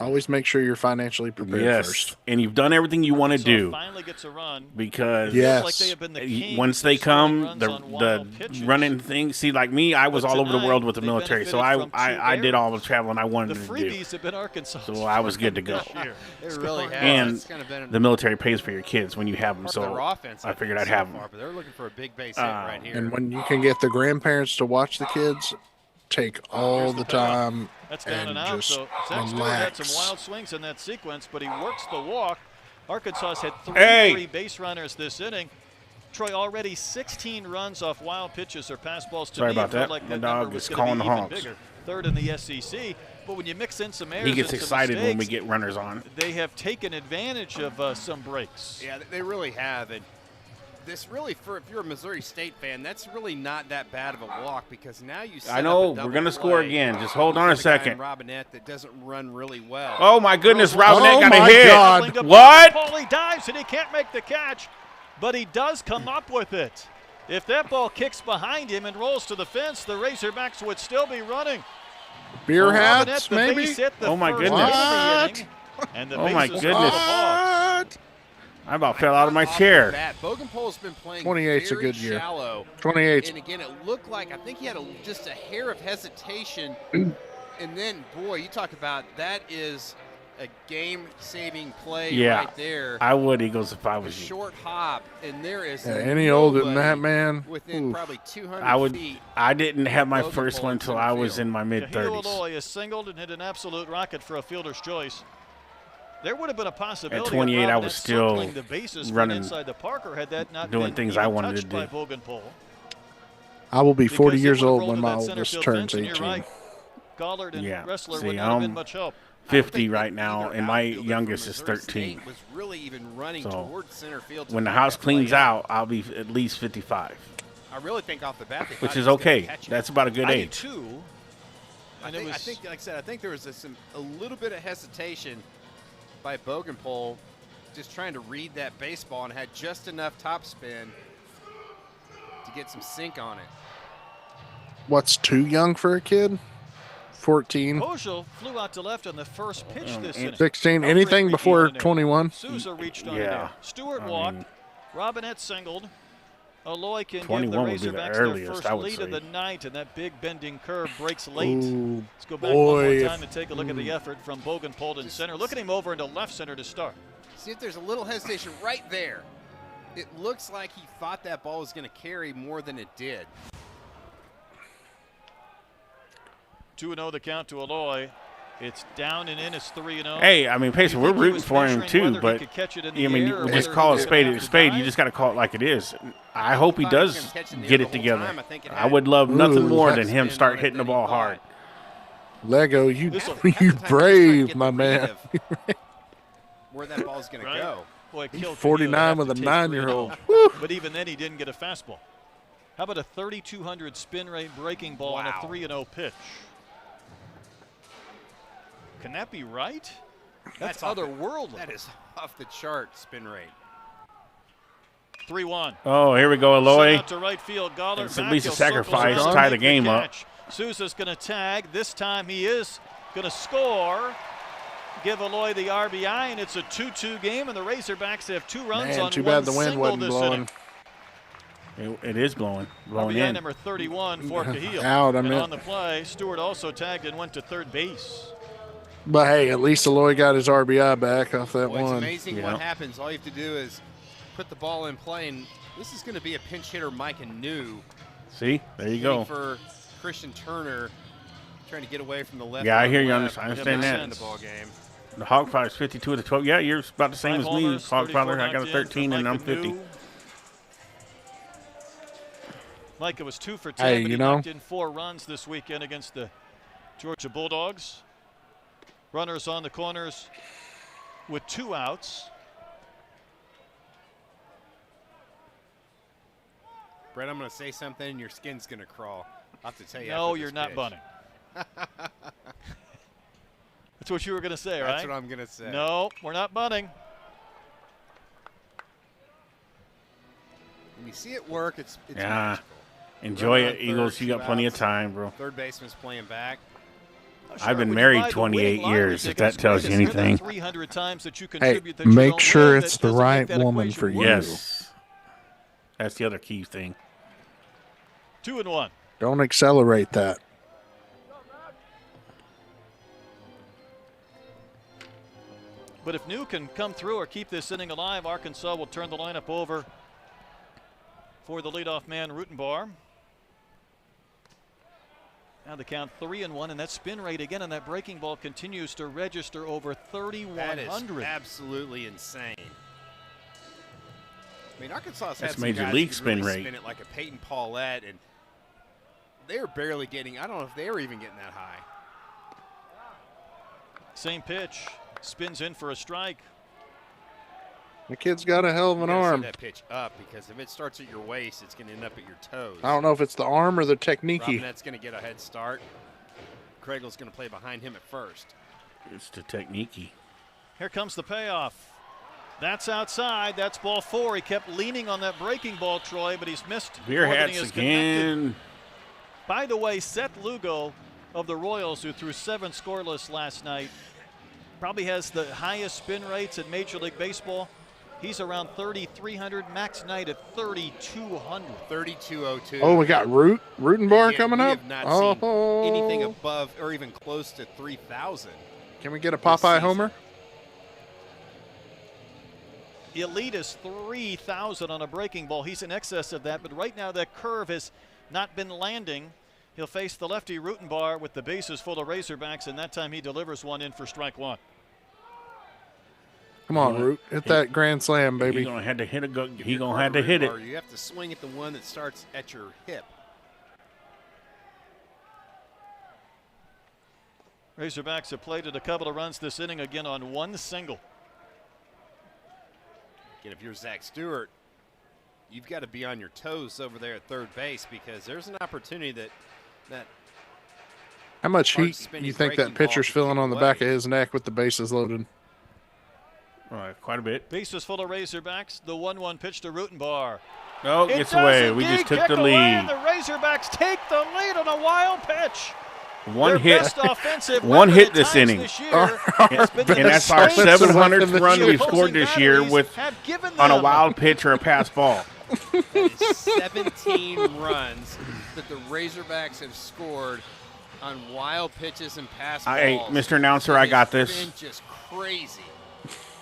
Always make sure you're financially prepared Yes, first. and you've done everything you want to do Finally gets a run. because Yes. Like they have been the kings once of they scoring come, runs the on wild pitches. running thing. See, like me, I was But all over the tonight, world with the they military, so benefited from I two did all the errors. traveling I The wanted to do. freebies have been Arkansas. So I was good to go. this year. They really have. And It's kind of been the military pays for your kids when you have them, part of so their offense, I figured think, I'd so have them. far, but they're looking for a big base hit right here. And when you can get the grandparents to watch the kids, take all the time That's down and out. just So Zach Stewart had some relax. wild swings in that sequence, but he works the walk. Arkansas had 3 Hey! free base runners this inning. Troy already 16 runs off wild pitches or pass balls. To Sorry me, about it felt that. like My that dog number was is gonna calling be the even honks. bigger. 3rd in the SEC. But when you mix in some errors He gets and some excited when we mistakes, get runners on. they have taken advantage of some breaks. Yeah, they really have. And this really, if you're a Missouri State fan, that's really not that bad of a walk because now you set I know, up a we're double going to score play again. Just hold on a with guy in second. Robinette that doesn't run really well. Oh, my goodness, Oh, Robinette got my a hit. God. Doubling to What? Paul, he dives and he can't make the catch, but he does come up with it. If that ball kicks behind him and rolls to the fence, the Razorbacks would still be running. Beer Robinette, hats, the maybe? base hit the Oh, my first goodness. hit of the What? inning, and the Oh, my bases goodness. full of hogs. What? I about fell out of my chair. Bogenpole's been playing 28's a very good year. shallow. 28. And again, it looked like I think he had just a hair of hesitation. And then, boy, you talk about that is a game-saving play Yeah, right there. I would, Eagles, if I A was you. short hop, and there is Yeah, any older than nobody that, man. within Oof. probably 200 I would. feet. I didn't have my Bogenpole first one in until center I was field. in my Kahil mid-30s. Aloy is singled and hit an absolute rocket for a fielder's choice. There would have been a possibility At 28, of I Robinette was still circling the bases from running- inside the Parker had that not doing been things even I wanted to touched by do. Bogenpole. I will be 40 Because it years would have old rolled when to my that center oldest field turns fence, and you're 18. right. Gollard and Yeah. Wrestler See, would not have been I'm much help. 50 I right don't now, think and my either outfielder youngest from is Missouri 13. State was really even running So, towards center field to When the make house that play cleans up. out, I'll be at least 55, I really think off the bat, they which thought is he was gonna okay. catch it. That's about a good I did age. too. I And it think, was like I said, I think there was a little bit of hesitation by Bogenpole, just trying to read that baseball and had just enough topspin to get some sink on it. What's too young for a kid? 14, Oshel flew out to left on the first pitch this inning. 16, Elfrick anything reached before on in there. 21? Souza reached on in Yeah. there. Stewart I walked. mean- Robinette singled. Aloy can give the 21 would be the Razorbacks their earliest, first I would lead of say. the night, and that big bending curve breaks late. Ooh, Let's go back one more boy. time and take a look at the effort from Bogenpole in center. Look at him over into left center to start. See if there's a little hesitation right there. It looks like he thought that ball was going to carry more than it did. 2-0 the count to Aloy. It's down and in. It's 3-0. Hey, I mean, Payson, we're think he rooting was for him measuring too, whether he but could catch it in I the mean, air or we just whether call he a was spade gonna a have to spade. You dive? just got to call it like it is. I hope he thought he was does gonna catch in the get air it the whole together. time. I think it I had would love nothing Ooh, more than that's him spin start on it hitting the than he ball thought. hard. Lego, you This will- you half the time, you just brave, try to my get the man. read of where that ball's going Right. to go. Boy, Kill 49 with a 9-year-old. Woo. But even then, he didn't get a fastball. How about a 3,200 spin rate breaking ball on a Wow. 3-0 pitch? Can that be right? That's off the- otherworldly. That is off the chart spin rate. 3-1. Oh, here we go, Sent Aloy. out to right field. Gollard It's at back. least a He'll circle sacrifice, around, tie the make game up. catch. Souza's going to tag. This time he is going to score. Give Aloy the RBI, and it's a 2-2 game, and the Razorbacks have 2 runs Man, on too one bad the wind single wasn't this blowing. inning. It is blowing RBI in. number 31 for Kahil. Out, I and meant. on the play, Stewart also tagged and went to third base. But hey, at least Eloy got his RBI back off that Well, it's one. amazing what happens. All you have to do is put the ball in play, and this is going to be a pinch hitter, Mike Anu. See, there you go. For Christian Turner, trying to get away from the left. Yeah, I hear you. I left. understand that. In the ball game. The Hog Father's 52 of the 12. Yeah, you're about the same as me, homers, Hog Father. I 34 got a 13 and I'm 50. Micah was 2 for 10, Hey, but he you know, knocked in 4 runs this weekend against the Georgia Bulldogs. Runners on the corners with 2 outs. Brett, I'm going to say something, and your skin's going to crawl. I'll have to tell you. No, you're not bunting. That's what you were going to say, right? That's what I'm going to say. No, we're not bunting. When you see it work, it's Yeah. magical. Enjoy Runner it, on Eagles. third, You got 2 plenty of outs. time, bro. Third baseman's playing back. I've been married 28 years, if that tells you anything. 300 times that you hey, contribute that you make don't sure win, it's that the doesn't make right that woman equation for you. work. Yes. That's the other key thing. 2-1. Don't accelerate that. But if New can come through or keep this inning alive, Arkansas will turn the lineup over for the leadoff man, Rutenbar. Now the count 3-1, and that spin rate again on that breaking ball continues to register over 3,100. That is absolutely insane. I mean, Arkansas has had That's some major guys league who spin really rate. spin it like a Peyton Paulette, and they're barely getting. I don't know if they were even getting that high. Same pitch, spins in for a strike. The kid's got a hell of an You gotta arm. send that pitch up, because if it starts at your waist, it's going to end up at your toes. I don't know if it's the arm or the technique. Robinette's going to get a head start. Craigle's going to play behind him at first. It's the technique. Here comes the payoff. That's outside. That's ball 4. He kept leaning on that breaking ball, Troy, but he's missed. Beer more than he hats has connected. again. By the way, Seth Lugo of the Royals, who threw 7 scoreless last night, probably has the highest spin rates in Major League Baseball. He's around 3,300. Max Knight at 3,200. 3,202. Oh, we got Rutenbar Again, coming we up. have not seen Oh, anything above or even close to 3,000. can we get a this Popeye season. homer? Elite is 3,000 on a breaking ball. He's in excess of that, but right now that curve has not been landing. He'll face the lefty Rutenbar with the bases full of Razorbacks, and that time he delivers one in for strike 1. Come on, Root. Hit that grand slam, baby. He's gonna have to hit a go. He If gonna you're have to hit it. Rutenbar, you have to swing at the one that starts at your hip. Razorbacks have plated a couple of runs this inning again on 1 single. Again, if you're Zach Stewart, you've got to be on your toes over there at third base, because there's an opportunity that How much hard heat spinning you think breaking that pitcher's ball could feeling keep on the away. back of his neck with the bases loaded? Quite a bit. Bases full of Razorbacks. The 1-1 pitch to Rutenbar. Oh, It gets does away. We indeed just took kick the away, lead. and the Razorbacks take the lead on a wild pitch. One Their hit. best offensive One weapon hit at this times inning. This year has been the And that's our mistakes 700th run the we've scored opposing this year batteries with have given on a them. wild pitch or a pass ball. That is 17 runs that the Razorbacks have scored on wild pitches and pass balls. Hey, Mr. Announcer, I got It's this. been just crazy.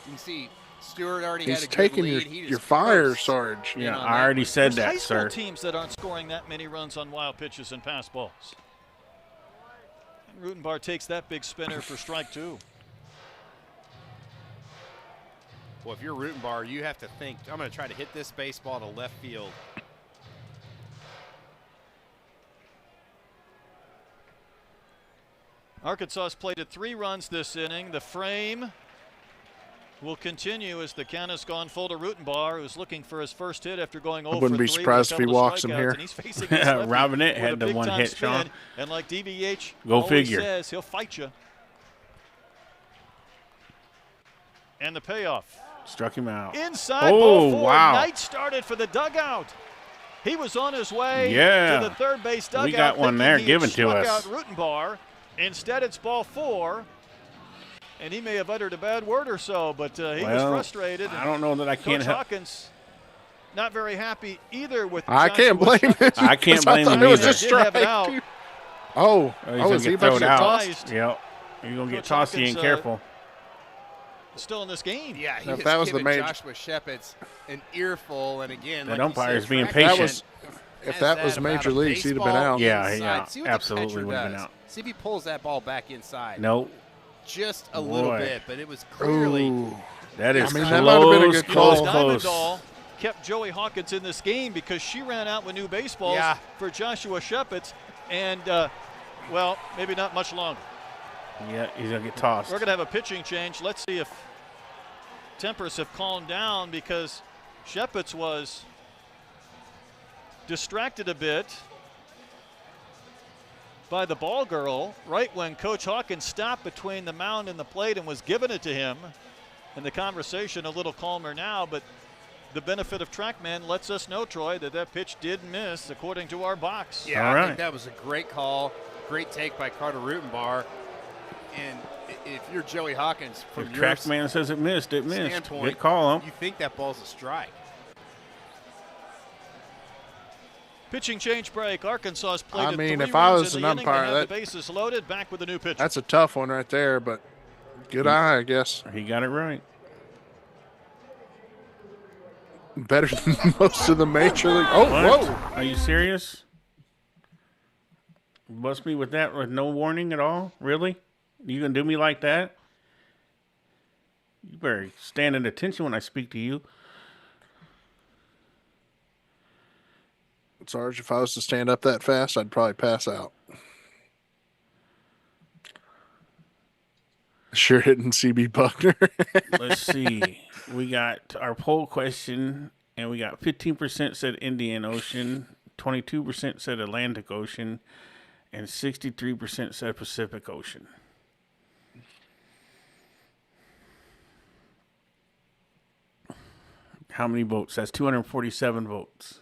You can see Stewart already He's had a good taking lead. He your just fire, cruised Sarge. in Yeah, on I that already one. said There's high that, school sir. teams that aren't scoring that many runs on wild pitches and pass balls. And Rutenbar takes that big spinner for strike 2. Well, if you're Rutenbar, you have to think, I'm going to try to hit this baseball to left field. Arkansas has plated 3 runs this inning. The frame will continue as the count has gone full to Rutenbar, who's looking for his first hit after going 0 wouldn't for be 3 surprised with a if he couple of walks him strikeouts, here. and he's facing his lefty Robinette with had a the big-time one hit, spin. Sean. And like DVH Go always figure. says, he'll fight you. And the payoff. Struck him out. Inside Oh, ball 4. wow. Knight started for the dugout. He was on his way Yeah. to the third base dugout. We got one thinking there he given had to struck us. out Rutenbar. Instead, it's ball 4. And he may have uttered a bad word or so, but he was Well, frustrated. I don't know that I can't Coach help. Hawkins not very happy either with I can't Joshua's blame him. I can't blame thought him it was either. a Did have it strike. out. Oh, He's gonna is he get about to thrown get out. tossed? Tossed. Yep. You're going to get Coach tossed. You Hawkins, ain't careful. Still in this game. Yeah, he If has that was the given major- Joshua Shepard an earful, and again, That like you umpire's said, being track patient. If that was about Major a Leagues, he'd have been baseball out. Yeah, inside. yeah, See what absolutely the catcher would have been does. out. See if he pulls that ball back inside. Nope. Just a little Boy. bit, but it was clearly. Ooh. That is I mean, that might have been a good close, call. close. Diamondall kept Joey Hawkins in this game because she ran out with new baseballs Yeah. for Joshua Shepard, and well, maybe not much longer. Yeah, he's going to get tossed. We're going to have a pitching change. Let's see if tempers have calmed down, because Shepard was distracted a bit by the ball girl right when Coach Hawkins stopped between the mound and the plate and was giving it to him. And the conversation a little calmer now, but the benefit of TrackMan lets us know, Troy, that pitch did miss according to our box. Yeah, All I right. think that was a great call, great take by Carter Rutenbar. And if you're Joey Hawkins, from If your TrackMan says it missed, it missed. standpoint, Good call, huh? you think that ball's a strike. Pitching change break. Arkansas has played I mean, 3 if I runs was in an the inning. They umpire, have that- the bases loaded. Back with a new pitcher. That's a tough one right there, but good eye, I guess. He got it right. Better than most of the major league. Oh, What? whoa. Are you serious? Bust me with that with no warning at all? Really? You gonna do me like that? You better stand at attention when I speak to you. Sarge, if I was to stand up that fast, I'd probably pass out. Sure hitting CB Buckner. Let's see. We got our poll question, and we got 15% said Indian Ocean, 22% said Atlantic Ocean, and 63% said Pacific Ocean. How many votes? That's 247 votes.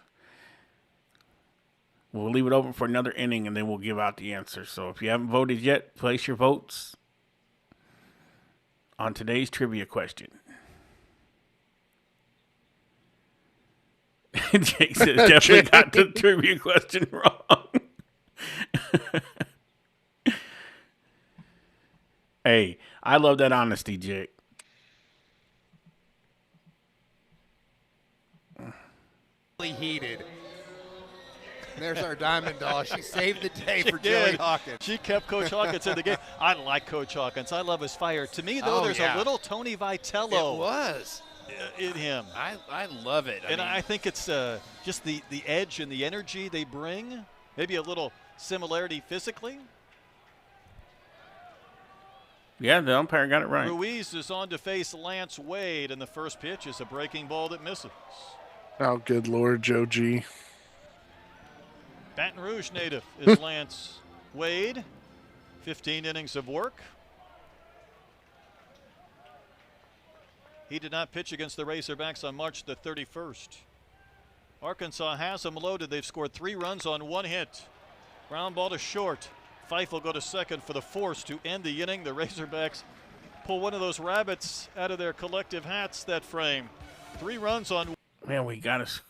We'll leave it open for another inning, and then we'll give out the answer. So if you haven't voted yet, place your votes on today's trivia question. Jake says definitely got the trivia question wrong. Hey, I love that honesty, Jake. Really heated. There's our Diamond Doll. She saved the day for She Joey did. Hawkins. She kept Coach Hawkins in the game. I like Coach Hawkins. I love his fire. To me, though, Oh, there's yeah. a little Tony It Vitello was. in him. I love it. And I think it's just the edge and the energy they bring. Maybe a little similarity physically. Yeah, the umpire got it right. Ruiz is on to face Lance Wade, and the first pitch is a breaking ball that misses. Oh, good Lord, Joe G. Baton Rouge native is Lance Wade. 15 innings of work. He did not pitch against the Razorbacks on March the 31st. Arkansas has them loaded. They've scored 3 runs on 1 hit. Ground ball to short. Fife will go to second for the force to end the inning. The Razorbacks pull one of those rabbits out of their collective hats that frame. 3 runs on. Man, we just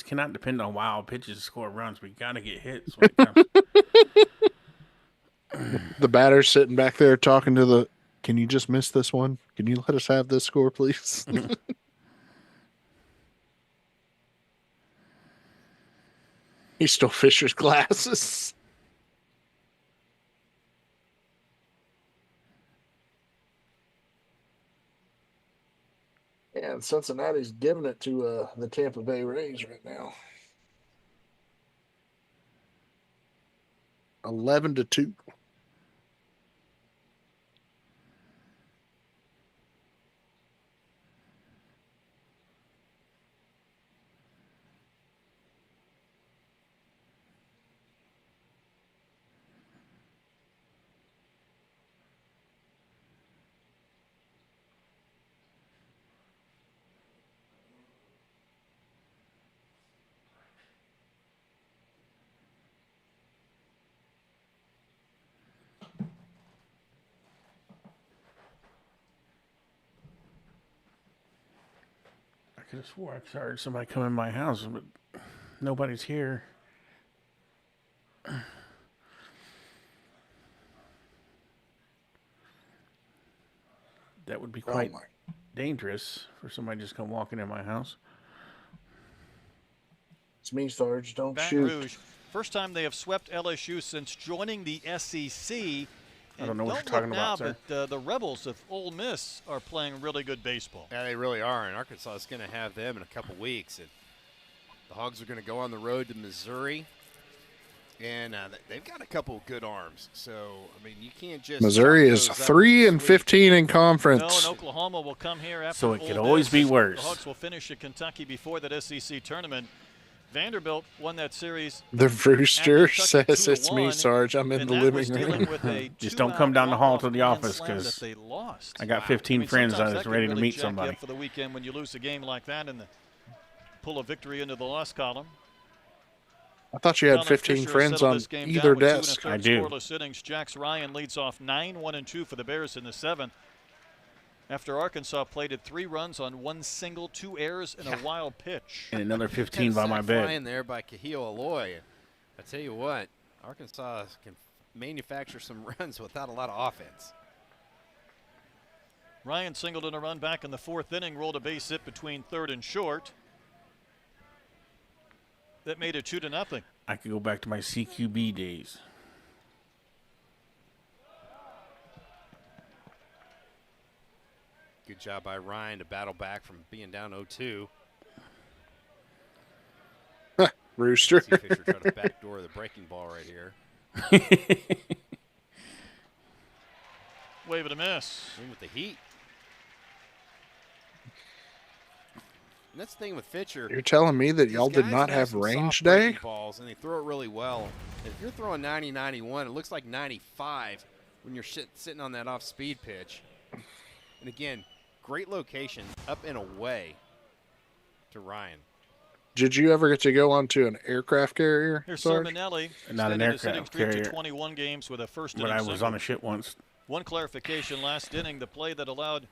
cannot depend on wild pitches to score runs. We got to get hits. When it comes. The batter's sitting back there talking to the, can you just miss this one? Can you let us have this score, please? He stole Fisher's glasses. Yeah, and Cincinnati's giving it to the Tampa Bay Rays right now. 11-2. I could have swore I heard somebody come in my house, but nobody's here. that would be Oh quite my. dangerous for somebody just come walking in my house. It's me, Sarge. Don't Baton shoot. Rouge, first time they have swept LSU since joining the SEC. I don't know what you're talking about, sir. But the Rebels of Ole Miss are playing really good baseball. Yeah, they really are, and Arkansas is going to have them in a couple weeks. And the Hogs are going to go on the road to Missouri, and they've got a couple good arms. So, I mean, you can't just Missouri is 3-15 in conference. No, and Oklahoma will come here after So it Ole could always Miss. be worse. The Hogs will finish at Kentucky before that SEC tournament. Vanderbilt won that series. The Rooster Kentucky says it's 2-1, me, Sarge. I'm in and the that was living dealing room. with a Just don't come down the hall to the two-out office, grand slam 'cause that they lost. I got 15 friends sometimes that's that ready can to really meet jack you somebody. up for the weekend when you lose a game like that and pull a victory into the loss column. I thought you had Colin 15 Fisher friends settled on this game either down with 2 desk.1/3 I do. Scoreless innings. Jax Ryan leads off 9-1-2 for the Bears in the 7th. After Arkansas plated 3 runs on 1 single, 2 errors, and a wild pitch. And another 15 by my bed. Flying there by Kahil Aloy. I tell you what, Arkansas can manufacture some runs without a lot of offense. Ryan singled in a run back in the 4th inning, rolled a base hit between 3rd and short. That made it 2-0. I could go back to my CQB days. Good job by Ryan to battle back from being down 0-2. Rooster. See Fisher try to backdoor the breaking ball right here. Wave and a miss. In with the heat. And that's the thing with Fisher. You're telling me that These y'all did guys not have have some range soft day? breaking balls, and they throw it really well. If you're throwing 90, 91, it looks like 95 when you're sitting on that off-speed pitch. And again, great location, up and away to Ryan. Did you ever get to go onto an aircraft carrier? Here's Sarge? Sermonelli. Not an extended his hitting aircraft streak carrier. to 21 games with a first When inning I was single. on a ship once. One clarification last inning, the play that allowed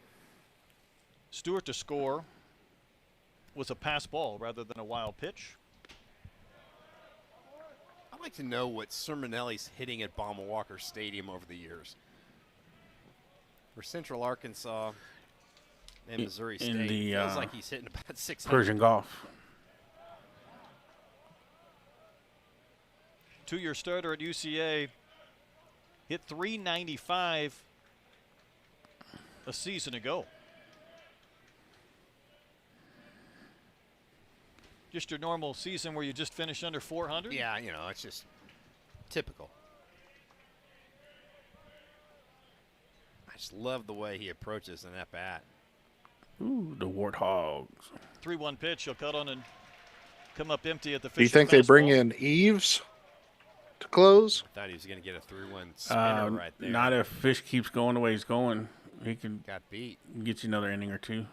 Stewart to score was a pass ball rather than a wild pitch. I'd like to know what Sermonelli's hitting at Bauma Walker Stadium over the years. For Central Arkansas and Missouri in State, the, feels like he's hitting about 600. Persian Gulf. 2-year starter at UCA hit .395 a season ago. Just your normal season where you just finish under 400? Yeah, you know, it's just typical. I just love the way he approaches an at-bat. Ooh, the Warthogs. 3-1 pitch. He'll cut on and come up empty at the Do you Fisher think they bring fastball. in Eves to close? I thought he was going to get a 3-1 spinner right there. Not if Fish keeps going the way he's going. He can Got beat. get you another inning or two.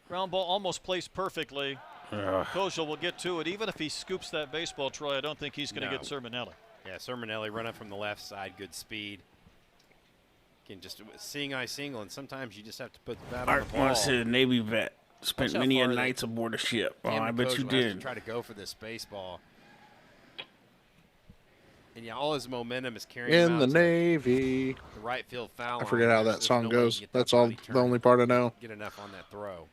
Ground ball almost placed perfectly. Ugh. Kojal will get to it. Even if he scoops that baseball, Troy, I don't think he's going to No. get Sermonelli. Yeah, Sermonelli running from the left side, good speed. Can just seeing eye single, and sometimes you just have to put the bat on Art the ball. once a Navy vet. Spent Watch how many a far they- nights aboard a ship. Oh, Cam I bet you Kojal has to did. try to go for this baseball. And yeah, all his momentum is carrying him In out the to Navy. the right field foul I line. forget how that There's song no way you goes. can get that That's all body the turned, only part I know. Get enough on that throw.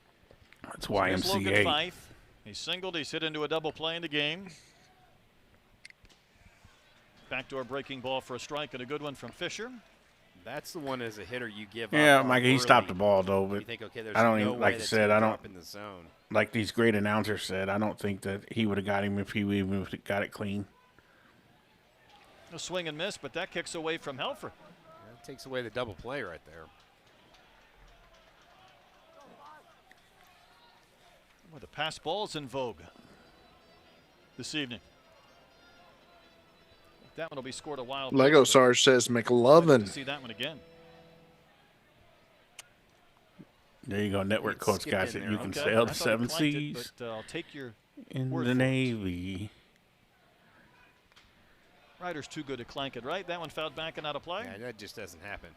That's Here's Logan YMCA. Fife. He's singled. He's hit into a double play in the game. Backdoor breaking ball for a strike and a good one from Fisher. That's the one as a hitter you give Yeah, up. on Mikey, he early. stopped the ball though, You but think, okay, there's I don't no even, way like I that's said, gonna I don't, drop in the zone. like these great announcers said, I don't think that he would have got him if he even got it clean. A swing and miss, but that kicks away from Helfer. That takes away the double play right there. Well, the pass ball's in vogue this evening. That one will be scored a wild. Lego pitch, but Sarge says I'd like to McLovin. see that one again. There you go, network It's coach skipped guys in that there. you can Okay, sail I the thought he 7 clanked it, seas but I'll take your in word the for it. Navy. Ryder's too good to clank it, right? That one fouled back and out of play. Yeah, that just doesn't happen.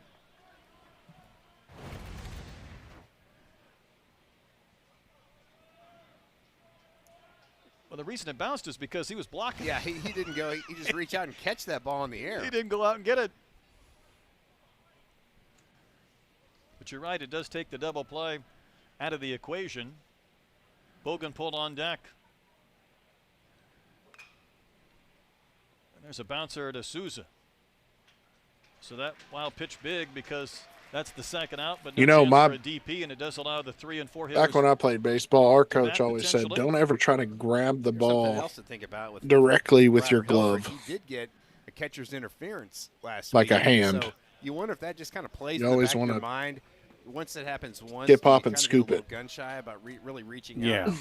Well, the reason it bounced is because he was blocking. Yeah, he didn't go. He just reach out and catch that ball in the air. He didn't go out and get it. But you're right, it does take the double play out of the equation. Bogan pulled on deck. And there's a bouncer to Souza. So that wild pitch big because that's the second out, but no chance for a DP, and it does allow the 3 and 4 hitters. Back when I played baseball, our coach always said, don't ever try to grab the ball directly with your glove. He did get a catcher's interference last week. Like a hand. So you wonder if that just kind of plays you in the always back want of your mind. Once it happens once, skip up and scoop it. Gun shy about really reaching out.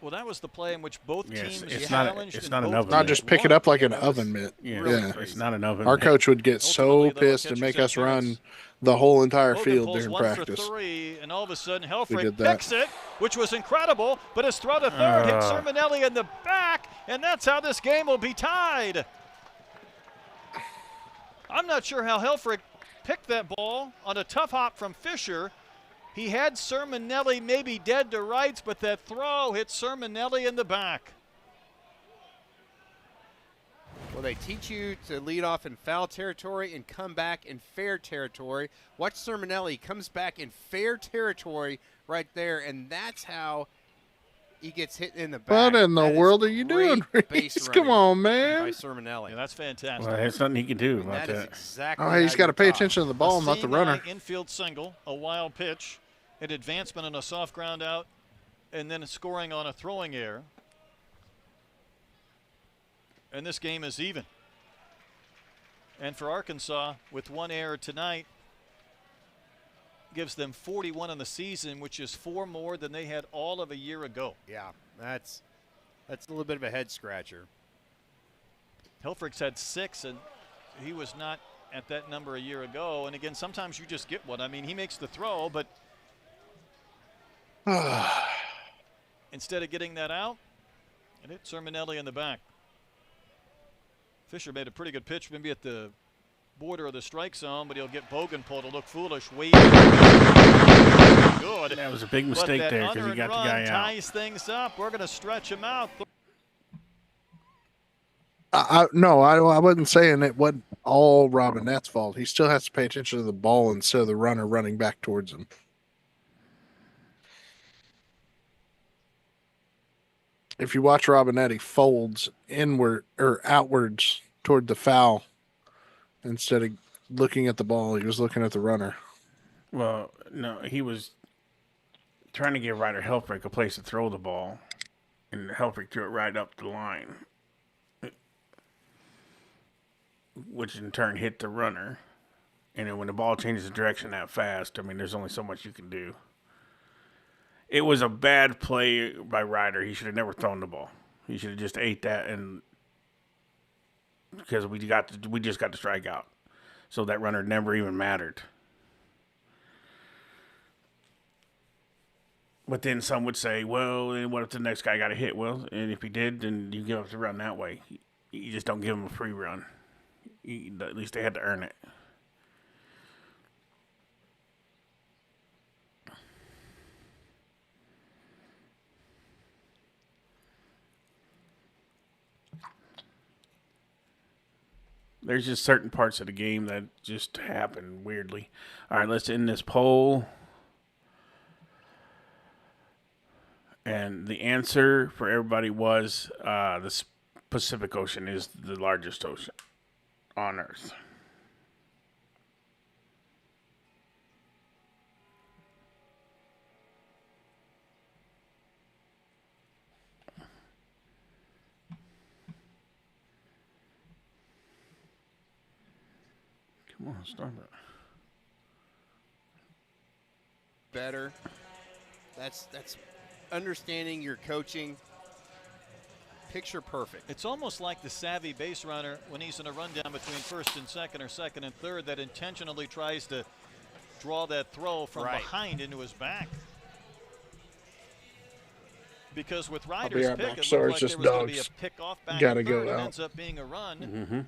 Well, that was the play in which both teams challenged. It's not an oven. Not just pick it up like an oven mitt. Yeah, it's not an oven. Our coach would get so pissed and make us run the whole entire field during practice. 1 for 3, and all of a sudden Helfrich picks it, which was incredible, but his throw to third hit Sermonelli in the back, and that's how this game will be tied. I'm not sure how Helfrich picked that ball on a tough hop from Fisher. He had Sermonelli maybe dead to rights, but that throw hit Sermonelli in the back. Well, they teach you to lead off in foul territory and come back in fair territory. Watch Sermonelli comes back in fair territory right there, and that's how he gets hit in the back. What in the world are you doing, Reese? Come on, man. By Sermonelli. Yeah, that's fantastic. Well, there's nothing he can do about that. Exactly he's got to pay attention to the ball, not the runner. Infield single, a wild pitch, an advancement on a soft ground out, and then scoring on a throwing error. And this game is even. And for Arkansas, with 1 error tonight, gives them 41 in the season, which is 4 more than they had all of a year ago. Yeah, that's a little bit of a head scratcher. Helfrich's had 6, and he was not at that number a year ago. And again, sometimes you just get one. I mean, he makes the throw, but instead of getting that out, it hit Sermonelli in the back. Fisher made a pretty good pitch, maybe at the border of the strike zone, but he'll get Bogenpol to look foolish. Good. That was a big mistake there because he got the guy out. Ties things up. We're going to stretch him out. No, I wasn't saying it wasn't all Robinette's fault. He still has to pay attention to the ball instead of the runner running back towards him. If you watch Robinette, he folds inward or outwards toward the foul instead of looking at the ball. He was looking at the runner. Well, no, he was trying to give Ryder Helfrich a place to throw the ball, and Helfrich threw it right up the line, which in turn hit the runner. And then when the ball changes direction that fast, I mean, there's only so much you can do. It was a bad play by Ryder. He should have never thrown the ball. He should have just ate that, and because we just got to strike out, so that runner never even mattered. But then some would say, well, and what if the next guy got a hit? Well, and if he did, then you give up the run that way. You just don't give him a free run. At least they had to earn it. There's just certain parts of the game that just happen weirdly. All right, let's end this poll. And the answer for everybody was the Pacific Ocean is the largest ocean on Earth. Come on, start it. Better. That's understanding your coaching. Picture perfect. It's almost like the savvy base runner when he's in a rundown between first and second or second and third that intentionally tries to draw that throw from behind into his back. Because with Ryder's pick, it looked like there was going to be a pick-off back Gotta and go third. It out. ends up being a run. Mm-hmm.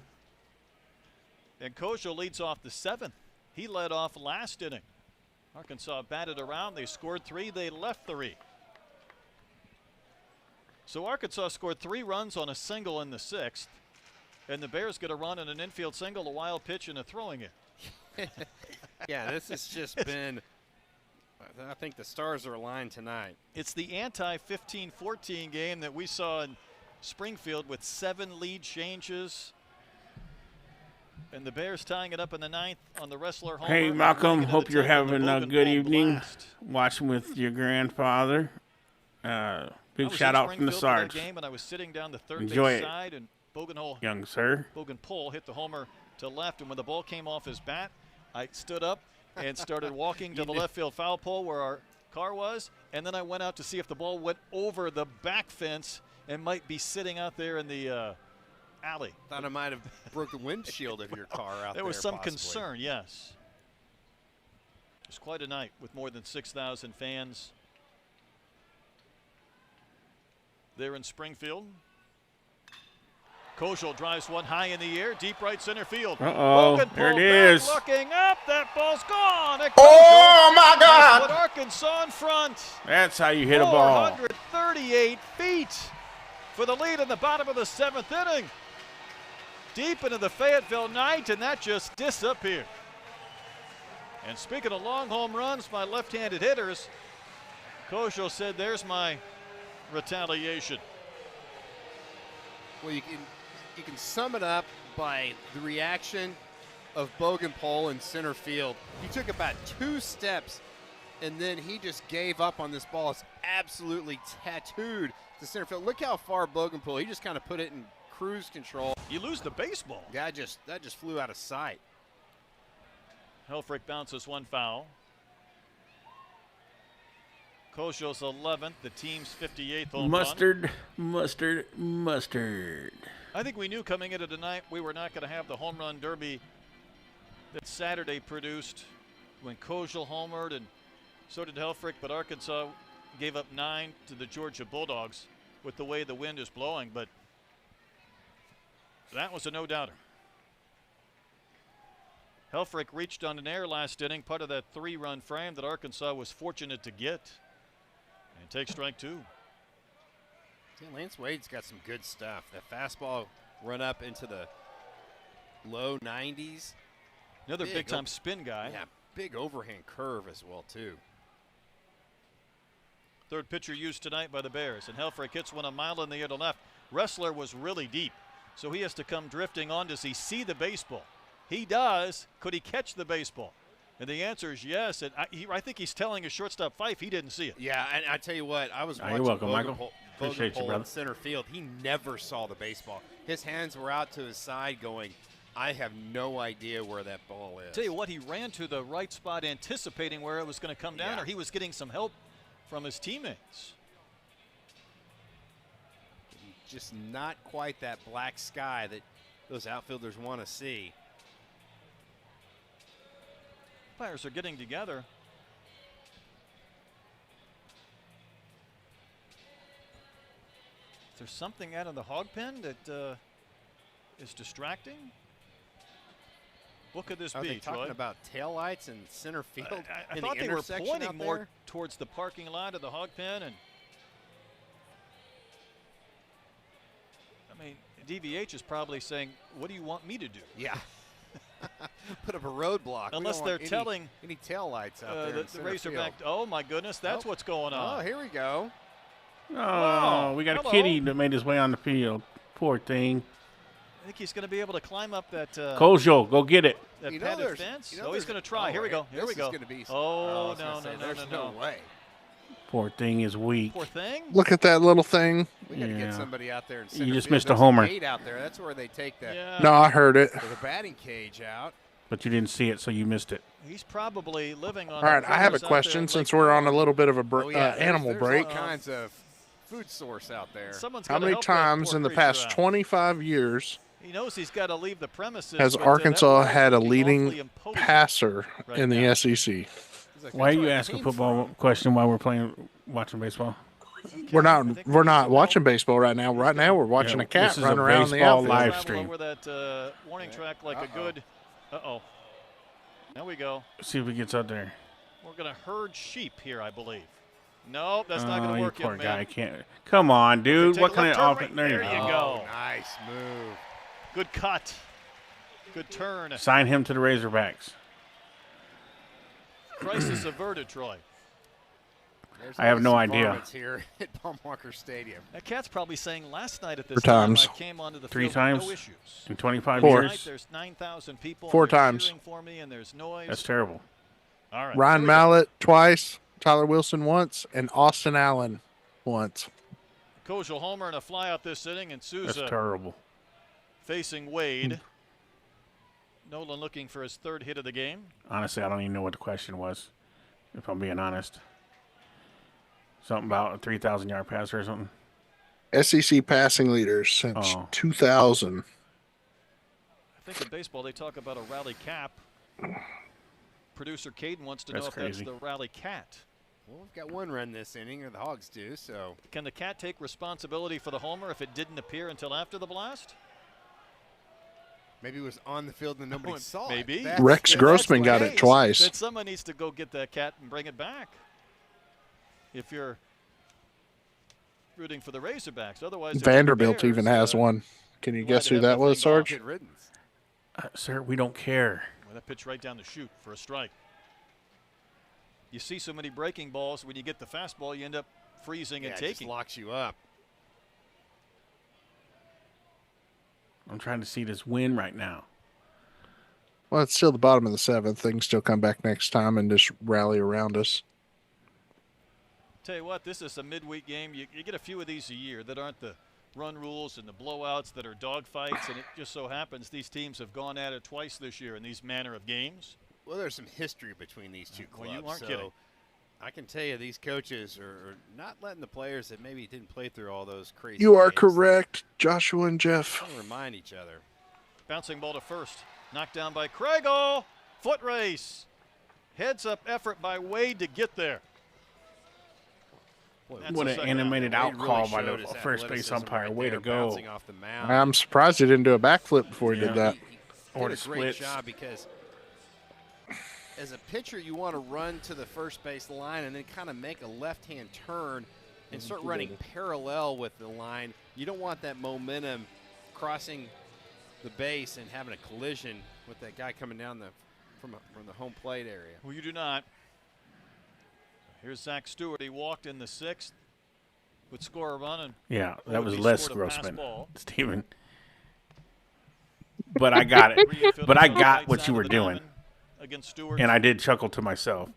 And Kojo leads off the 7th. He led off last inning. Arkansas batted around. They scored 3. They left 3. So Arkansas scored 3 runs on a single in the 6th. And the Bears get a run and an infield single, a wild pitch, and a throwing in. Yeah, this has just been – I think the stars are aligned tonight. It's the anti-15-14 game that we saw in Springfield with 7 lead changes. And the Bears tying it up in the 9th on the wrestler homer. Hey, Malcolm, hope you're having a good evening. Watching with your grandfather. Big shout out from the Sarge. Game, and I was sitting down the third Enjoy base it, side, and young sir. Bogenpole hit the homer to left, and when the ball came off his bat, I stood up and started walking to the left field foul pole where our car was, and then I went out to see if the ball went over the back fence and might be sitting out there in the alley. Thought I might have broke the windshield of your car out there. There was some possibly. concern, yes. It was quite a night with more than 6,000 fans there in Springfield. Kojal drives one high in the air, deep right center field. Uh-oh, there it is. Looking up, that ball's gone. Oh, my God. Put Arkansas in front. That's how you hit a ball. 438 feet for the lead in the bottom of the 7th inning. Deep into the Fayetteville night, and that just disappeared. And speaking of long home runs by left-handed hitters, Kojal said, there's my retaliation. Well, you can sum it up by the reaction of Bogenpole in center field. He took about 2 steps, and then he just gave up on this ball. It's absolutely tattooed to center field. Look how far Bogenpole, he just kind of put it in cruise control. You lose the baseball. Yeah, that just flew out of sight. Helfrich bounces one foul. Kojal's 11th, the team's 58th home Mustard, run. mustard. I think we knew coming into tonight we were not going to have the home run derby that Saturday produced when Kojal homered, and so did Helfrich, but Arkansas gave up 9 to the Georgia Bulldogs with the way the wind is blowing, but that was a no-doubter. Helfrich reached on an error last inning, part of that 3-run frame that Arkansas was fortunate to get. And take strike 2. Lance Wade's got some good stuff. That fastball run up into the low 90s. Another big-time spin guy. Yeah, big overhand curve as well, too. Third pitcher used tonight by the Bears, and Helfrich hits one a mile in the air to left. Wrestler was really deep, so he has to come drifting on. Does he see the baseball? He does. Could he catch the baseball? And the answer is yes. And I think he's telling his shortstop Fife he didn't see it. Yeah, and I tell you what, I was watching you're welcome, Michael. Appreciate you, Bogenpole brother. in center field. He never saw the baseball. His hands were out to his side going, I have no idea where that ball is. Tell you what, he ran to the right spot anticipating where it was going to come down, or he was getting some help from his teammates. Just not quite that black sky that those outfielders want to see. Players are getting together. Is there something out of the hog pen that is distracting? What could this Are be, they talking Troy? about taillights in center field? I in thought the they were intersection pointing out more there? towards the parking lot of the hog pen. And I mean, DVH is probably saying, what do you want me to do? Yeah. Put up a roadblock. Unless they're telling any taillights out there. the Razorback. Oh, my goodness, that's what's going on. Oh, here we go. Oh, we got a kitty that made his way on the field. Poor thing. I think he's going to be able to climb up that Kojal, go get it. that padded fence. He's going to try. Here we go. Here we go. Oh, no. way. Poor thing is weak. Poor thing. Look at that little thing. We got to Yeah. get somebody out there in center You just field. missed a There's homer. gate out there. That's where they take the, Yeah. No, I heard it. the batting cage out. But you didn't see it, so you missed it. He's probably living on. All right, I have a question since we're on a little bit of a animal there's break. all kinds of food source out there. How many times in the past 25 years He knows he's got to leave the premises. has but, Arkansas that had a looking leading awfully imposing passer right in the now. SEC? Why are you asking a football question while we're watching baseball? We're not watching baseball right now. Right now we're watching a cat this is run a around the baseball outfield. live Travel stream. over that warning track like a good. There we go. See if he gets out there. We're going to herd sheep here, I believe. No, that's not going to you work, poor young guy. man. Can't. Come on, dude. Take What a kind of left turn offense? right There there you you go. go. Nice move. Good cut. Good turn. Sign him to the Razorbacks. Crisis averted, Troy. There's I have no always some idea. varmints here at Baumwalker Stadium. That cat's probably saying last night at this 4 time times. I came onto the 3 field times with no issues. in 25 4. Tonight years. there's 9,000 people. 4 and they're times. cheering for me and there's noise. That's terrible. All right. Ryan here we go. Mallett twice, Tyler Wilson once, and Austin Allen once. Kojal homer and a fly out this inning, and That's Souza terrible. facing Wade. Nolan looking for his 3rd hit of the game. Honestly, I don't even know what the question was, if I'm being honest. Something about a 3,000-yard pass or something. SEC passing leaders since 2000. I think in baseball they talk about a rally cap. Producer Caden wants to That's know if crazy. that's the rally cat. Well, we've got 1 run this inning, or the Hogs do, so. Can the cat take responsibility for the homer if it didn't appear until after the blast? Maybe it was on the field and nobody saw maybe. it. That's- Rex that's Grossman the got case. it twice. Then someone needs to go get that cat and bring it back. If you're rooting for the Razorbacks, otherwise Vanderbilt if you're the even Bears, has one. Can you glad guess to who have that the was, thing off. Sarge? Good riddance. Sir, we don't care. Well, that pitch right down the chute for a strike. You see so many breaking balls, when you get the fastball, you end up freezing Yeah, and it just taking. locks you up. I'm trying to see this win right now. Well, it's still the bottom of the 7th. They can still come back next time and just rally around us. Tell you what, this is a midweek game. You get a few of these a year that aren't the run rules and the blowouts that are dogfights, and it just so happens these teams have gone at it twice this year in these manner of games. Well, there's some history between these two clubs. Well, you aren't so kidding. I can tell you these coaches are not letting the players that maybe didn't play through all those crazy You are games, correct, Joshua and Jeff. they remind each other. Bouncing ball to first. Knocked down by Craigle. Foot race. Heads up effort by Wade to get there. Boy, That's What a an second animated Wade out really call by showed the his first base athleticism umpire. right Way to there, go. bouncing off the mound. I'm surprised he didn't do a backflip before he Yeah. did that. He Or did the a great splits. job because as a pitcher, you want to run to the first base line and then kind of make a left-hand turn and start running parallel with the line. You don't want that momentum crossing the base and having a collision with that guy coming down from the home plate area. Well, you do not. Here's Zach Stewart. He walked in the 6th. Would score a run. And Yeah, boy, that was he Les scored a pass Grossman, ball. Steven. But I got it. Reinfielders But I on the got right what side you of were the doing. diamond Against Stewart. And I did chuckle to myself.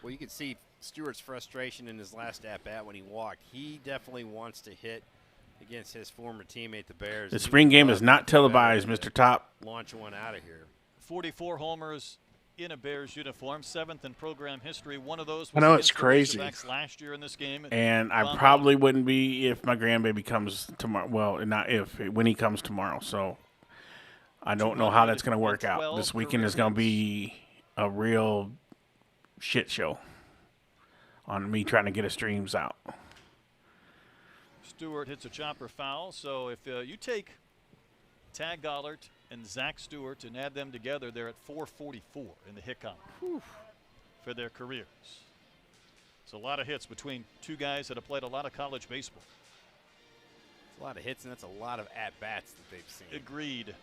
Well, you could see Stewart's frustration in his last at-bat when he walked. He definitely wants to hit against his former teammate, the Bears. The He spring would game love is not nothing better televised, than Mr. to Top. Launch one out of here. 44 homers in a Bears uniform, 7th in program history. One of those was I know, against it's the crazy. Razorbacks last year in this game. And I probably wouldn't be if my grandbaby comes tomorrow. Well, not if, when he comes tomorrow. So I don't know how that's going to work out. This weekend is going to be a real shit show on me trying to get his streams out. Stewart hits a chopper foul. So if you take Tag Gollert and Zach Stewart and add them together, they're at 444 in the hit column for their careers. It's a lot of hits between two guys that have played a lot of college baseball. It's a lot of hits, and that's a lot of at-bats that they've seen. Agreed.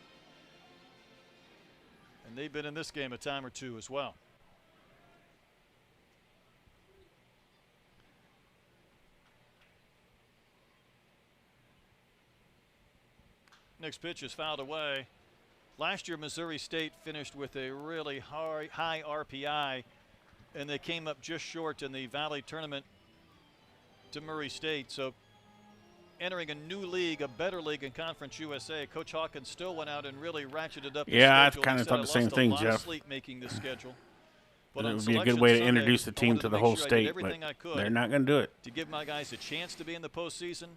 And they've been in this game a time or two as well. Next pitch is fouled away. Last year, Missouri State finished with a really high RPI, and they came up just short in the Valley Tournament to Murray State. So entering a new league, a better league in Conference USA, Coach Hawkins still went out and really ratcheted up the Yeah, I schedule. kinda He said, thought the same lost thing, a lot Jeff. of sleep making this schedule. But It on would be a good Selection way to Sunday, introduce the I team wanted to the make whole sure I did state, everything but I could they're not going to do it. to give my guys a chance to be in the postseason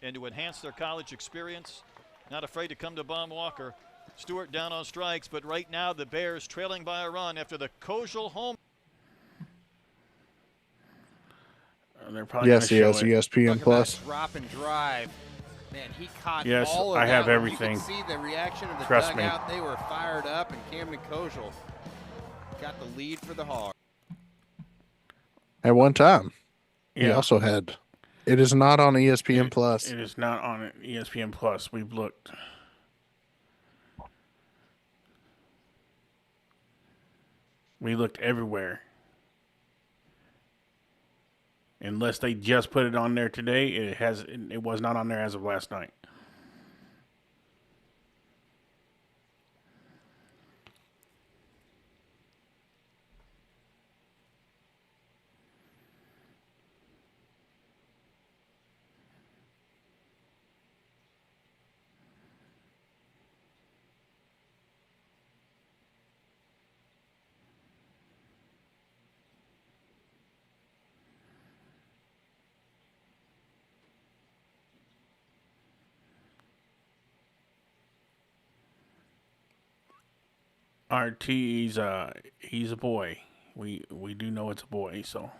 and to enhance their college experience. Not afraid to come to Baum-Walker. Stewart down on strikes, but right now the Bears trailing by a run after the Kojal home. They're probably Yes, he gonna has show it. ESPN Talk about Plus. drop and drive. Man, he caught Yes, all of I have that one. everything. You could see the reaction of the Trust me. dugout. They were fired up, and Camden Kojal got the lead for the Hogs. At one time, he Yeah. also had. It is not on ESPN Plus. It is not on ESPN Plus. We've looked. We looked everywhere. Unless they just put it on there today, it was not on there as of last night. RT, he's a boy. We do know it's a boy, so.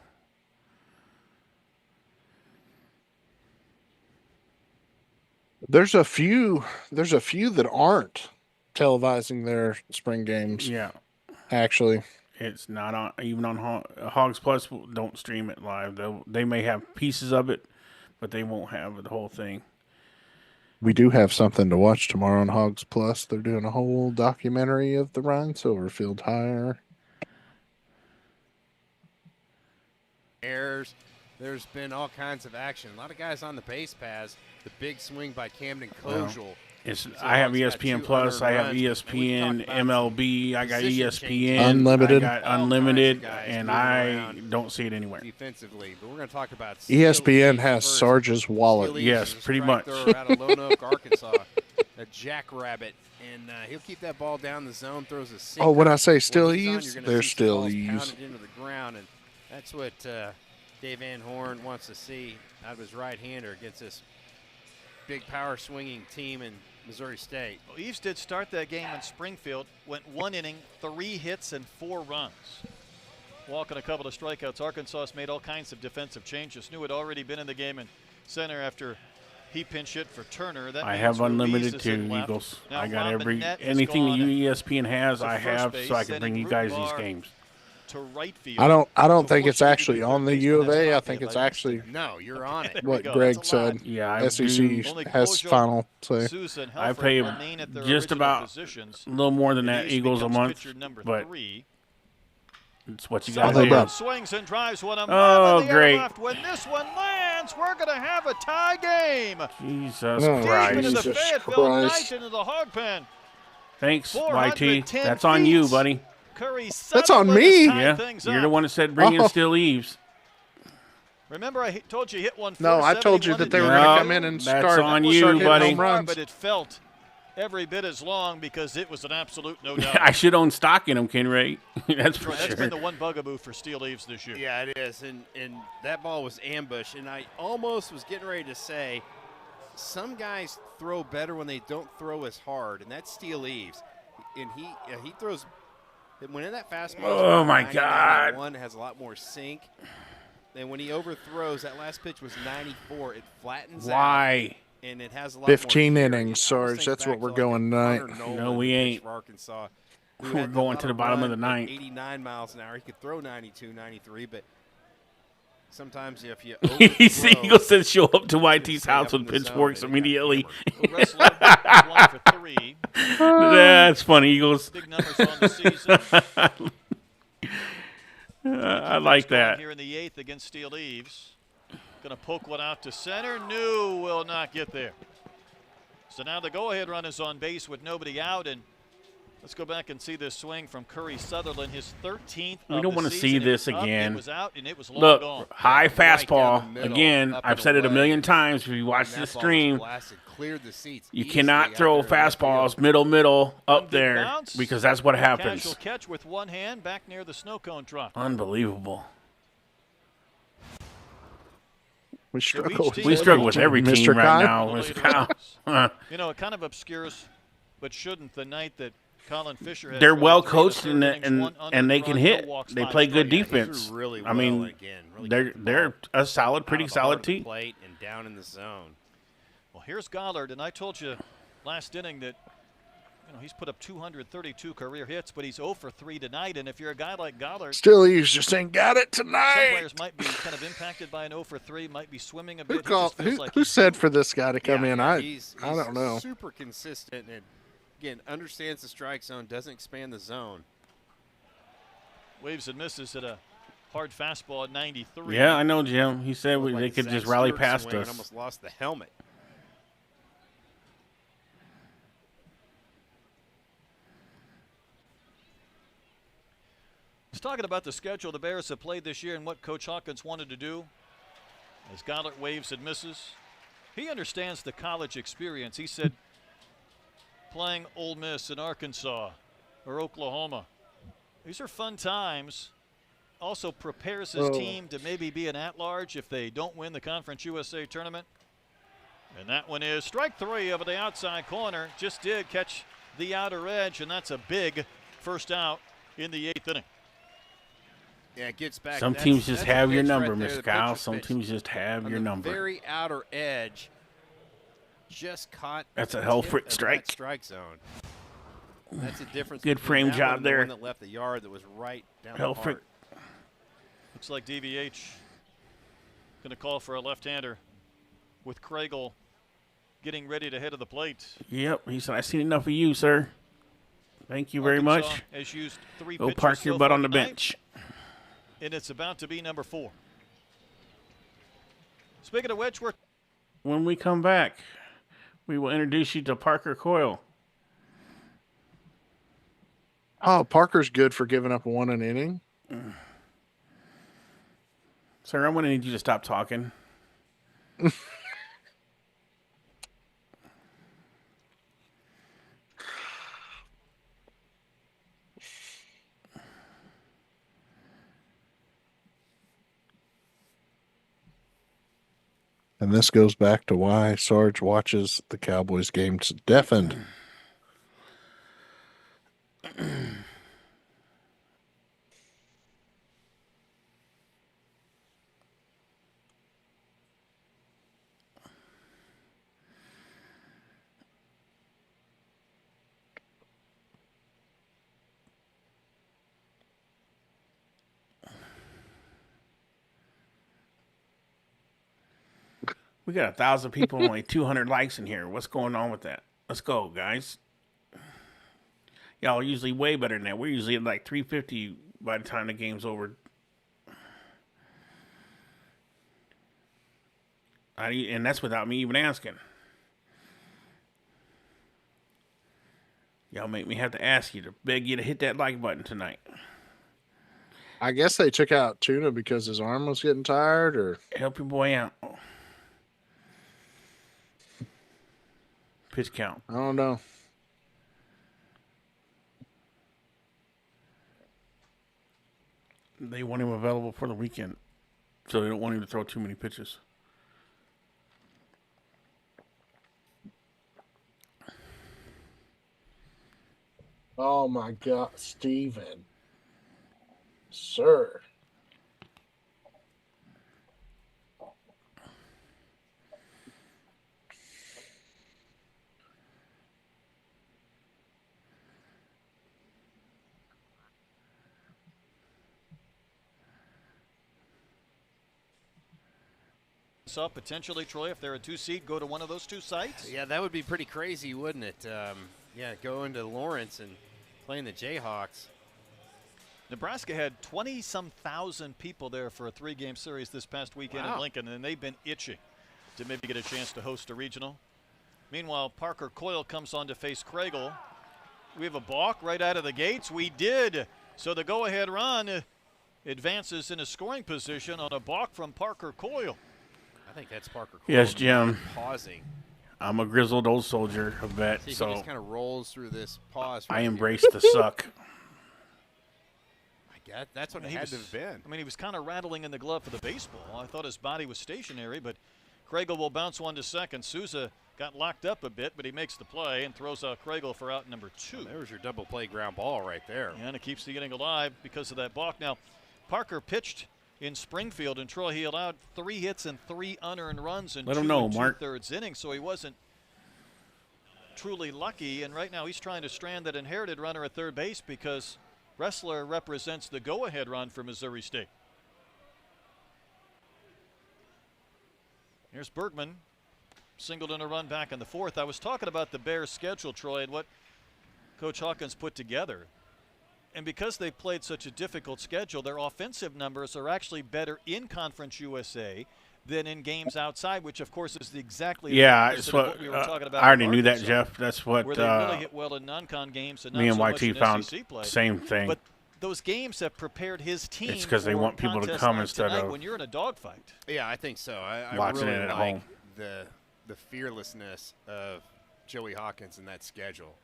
There's a few that aren't televising their spring games. Yeah. Actually. It's not on, even on Hogs Plus, don't stream it live. They may have pieces of it, but they won't have the whole thing. We do have something to watch tomorrow on Hogs Plus. They're doing a whole documentary of the Ryan Silverfield hire. Errors. There's been all kinds of action. A lot of guys on the base paths. The big swing by Camden Kojal. I have ESPN Plus. I have ESPN MLB. I got ESPN Unlimited. I got Unlimited, and I don't see it anywhere. Defensively, but we're going to talk about ESPN has Sarge's wallet. Yes, pretty much. Thur out of Lone Oak, Arkansas, a jackrabbit, and he'll keep that ball down the zone. Throws a sinker. Oh, when I say still When he's on, Eves, you're gonna they're see still balls Eves. pounded into the ground, and that's what Dave Van Horn wants to see out of his right-hander against this big power swinging team in Missouri State. Well, Eves did start that game in Springfield, went 1 inning, 3 hits and 4 runs. Walking a couple of strikeouts. Arkansas has made all kinds of defensive changes. Knew had already been in the game in center after he pinch hit for Turner. That I means have Ruiz Unlimited is too, in left. Eagles. Now I got Ron Burnett has anything gone ESPN has, to I first have, base, so I can bring you guys these Rutenbar games. to right field. I don't think So it's forced actually to be on the third U of baseman. A. I That's think not it's bad. actually No, you're on it. what go. Greg That's a lot. said. Yeah, I SEC do Only has Kojo, final say. Sousa and I Helfrich pay remain at their just original about positions. a little more than that Eves Eagles a becomes month, pitcher number but 3. it's what you Oh, got they to brought- do. Swings and drives one. Oh, great. Left. When this one lands, we're going to have a tie game. Jesus Oh, Deep into Christ. the Jesus Fayetteville Christ. Knight into the hog pen. Thanks, YT. 410 That's on you, feet. buddy. Curry That's on Sutherland me. has tied Yeah, things you're up. the one that said bring in Oh. Still Eves. Remember, I told you hit one. No, I told you that they were No, going to come in and that's start, on start you, hitting buddy. home runs. But it felt every bit as long because it was an absolute no doubt. I should own stock in them, Kenray. That's for That's sure. been the one bugaboo for Steel Eves this year. Yeah, it is, and that ball was ambushed, and I almost was getting ready to say some guys throw better when they don't throw as hard, and that's Steel Eves, and he throws when in that fastball. Oh, my God. One has a lot more sink, and when he overthrows, that last pitch was 94. It flattens out. Why? And it has a lot 15 more innings, Sarge. That's what we're going tonight. No, we ain't. Arkansas. We're going to the bottom of the ninth. 89 miles an hour. He could throw 92, 93, but sometimes if you These overthrow, Eagles said show up to YT's stay up house in with the zone, pitchforks and it got immediately. hammered. Wrestler is 1 for 3. That's funny, Eagles. Big numbers on the season. I like that. Here in the 8th against Steel Eves. Going to poke one out to center. New will not get there. So now the go-ahead run is on base with nobody out, and let's go back and see this swing from Curry Sutherland, his 13th. We don't want to see this again. It was out and it was long Look, gone. high Right down fastball. the middle, Again, up I've and said it a away. million times. If you watch And this that ball was stream, blasted, cleared the seats you easily cannot out throw there in left fastballs field. middle up Good there bounce. because that's what Casual happens. catch with one hand back near the snow cone drop. Unbelievable. We struggle each with, team- We struggle with every Mr. team right Kyle. now. Mr. Kyle. You know, it kind of obscures, but shouldn't, the night that Colin Fisher has They're gone well 3 coached third and innings, 1 and they unearned can run, hit. no walks, They 5 play good strikeouts. He defense. threw really I well mean, again. Really kept the they're ball a solid, pretty out of the heart solid of the team. plate and down in the zone. Well, here's Gollard, and I told you last inning that he's put up 232 career hits, but he's 0 for 3 tonight. And if you're a guy like Gollard, Still Eves just ain't got it some tonight. players might be kind of impacted by an 0 for 3, might be swimming a bit. Who, He just feels who, like who he's said for this guy to come in? He's I don't know. Super consistent and again understands the strike zone, doesn't expand the zone. Waves and misses at a hard fastball at 93. Yeah, I know, Jim. He said Looked like they a could Zach just rally Stewart past swing and us. almost lost the helmet. He's talking about the schedule the Bears have played this year and what Coach Hawkins wanted to do. As Goddard waves and misses. He understands the college experience. He said playing Ole Miss in Arkansas or Oklahoma, these are fun times. Also prepares his team to maybe be an at-large if they don't win the Conference USA tournament. And that one is strike 3 over the outside corner. Just did catch the outer edge, and that's a big first out in the 8th inning. Yeah, it gets back. Some teams just have your number, right Mr. Kyle. Some teams just have your number. Very outer edge. Just caught. That's a hell frick strike. Strike zone. That's a difference. Good frame job there. The one that left the yard that was right down Hell the frick. heart. Looks like DVH going to call for a left-hander with Craigle getting ready to head to the plate. Yep, he said, "I've seen enough of you, sir. Thank you very Arkansas much. has used 3 Go pitches park your so butt far on the tonight, bench." and it's about to be number 4. Speaking of which, When we come back, we will introduce you to Parker Coyle. Oh, Parker's good for giving up 1 an inning. Sir, I'm going to need you to stop talking. And this goes back to why Sarge watches the Cowboys games deafened. We got 1,000 people, only 200 likes in here. What's going on with that? Let's go, guys. Y'all are usually way better than that. We're usually at like 350 by the time the game's over. And that's without me even asking. Y'all make me have to ask you to beg you to hit that like button tonight. I guess they took out Tuna because his arm was getting tired, or Help your boy out. Pitch count. I don't know. They want him available for the weekend, so they don't want him to throw too many pitches. Oh my God, Steven. Sir. up potentially, Troy, if they're a 2-seed, go to one of those 2 sites? Yeah, that would be pretty crazy, wouldn't it? Yeah, go into Lawrence and playing the Jayhawks. Nebraska had 20-some thousand people there for a 3-game series this past weekend in Lincoln, and they've been itching to maybe get a chance to host a regional. Meanwhile, Parker Coyle comes on to face Craigle. We have a balk right out of the gates. We did. So the go-ahead run advances in a scoring position on a balk from Parker Coyle. I think that's Parker Coyle. Yes, Jim. Pausing. I'm a grizzled old soldier, I bet. See, So he just kind of rolls through this pause. I right embrace here. the suck. That's what it had to have been. I mean, he was kind of rattling in the glove for the baseball. I thought his body was stationary, but Craigle will bounce one to second. Souza got locked up a bit, but he makes the play and throws out Craigle for out number 2. Well, there was your double play ground ball right there. And it keeps the inning alive because of that balk. Now, Parker pitched in Springfield, and Troy, he allowed 3 hits and 3 unearned runs in 2 2/3 innings, so he wasn't truly lucky. And right now he's trying to strand that inherited runner at third base because Ressler represents the go-ahead run for Missouri State. Here's Bergman, singled in a run back in the 4th. I was talking about the Bears' schedule, Troy, and what Coach Hawkins put together. And because they've played such a difficult schedule, their offensive numbers are actually better in Conference USA than in games outside, which of course is exactly the opposite of what we were talking about. I already in knew that, Arkansas, Jeff. That's what where they really hit well in non-con games and not me and so much YT in found. SEC play. Same thing. But those games have prepared his team. It's because they want people to come instead of when you're in a dogfight. Yeah, I think so. I watching really it at like home. the fearlessness of Joey Hawkins in that schedule.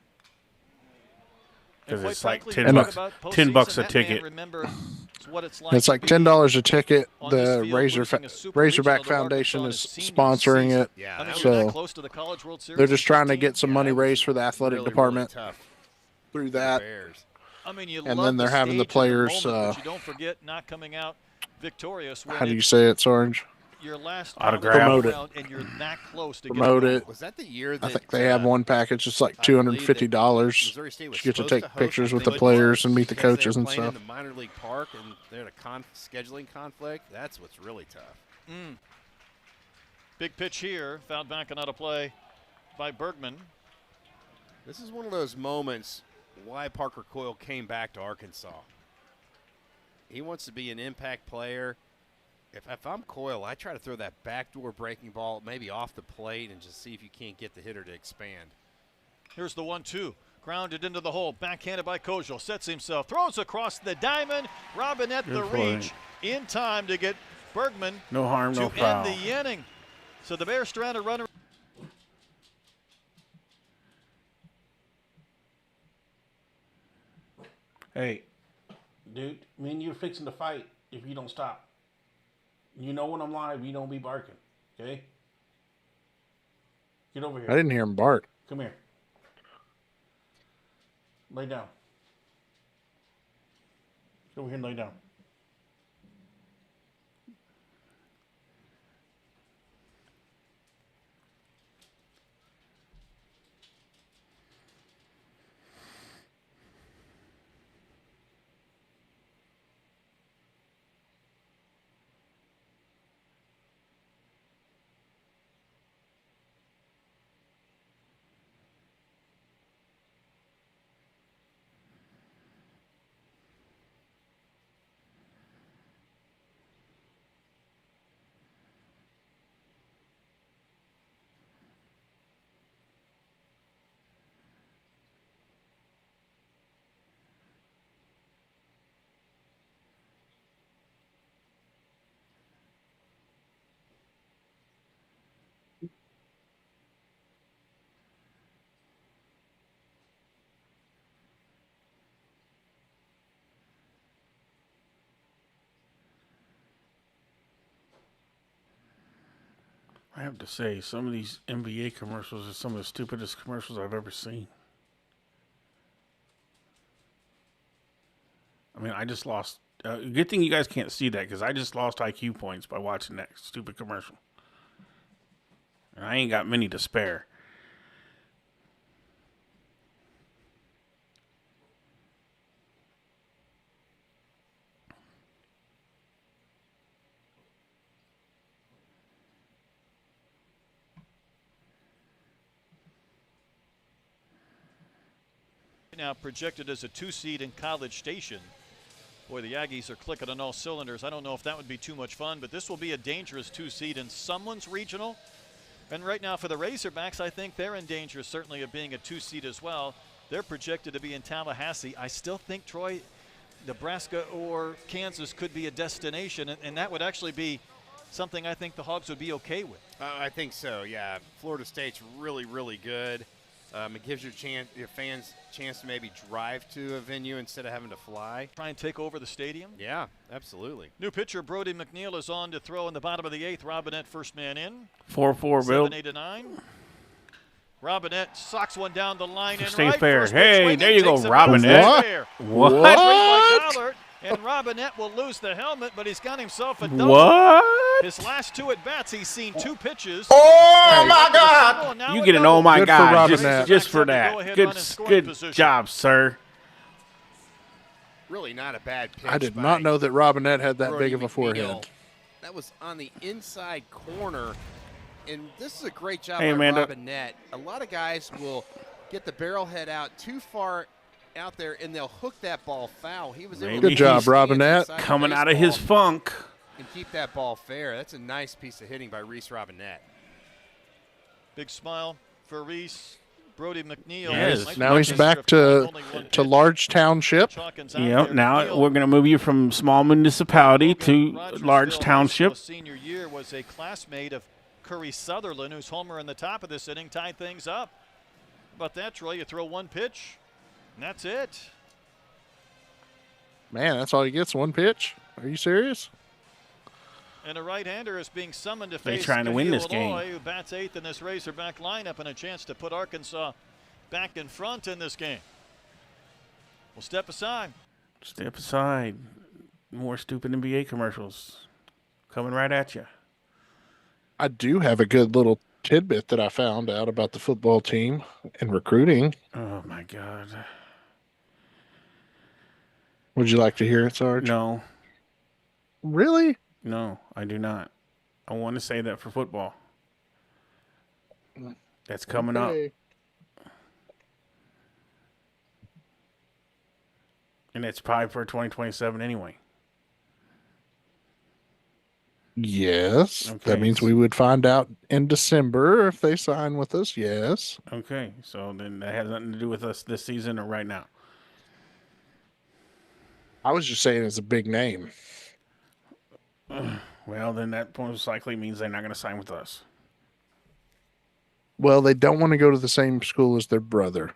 Because it's frankly, like $10 a ticket. It's like $10 a ticket. The Razorback Foundation is sponsoring it. Yeah, so close to the College World Series they're just trying to get some money raised for the athletic department through that. I mean, you and love then they're having the players. But you don't forget not coming out victorious. How do you say it, Orange? Your last autograph. Promote it. And you're that close to promote it. Was that the year that I think they have one package. It's like $250. You get to take pictures with the players and meet the coaches and stuff. In the minor league park, and they're in a scheduling conflict. That's what's really tough. Big pitch here, fouled back and out of play by Bergman. This is one of those moments why Parker Coyle came back to Arkansas. He wants to be an impact player. If I'm Coyle, I try to throw that backdoor breaking ball maybe off the plate and just see if you can't get the hitter to expand. Here's the 1-2. Grounded into the hole. Backhanded by Kojal. Sets himself. Throws across the diamond. Robinette the reach in time to get Bergman no harm, no foul. To end the inning. So the Bears stranded runner. Hey, dude, me and you are fixing to fight if you don't stop. You know when I'm live, you don't be barking, okay? Get over here. I didn't hear him bark. Come here. Lay down. Get over here and lay down. I have to say, some of these NBA commercials are some of the stupidest commercials I've ever seen. I mean, I just lost. Good thing you guys can't see that because I just lost IQ points by watching that stupid commercial. And I ain't got many to spare. Now projected as a 2 seed in College Station. Boy, the Aggies are clicking on all cylinders. I don't know if that would be too much fun, but this will be a dangerous 2 seed in someone's regional. And right now for the Razorbacks, I think they're in danger certainly of being a 2 seed as well. They're projected to be in Tallahassee. I still think Troy, Nebraska, or Kansas could be a destination, and that would actually be something I think the Hogs would be okay with. I think so, yeah. Florida State's really, really good. It gives your fans a chance to maybe drive to a venue instead of having to fly. Try and take over the stadium? Yeah, absolutely. New pitcher Brody McNeil is on to throw in the bottom of the 8th. Robinette first man in. 4-4, Bill. 7-8-9. Robinette socks one down the line and Stay right. fair. Hey, there you go, Robinette. What? And Robinette will lose the helmet, but he's got himself a double. What? His last 2 at-bats, he's seen 2 pitches. Oh, my God. You get an oh, my Good for God, Robinette. just for that. Good job, sir. Really not a bad pitch. I did not know that Robinette had that Brody big of a McNeil. forehead. That was on the inside corner. And this is a great job Hey, by Amanda. Robinette. A lot of guys will get the barrel head out too far out there, and they'll hook that ball foul. He was able to good job, Robinette. Coming out of his funk. And keep that ball fair. That's a nice piece of hitting by Reese Robinette. Big smile for Reese. Brody McNeil. Yes. Now he's back to large township. Yep. Now we're going to move you from small municipality to large township. Senior year was a classmate of Curry Sutherland, whose homer in the top of this inning tied things up. How about that, Troy? You throw one pitch, and that's it. Man, that's all he gets, one pitch? Are you serious? And a right-hander is being summoned to face trying to win this Illinois, game. who bats 8th in this Razorback lineup, and a chance to put Arkansas back in front in this game. We'll step aside. Step aside. More stupid NBA commercials coming right at you. I do have a good little tidbit that I found out about the football team and recruiting. Oh, my God. Would you like to hear it, Sarge? No. Really? No, I do not. I want to say that for football. That's coming up. And it's probably for 2027 anyway. Yes. Okay. That means we would find out in December if they sign with us. Yes. Okay. So then that has nothing to do with us this season or right now. I was just saying it's a big name. Well, then that most likely means they're not going to sign with us. Well, they don't want to go to the same school as their brother,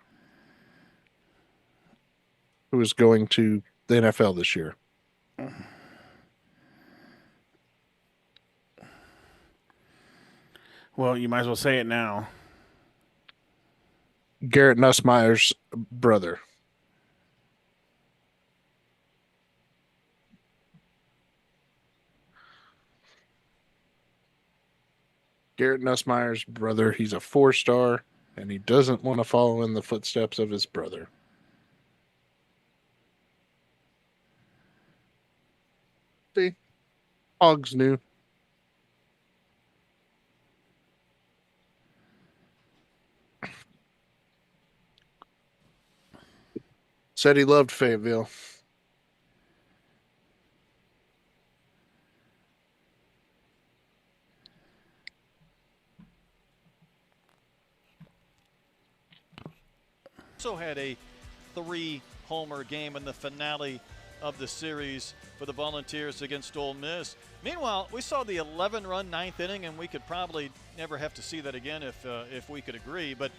who is going to the NFL this year. Well, you might as well say it now. Garrett Nussmeier's brother. Garrett Nussmeier's brother. He's a 4-star, and he doesn't want to follow in the footsteps of his brother. See? Hogs knew. Said he loved Fayetteville. Also had a 3-homer game in the finale of the series for the Volunteers against Ole Miss. Meanwhile, we saw the 11-run 9th inning, and we could probably never have to see that again if we could agree. But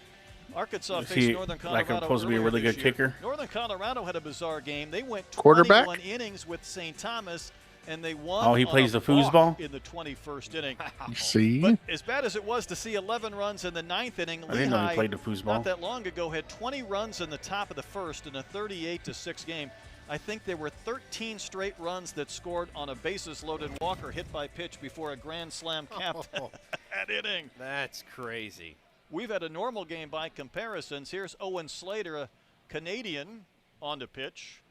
Arkansas faced Northern Colorado. Like I'm supposed to be a really good kicker. Northern Colorado had a bizarre game. They went 21 Quarterback? innings with St. Thomas, and they won. Oh, he plays the foosball in the 21st inning. See? But as bad as it was to see 11 runs in the 9th inning, I didn't know he Lehigh, played the foosball. not that long ago, had 20 runs in the top of the first in a 38-6 game. I think there were 13 straight runs that scored on a bases-loaded walker hit by pitch before a grand slam capped that inning. That's crazy. We've had a normal game by comparisons. Here's Owen Slater, a Canadian, on the pitch.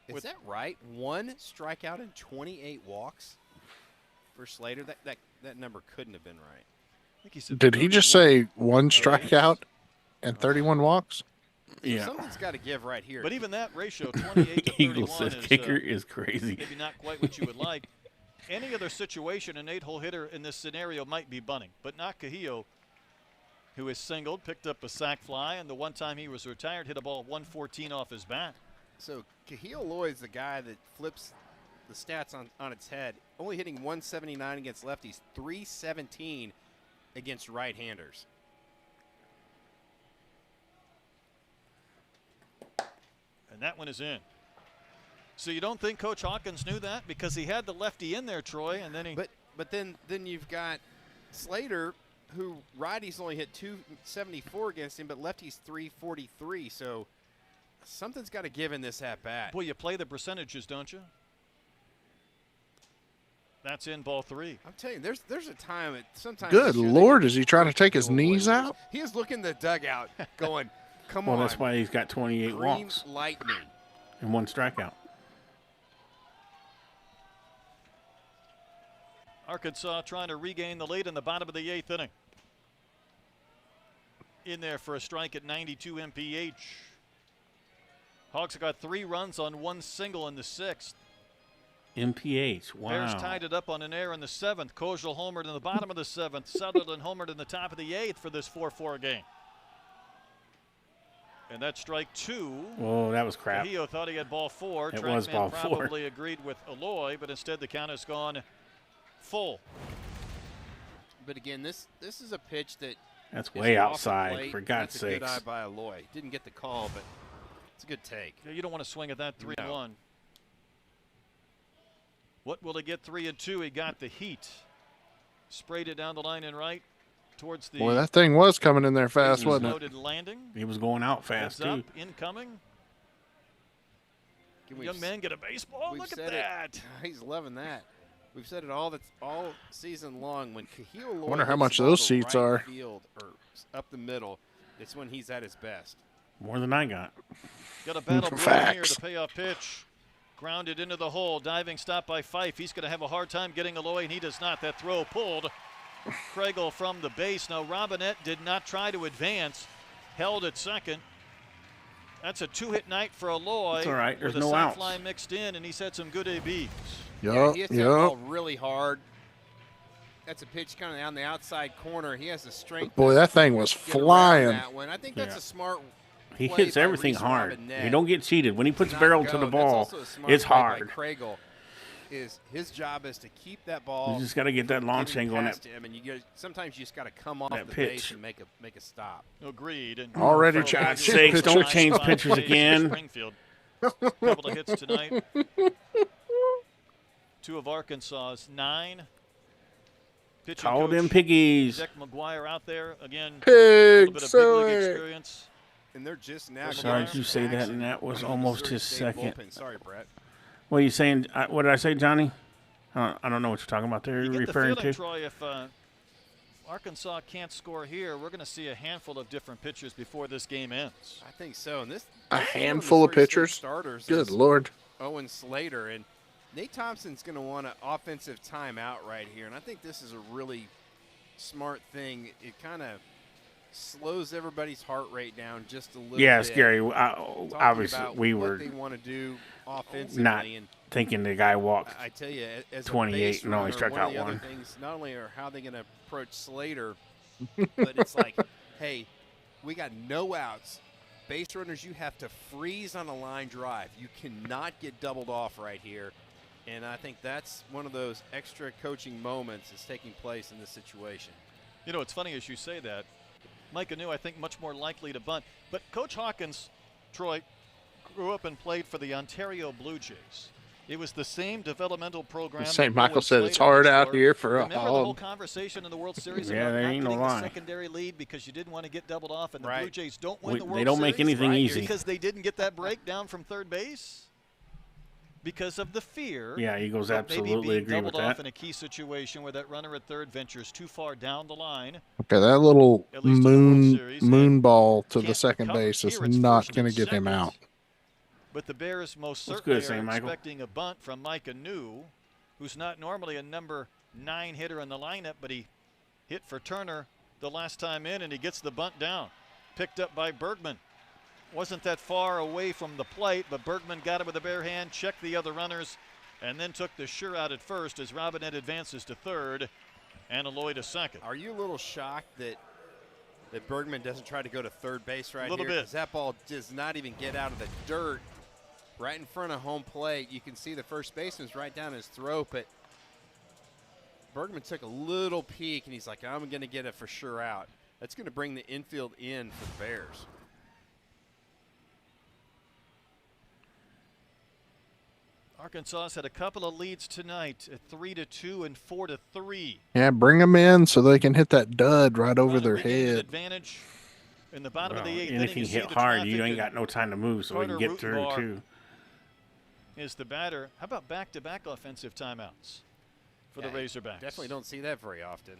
Is that right? 1 strikeout and 28 walks for Slater? That number couldn't have been right. I think he said Did he just say 1 strikeout and 31 walks? Yeah. Something's got to give right here. But even that ratio, 28 to 31, Eagle says kicker is crazy. Maybe not quite what you would like. Any other situation, an 8-hole hitter in this scenario might be bunting, but not Cahillo, who is singled, picked up a sac fly, and the one time he was retired, hit a ball 114 off his bat. So Cahillo Lloyd's the guy that flips the stats on its head. Only hitting 179 against lefties, 317 against right-handers. And that one is in. So you don't think Coach Hawkins knew that because he had the lefty in there, Troy, and then he. But then you've got Slater, who righties only hit 274 against him, but lefties 343. So something's got to give in this at bat. Boy, you play the percentages, don't you? That's in ball 3. I'm telling you, there's a time sometimes. Good Lord, is he trying to take his knees out? He is looking the dugout, going, "Come Well, on." that's why he's got 28 Green walks lightning. and 1 strikeout. Arkansas trying to regain the lead in the bottom of the 8th inning. In there for a strike at 92 mph. Hawks got 3 runs on 1 single in the 6th. MPH, wow. Bears tied it up on an air in the 7th. Kojal homered in the bottom of the 7th. Sutherland homered in the top of the 8th for this 4-4 game. And that's strike 2. Oh, that was crap. Cahillo thought he had ball 4. It was ball 4. Probably agreed with Aloy, but instead the count has gone full. But again, this is a pitch that that's way outside, for God's sakes. That's a good eye by Aloy. Didn't get the call, but it's a good take. Yeah, you don't want to swing at that 3-1. No. What will he get 3-2? He got the heat. Sprayed it down the line and right towards the. Boy, that thing was coming in there fast, wasn't it? Loaded landing. He was going out fast, too. Up, incoming. Young man get a baseball? Look at that. He's loving that. We've said it all season long. When Cahillo I wonder how much those seats are. Field or up the middle, it's when he's at his best. More than I got. Got a battle brewing here to pay off pitch. Grounded into the hole. Diving stop by Fife. He's going to have a hard time getting Aloy, and he does not. That throw pulled Kregel from the base. Now, Robinette did not try to advance. Held at second. That's a 2-hit night for Aloy. That's all right. There's no outs. outs. Fly mixed in, and he's had some good ABs. Yeah, he hits that ball really hard. That's a pitch kind of on the outside corner. He has the strength. Boy, that thing was flying. That one. I think that's a smart. He hits everything hard. He don't get cheated. When he puts barrel to the ball, it's hard. Kregel his job is to keep that ball. You just got to get that launch angle on that. Him, and sometimes you just got to come off the base and make a stop. Agreed. And already for God's sakes, don't change pitchers again. Springfield. Couple of hits tonight. 2 of Arkansas's 9. Call them piggies. Zach McGuire out there again. Pigs. A little bit of big league experience. And they're just now. Sorry, did you say that? And that was almost his second. Sorry, Brett. What are you saying? What did I say, Johnny? I don't know what you're talking about there. You're referring to. Troy, if Arkansas can't score here, we're going to see a handful of different pitchers before this game ends. I think so. And a handful of pitchers. Starters. Good Lord. Owen Slater and Nate Thompson's going to want an offensive timeout right here, and I think this is a really smart thing. It kind of slows everybody's heart rate down just a little bit. Yeah, Scary. Obviously, we were what they want to do offensively. Not thinking the guy walked. I tell you, as 28 and only struck out one. Things, not only are how they're going to approach Slater, but it's like, hey, we got no outs. Base runners, you have to freeze on a line drive. You cannot get doubled off right here. And I think that's one of those extra coaching moments that's taking place in this situation. You know, it's funny as you say that. Mike Anu, I think, much more likely to bunt. But Coach Hawkins, Troy, grew up and played for the Ontario Blue Jays. It was the same developmental program. St. Michael said it's hard out here for a Remember the whole conversation in the World Series about there not ain't getting no the lie. secondary lead because you didn't want to get doubled off, and the Blue Jays don't win the World Series. They don't make anything easy. Because they didn't get that break down from third base? Because of the fear. Yeah, Eagles absolutely maybe being agree with doubled off that. in a key situation where that runner at third ventures too far down the line. Okay, that little moon ball to the second base is not going to get him out. But the Bears most certainly are expecting a bunt from Mike Anu, who's not normally a number 9 hitter in the lineup, but he hit for Turner the last time in, and he gets the bunt down. Picked up by Bergman. Wasn't that far away from the plate, but Bergman got it with a bare hand, checked the other runners, and then took the sure out at first as Robinette advances to third and Aloy to second. Are you a little shocked that Bergman doesn't try to go to third base right here? A little bit. Because that ball does not even get out of the dirt right in front of home plate. You can see the first baseman's right down his throat, but Bergman took a little peek, and he's like, I'm going to get it for sure out. That's going to bring the infield in for the Bears. Arkansas had a couple of leads tonight at 3-2 and 4-3. Yeah, bring them in so they can hit that dud right over their head. Advantage in the bottom of the 8th. And if you hit hard, you ain't got no time to move, so we can get through too. Is the batter? How about back-to-back offensive timeouts for the Razorbacks? Definitely don't see that very often.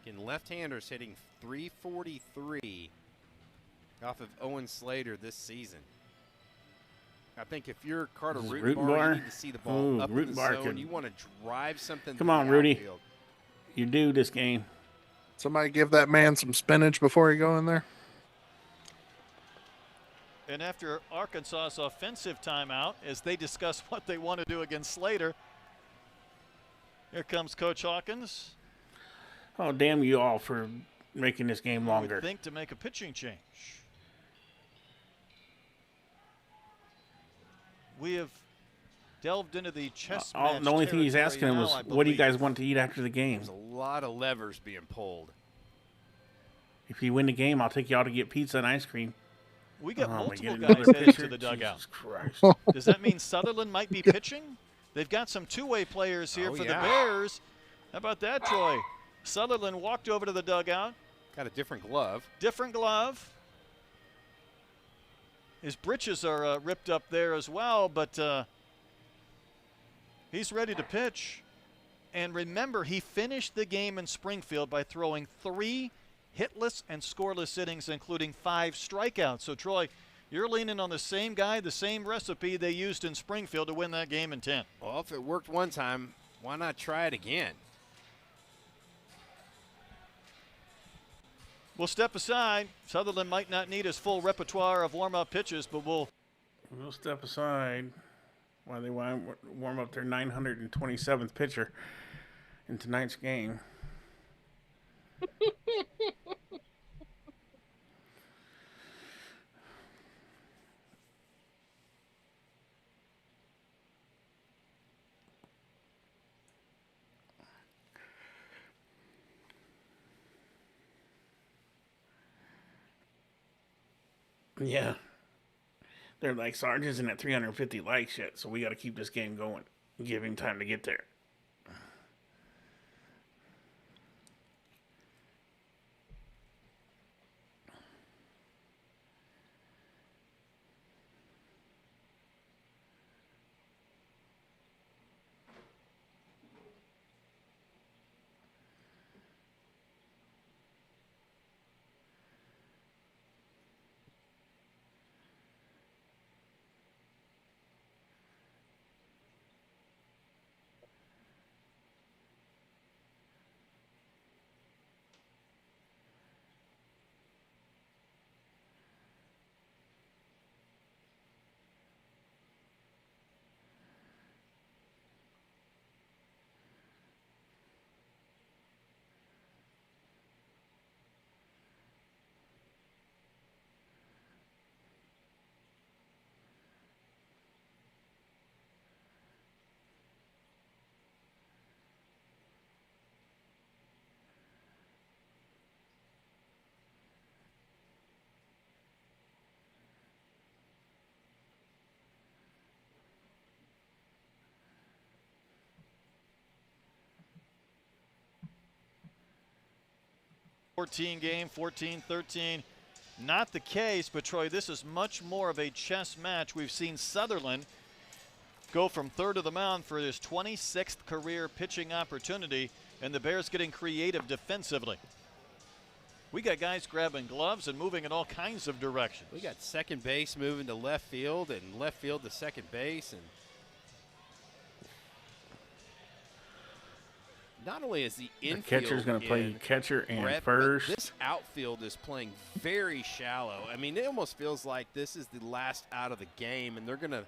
Again, left-handers hitting .343 off of Owen Slater this season. I think if you're Carter Rutenbar, you need to see the ball up in the zone. You want to drive something. Come on, Rudy. You do this game. Somebody give that man some spinach before you go in there. And after Arkansas's offensive timeout, as they discuss what they want to do against Slater, here comes Coach Hawkins. Oh, damn you all for making this game longer. I would think to make a pitching change. We have delved into the chess match. The only thing he's asking him was, what do you guys want to eat after the game? There's a lot of levers being pulled. If you win the game, I'll take y'all to get pizza and ice cream. We got multiple guys heading to the dugout. Jesus Christ. Does that mean Sutherland might be pitching? They've got some two-way players here for the Bears. How about that, Troy? Sutherland walked over to the dugout. Got a different glove. Different glove. His britches are ripped up there as well, but he's ready to pitch. And remember, he finished the game in Springfield by throwing 3 hitless and scoreless innings, including 5 strikeouts. So, Troy, you're leaning on the same guy, the same recipe they used in Springfield to win that game in 10. Well, if it worked one time, why not try it again? We'll step aside. Sutherland might not need his full repertoire of warm-up pitches, but we'll step aside while they warm up their 927th pitcher in tonight's game. Yeah. They're like, Sarge isn't at 350 likes yet, so we got to keep this game going. Give him time to get there. Game, 14-13. Not the case, but Troy, this is much more of a chess match. We've seen Sutherland go from third to the mound for his 26th career pitching opportunity, and the Bears getting creative defensively. We got guys grabbing gloves and moving in all kinds of directions. We got second base moving to left field and left field to second base, and not only is the infield, the catcher's going to play catcher and Brett, first. This outfield is playing very shallow. I mean, it almost feels like this is the last out of the game, and they're going to,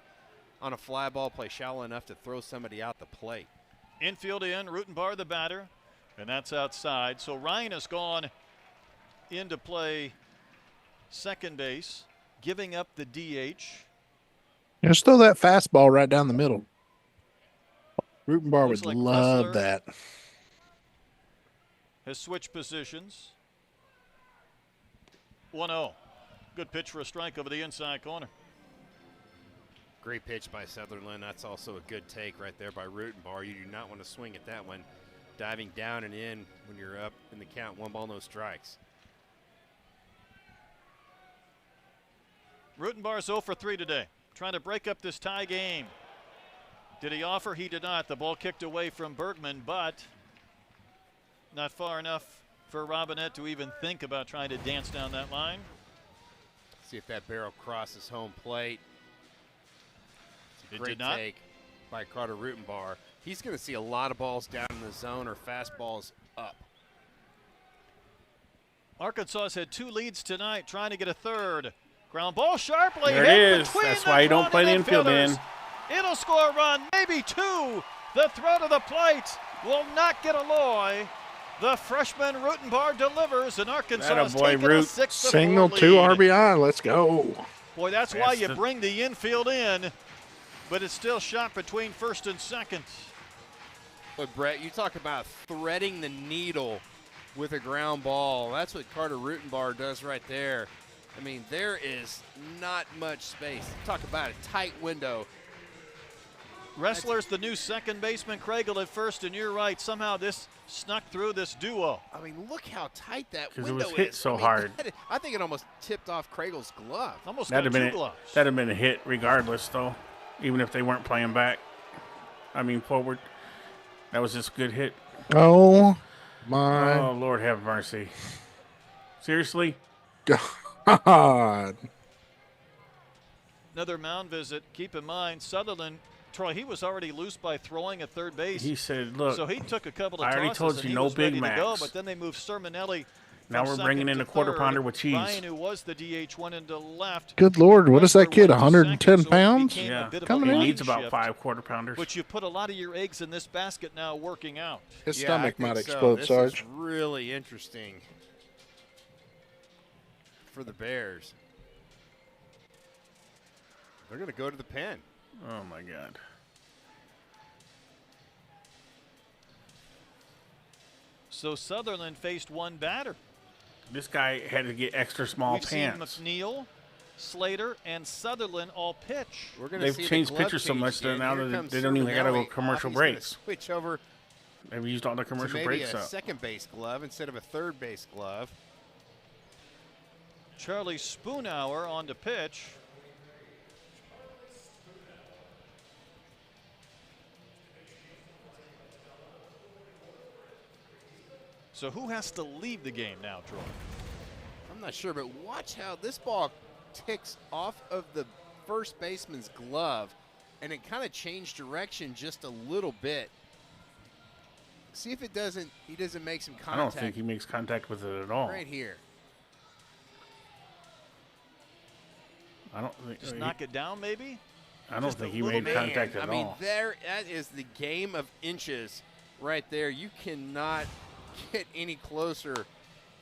on a fly ball, play shallow enough to throw somebody out the plate. Infield in, Rutenbar the batter, and that's outside. So Ryan has gone into play second base, giving up the DH. Just throw that fastball right down the middle. Rutenbar would like love Kessler that. Has switched positions. 1-0. Good pitch for a strike over the inside corner. Great pitch by Sutherland. That's also a good take right there by Rutenbar. You do not want to swing at that one. Diving down and in when you're up in the count. 1 ball, no strikes. Rutenbar's 0 for 3 today. Trying to break up this tie game. Did he offer? He did not. The ball kicked away from Bergman, but not far enough for Robinette to even think about trying to dance down that line. See if that barrel crosses home plate. It's a great did not. take by Carter Rutenbar. He's going to see a lot of balls down in the zone or fastballs up. Arkansas has had 2 leads tonight, trying to get a third. Ground ball sharply There hit it is. between That's the why you don't play the running infield, infielders. man. It'll score a run, maybe two. The throw to the plate will not get a loy. The freshman Rutenbar delivers, and Arkansas has Attaboy, taken a Root. 6-4 Signal lead. 2 RBI. Let's go. Boy, that's why you the- bring the infield in, but it's still shot between first and second. But Brett, you talk about threading the needle with a ground ball. That's what Carter Rutenbar does right there. I mean, there is not much space. Talk about a tight window. Wrestler's the new second baseman, Craigle at first, and you're right. Somehow this snuck through this duo. I mean, look how tight that 'Cause it window was hit is. so I mean, hard. I think it almost tipped off Craigle's glove. Almost That'd got have two been gloves. that'd have been a hit regardless, though, even if they weren't playing back. I mean, forward. That was just a good hit. Oh, my Oh, Lord have mercy. Seriously? God. Another mound visit. Keep in mind, Sutherland, Troy, he was already loose by throwing at third base. He said, look, So he took a couple of I already tosses told and you, he no was Big ready to go, Macs. but then they moved Sermonelli. Now from we're bringing second in to a quarter third. pounder with cheese. Ryan, who was the DH, went into left. Good Lord. What is that kid, Wrestler went to 110 second, so it pounds? became a Yeah, bit of a Coming he in. line needs about shift. 5 quarter pounders. But you put a lot of your eggs in this basket now working out. His Yeah, stomach I think might so. explode, This Sarge. is really interesting for the Bears. They're going to go to the pen. Oh, my God. So Sutherland faced one batter. This guy had to get extra small We've pants. seen McNeil, Slater, and Sutherland all pitch. We're going to They've see the changed glove pitchers so change much that again. now Here that comes they don't even gotta go Sermonelli commercial off. He's gonna breaks. switch over They've used all the to commercial maybe breaks a up. second base glove instead of a third base glove. Charlie Spoonhour on to pitch. So who has to leave the game now, Troy? I'm not sure, but watch how this ball ticks off of the first baseman's glove, and it kind of changed direction just a little bit. See if it doesn't. He doesn't make some I contact. don't think he makes contact with it at all. right here. I don't think. Just knock it down, maybe? I don't just think a he little made bit. contact at I mean, all. that is the game of inches right there. You cannot get any closer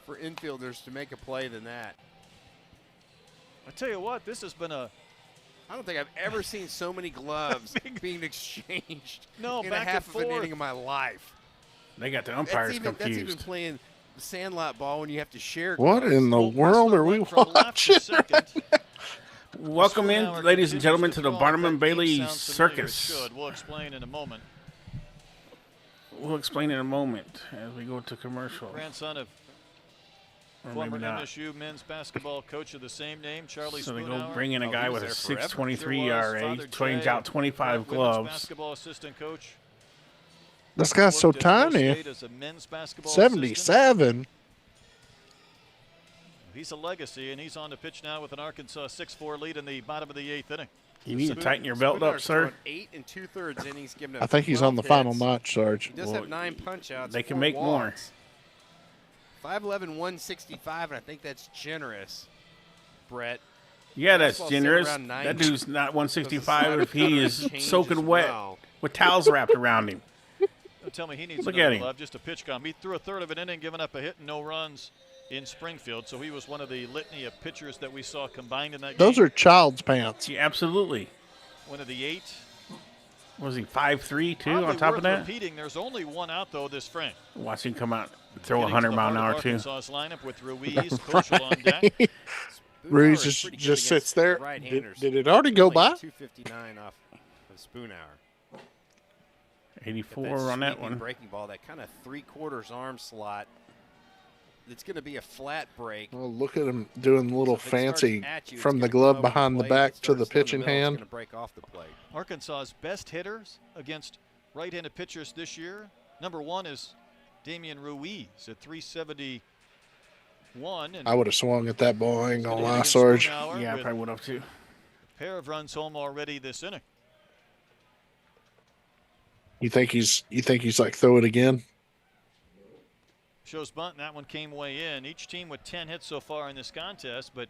for infielders to make a play than that. I tell you what, this has been a I don't think I've ever seen so many gloves being exchanged No, in a back and half of an forth. inning of my life. They got the umpires That's even confused. playing the sandlot ball when you have to share What gloves. in the Well, world Wrestler are we went from left to watching? second. Welcome in, Spoonhour ladies and continues gentlemen, to to the throw. Barnum That and game Bailey sounds familiar. It Circus. should. We'll explain in a moment. We'll explain in a moment as we go to commercial. Grandson of Or former maybe not. MSU men's basketball coach of the same name, Charlie So they Spoonhour. go bring in a Oh, guy he with was a there forever. 6.23 Sure was. ERA, Father change Jay, out 25 women's gloves. basketball assistant coach. This guy's so Worked at Ohio tiny. State as a men's basketball assistant. 77. He's a legacy, and he's on the pitch now with an Arkansas 6-4 lead in the bottom of the 8th inning. You need to tighten your belt up, Spoonhour's sir. thrown 8 2/3 innings, giving up I think he's on the 12 final hits. notch, Sarge. He does Well, have 9 punch-outs. they can 4 make more. walks. 5'11", 165, and I think that's generous, Brett. Yeah, that's Fastball sitting generous. around 90. That dude's not 165 Because the if he slider is changed as soaking wet well. with towels wrapped around him. Don't tell me he needs Look another at him. glove, just a pitch comp. He threw a third of an inning, giving up a hit and no runs in Springfield, so he was one of the litany of pitchers that we saw combined in that Those game. are child's pants. Yeah, absolutely. One of the 8. Was he 5'3", too, Probably on top worth of that? repeating, there's only one out, though, this frame. Watch him come out and throw Getting to 100 the mile an heart hour, of too. Arkansas's lineup with Ruiz, Kochel on deck. Spoonhour Ruiz is just pretty good sits against there. right-handers. Did it already go Only by? 259 off of Spoonhour. 84 on that sweeping one. breaking ball, that kind of 3/4 arm slot. It's going to be a flat break. Well, look at him doing a little So if it starts fancy at you, it's from the gonna glove come over behind the plate. back If it to the starts in pitching middle, hand. It's going to break off the plate. Arkansas's best hitters against right-handed pitchers this year. Number 1 is Damian Ruiz at 371. And I would have swung at that ball. I ain't gonna gonna hit lie, against Sarge. Spoonhour Yeah, I with probably would have, too. a pair of runs home already this inning. You think he's like throw it again? Shows bunt, and that one came way in. Each team with 10 hits so far in this contest, but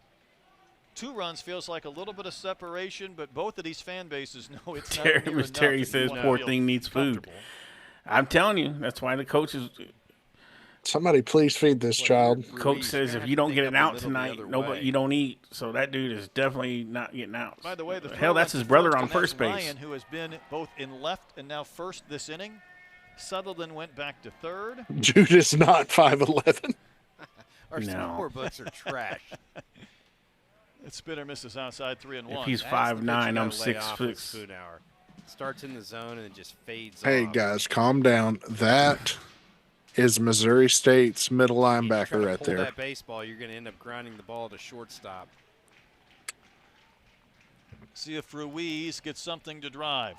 2 runs feels like a little bit of separation, but both of these fan bases know it's not Terry, near Miss enough Terry and you says, wanna poor feel thing needs food. comfortable. I'm telling you, that's why the coaches. Somebody please feed this child. Coach says if you don't get it out tonight, nobody, you don't eat. So that dude is definitely not getting out. By the way, the hell, that's his brother on and first that's base. Ryan, who has been both in left and now first this inning. Sutherland went back to third. Jude is not 5'11". Our scorebooks are trash. That spinner misses outside 3-1. If he's 5'9", I'm 6'6". Starts in the zone and then just fades Hey, off. guys, calm down. That is Missouri State's middle linebacker right there. That baseball, you're going to end up grinding the ball to shortstop. See if Ruiz gets something to drive.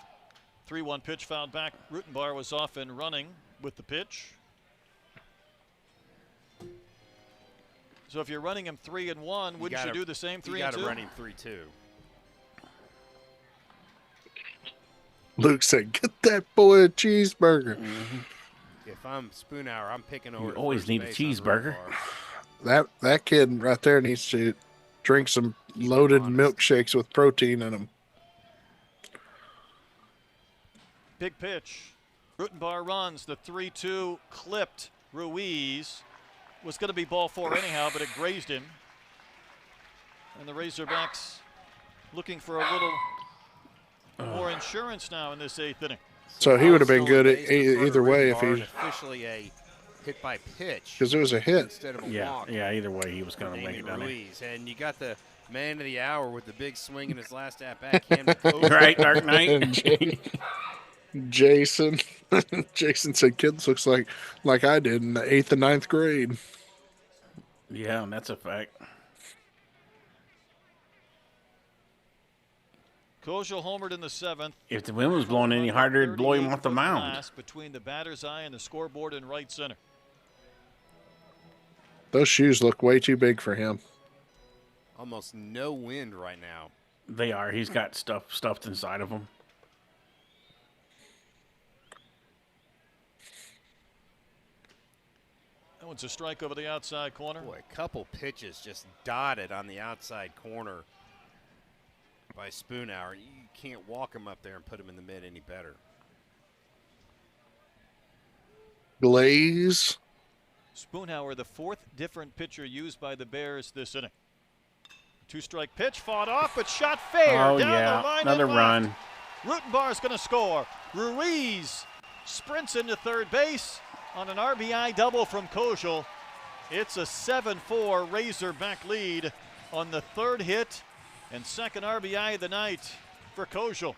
3-1 pitch fouled back. Rutenbar was off and running with the pitch. So if you're running him 3-1, wouldn't you do the same 3-2? You got to run him 3-2. Luke said, "Get that boy a cheeseburger." Mm-hmm. If I'm Spoonhour, I'm picking over. You always need a cheeseburger. That kid right there needs to drink some loaded milkshakes with protein in them. Big pitch. Rutenbar runs. The 3-2 clipped Ruiz. Was going to be ball 4 anyhow, but it grazed him. And the Razorbacks looking for a little more insurance now in this 8th inning. So he would have been good either way if he officially a hit by pitch, because it was a hit instead of a walk. Yeah. Either way, he was going to make it down there. And you got the man of the hour with the big swing in his last at bat, Camden Kosel. Right, Dark Knight. Jason Jason said, "Kids looks like I did in the 8th and 9th grade." Yeah, that's a fact. Kosel homered in the 7th. If the wind was blowing any harder, it'd blow him off the mound. Between the batter's eye and the scoreboard in right center. Those shoes look way too big for him. Almost no wind right now. They are. He's got stuff stuffed inside of them. That one's a strike over the outside corner. Boy, a couple pitches just dotted on the outside corner by Spoonhour. You can't walk him up there and put him in the mid any better. Glaze. Spoonhour, the 4th different pitcher used by the Bears this inning. 2-strike pitch, fought off, but shot fair. Oh, down yeah. the line Another run. Rutenbar's going to score. Ruiz sprints into third base on an RBI double from Kosel. It's a 7-4 Razorback lead on the 3rd hit and 2nd RBI of the night for Kosel.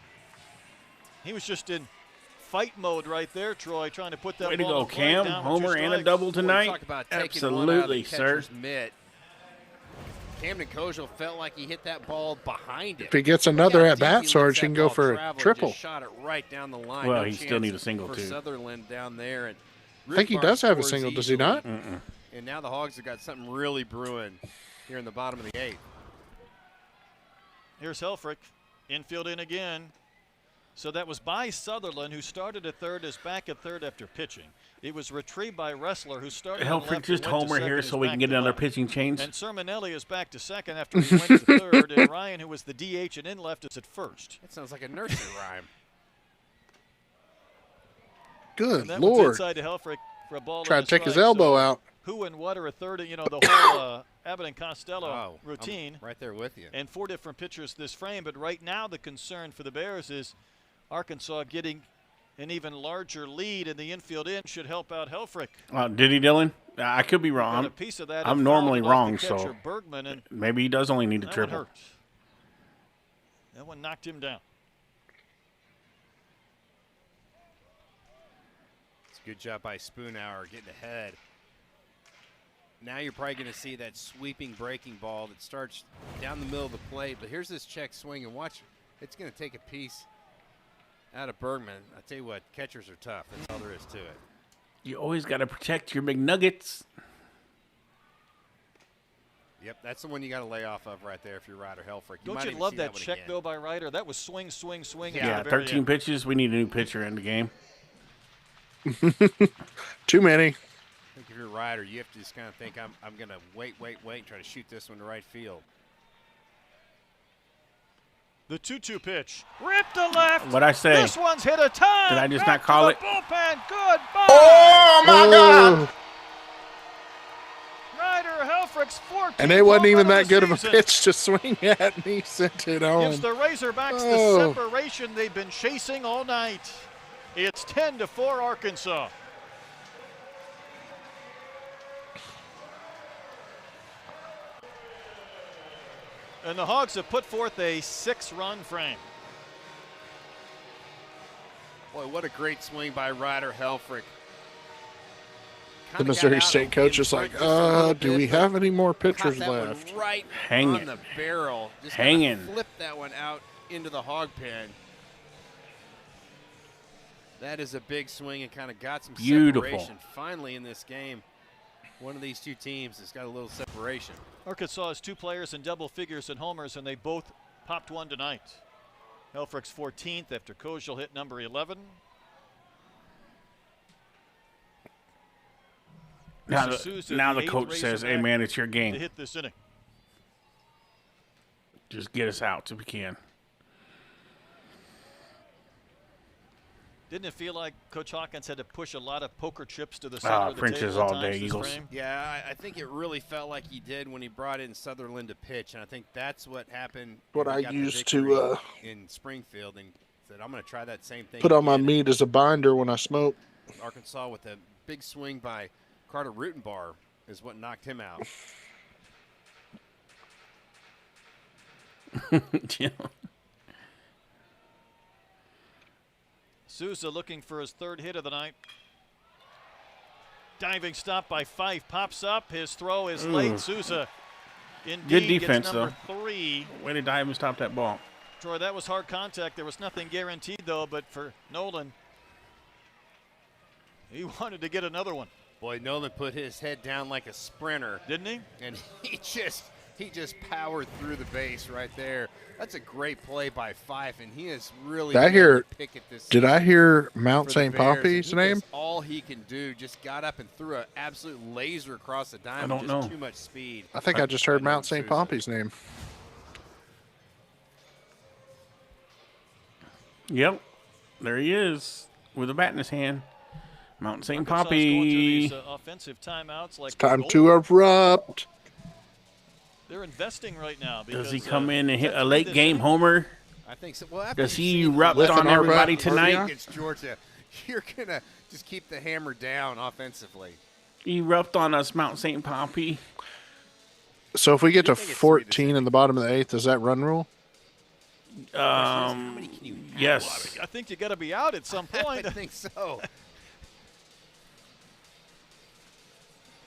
He was just in fight mode right there, Troy, trying to put that Way to ball go, Cam. down Homer and a double tonight. Talk about Absolutely, sir. Mitt. Camden Kosel felt like he hit that ball behind it. If he gets another at bat, Sarge, he can go for a triple. Shot it right down the line. Well, no he still needs a single for too. Sutherland down there, and I think he does have a single, does he easily. not? And now the Hogs have got something really brewing here in the bottom of the 8th. Here's Helfrich, infield in again. So that was by Sutherland, who started at third, is back at third after pitching. It was retrieved by Ressler, who started on Helfrich left just and went to homer second, here is so we back can get to another left. pitching change. And Sermonelli is back to second after he went to third, and Ryan, who was the DH and in left, is at first. That sounds like a nursery rhyme. Good And that one's Lord. inside to Helfrich for a ball. Try to take his strike. elbow So out. Who and what are a third, you know, the whole Abbott and Costello routine. I'm right there with you. And 4 different pitchers this frame, but right now the concern for the Bears is Arkansas getting an even larger lead in the infield in should help out Helfrich. Did he, Dylan? I could be wrong. Got a piece of that I'm and normally fouled off wrong, the catcher, so Bergman, and maybe he does only need a that triple. one hurt. That one knocked him down. It's a good job by Spoonhour getting ahead. Now you're probably going to see that sweeping breaking ball that starts down the middle of the plate. But here's this check swing, and watch. It's going to take a piece out of Bergman. I tell you what, catchers are tough. That's all there is to it. You always got to protect your McNuggets. Yep, that's the one you got to lay off of right there if you're Ryder Helfrich. Don't you love that check, though, by Ryder? That was swing, swing, swing. Yeah, 13 pitches. We need a new pitcher in the game. Too many. I think if you're Ryder, you have to just kind of think, I'm going to wait, and try to shoot this one to right field. The 2-2 pitch. Rip to left. What'd I say? This one's hit a ton. Did I just Back not call to it? the bullpen. Goodbye. Oh, my God. Ryder Helfrich's 14th And it wasn't home even run that of good the of a season. pitch to swing at, and he sent it home. Gives the Razorbacks Oh. the separation they've been chasing all night. It's 10-4 Arkansas. And the Hogs have put forth a 6-run frame. Boy, what a great swing by Ryder Helfrich. The Missouri State coach is like, do we have any more pitchers left? Right Hang on it. the barrel. Just Hanging. flip that one out into the hog pen. That is a big swing and kind of got some Beautiful. separation. Finally in this game, one of these two teams has got a little separation. Arkansas has 2 players in double figures and homers, and they both popped one tonight. Helfrich's 14th after Kojal hit number 11. Now This is Sousa, the eighth coach says, hey, Razorback man, it's your to game. hit this inning. Just get us out if we can. Didn't it feel like Coach Hawkins had to push a lot of poker chips to the center of the Prince's table at all times day, this Eagles. frame? Yeah, I think it really felt like he did when he brought in Sutherland to pitch, and I think that's what happened. What when I he got the used victory to in Springfield, and said, "I'm going to try that same thing." put on my again." meat as a binder when I smoke. Arkansas with a big swing by Carter Rutenbar is what knocked him out. Yeah. Sousa looking for his 3rd hit of the night. Diving stop by Fife, pops up. His throw is late. Sousa indeed Good defense, gets number 3. Way to dive and stop that ball. Troy, that was hard contact. There was nothing guaranteed, though, but for Nolan, he wanted to get another one. Boy, Nolan put his head down like a sprinter, Didn't he? and he just powered through the base right there. That's a great play by Fife, and he is really Did I hear- pick at this. Did I hear Mount for the St. Bears, and Poppy's he name? does all he can do. Just got up and threw an absolute laser across the diamond. don't just know. Too much speed. I think I just heard Mount St. Sousa. Poppy's name. Yep. There he is with a bat in his hand. Mount St. Arkansas is going through Poppy. these offensive timeouts like Time goal. to erupt. They're investing right now. Because, Does he come in and hit that's a what late this game is. homer? I think so. Well, after Does you've he seen erupt Lifting on our everybody butt tonight? against Georgia, you're gonna just keep the hammer down offensively. Erupt on us, Mount St. Poppy. So if we get to think it's 14 in the bottom of the 8th, is that run rule? How many can you have? Yes. I think you got to be out at some point. I think so.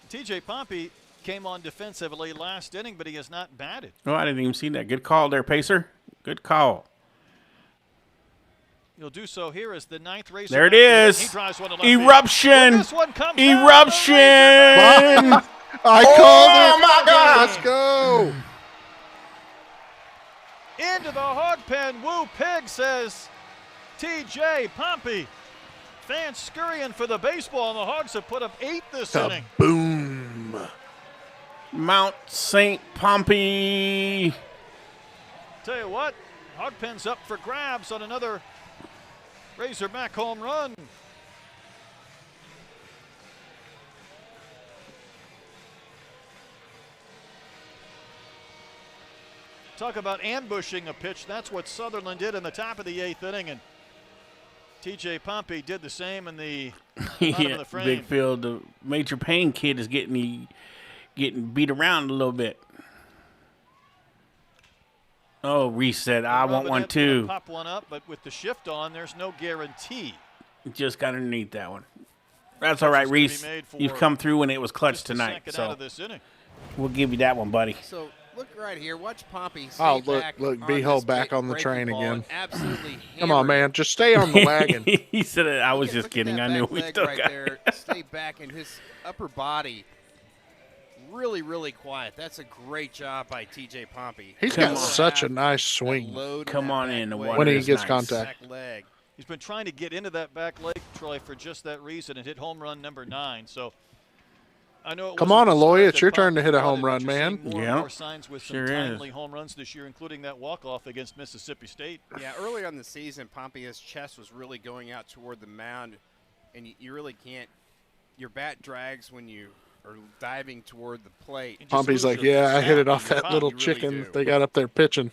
TJ Pompey came on defensively last inning, but he has not batted. Oh, I didn't even see that. Good call there, Pacer. Good call. He'll do so here as the 9th Razorback. There it is. He drives one to left field. Eruption. When this one comes down, Eruption. I called it. Oh, my God. Let's go. into the hog pen. Woo Pig, says TJ Pompey. Fans scurrying for the baseball, and the Hogs have put up 8 this inning. Boom. Mount St. Pompey. Tell you what, hog pen's up for grabs on another Razorback home run. Talk about ambushing a pitch. That's what Sutherland did in the top of the 8th inning, and TJ Pompey did the same in the bottom of the frame. Big Phil, the Major Payne kid is getting beat around a little bit. Oh, reset. I want one Robinette's gonna too. Pop one up, but with the shift on, there's no guarantee. Just got underneath that one. That's all right, It's gonna be Reese. made for You've come through when it was clutch Just the tonight, second out so of this inning. we'll give you that one, buddy. So look right here. Watch Pompey. Oh, stay look, back look, on B-hole this back on the breaking train ball again. and Absolutely. Come on, man. Just stay on the wagon. He said it. I was Look just at kidding. that I knew back we leg still right got there. Stay back in his upper body. Really, really quiet. That's a great job by TJ Pompey. He's Come got on. such a nice swing. Come on in, the water When he is gets nice. contact. Back leg. He's been trying to get into that back leg, Troy, for just that reason, and hit home run number 9. So I know. Come on, Aloy, it's your turn to hit a home run, man. More signs with some timely home runs this year, including that walk-off against Mississippi State. Yeah, earlier in the season, Pompey's chest was really going out toward the mound, and you really can't. Your bat drags when you are diving toward the plate. Pompey's like, yeah, I hit it off that little chicken they got up there pitching.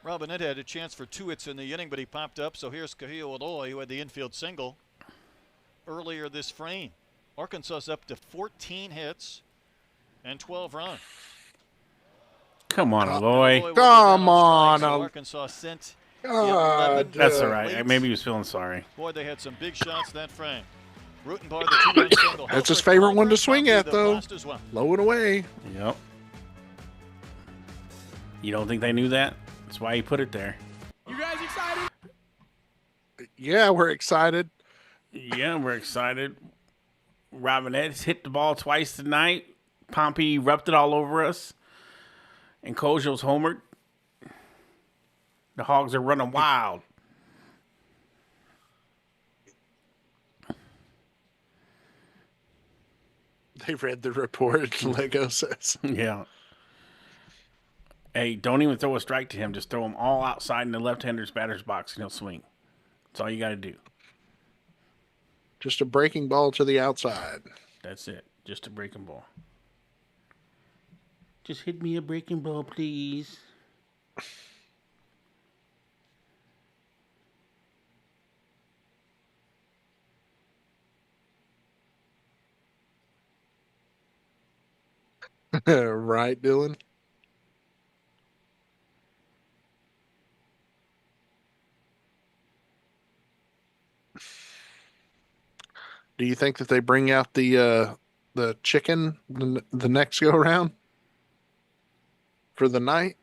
Robinette had a chance for 2 hits in the inning, but he popped up. So here's Kahio Aloy, who had the infield single earlier this frame. Arkansas's up to 14 hits and 12 runs. Come on, Aloy. Come on. So Arkansas sent. That's all right. Maybe he was feeling sorry. Boy, they had some big shots that frame. Rutenbar, the 2-run single. That's his favorite one to swing at, though. Well. Low and away. Yep. You don't think they knew that? That's why he put it there. You guys excited? Yeah, we're excited. Yeah, we're excited. Robinette's hit the ball twice tonight. Pompey erupted all over us. And Kojal's homered. The Hogs are running wild. They read the report, Lego says. Yeah. Hey, don't even throw a strike to him. Just throw him all outside in the left-hander's batter's box and he'll swing. That's all you got to do. Just a breaking ball to the outside. That's it. Just a breaking ball. Just hit me a breaking ball, please. Right, Dylan? Do you think that they bring out the chicken the next go around for the night?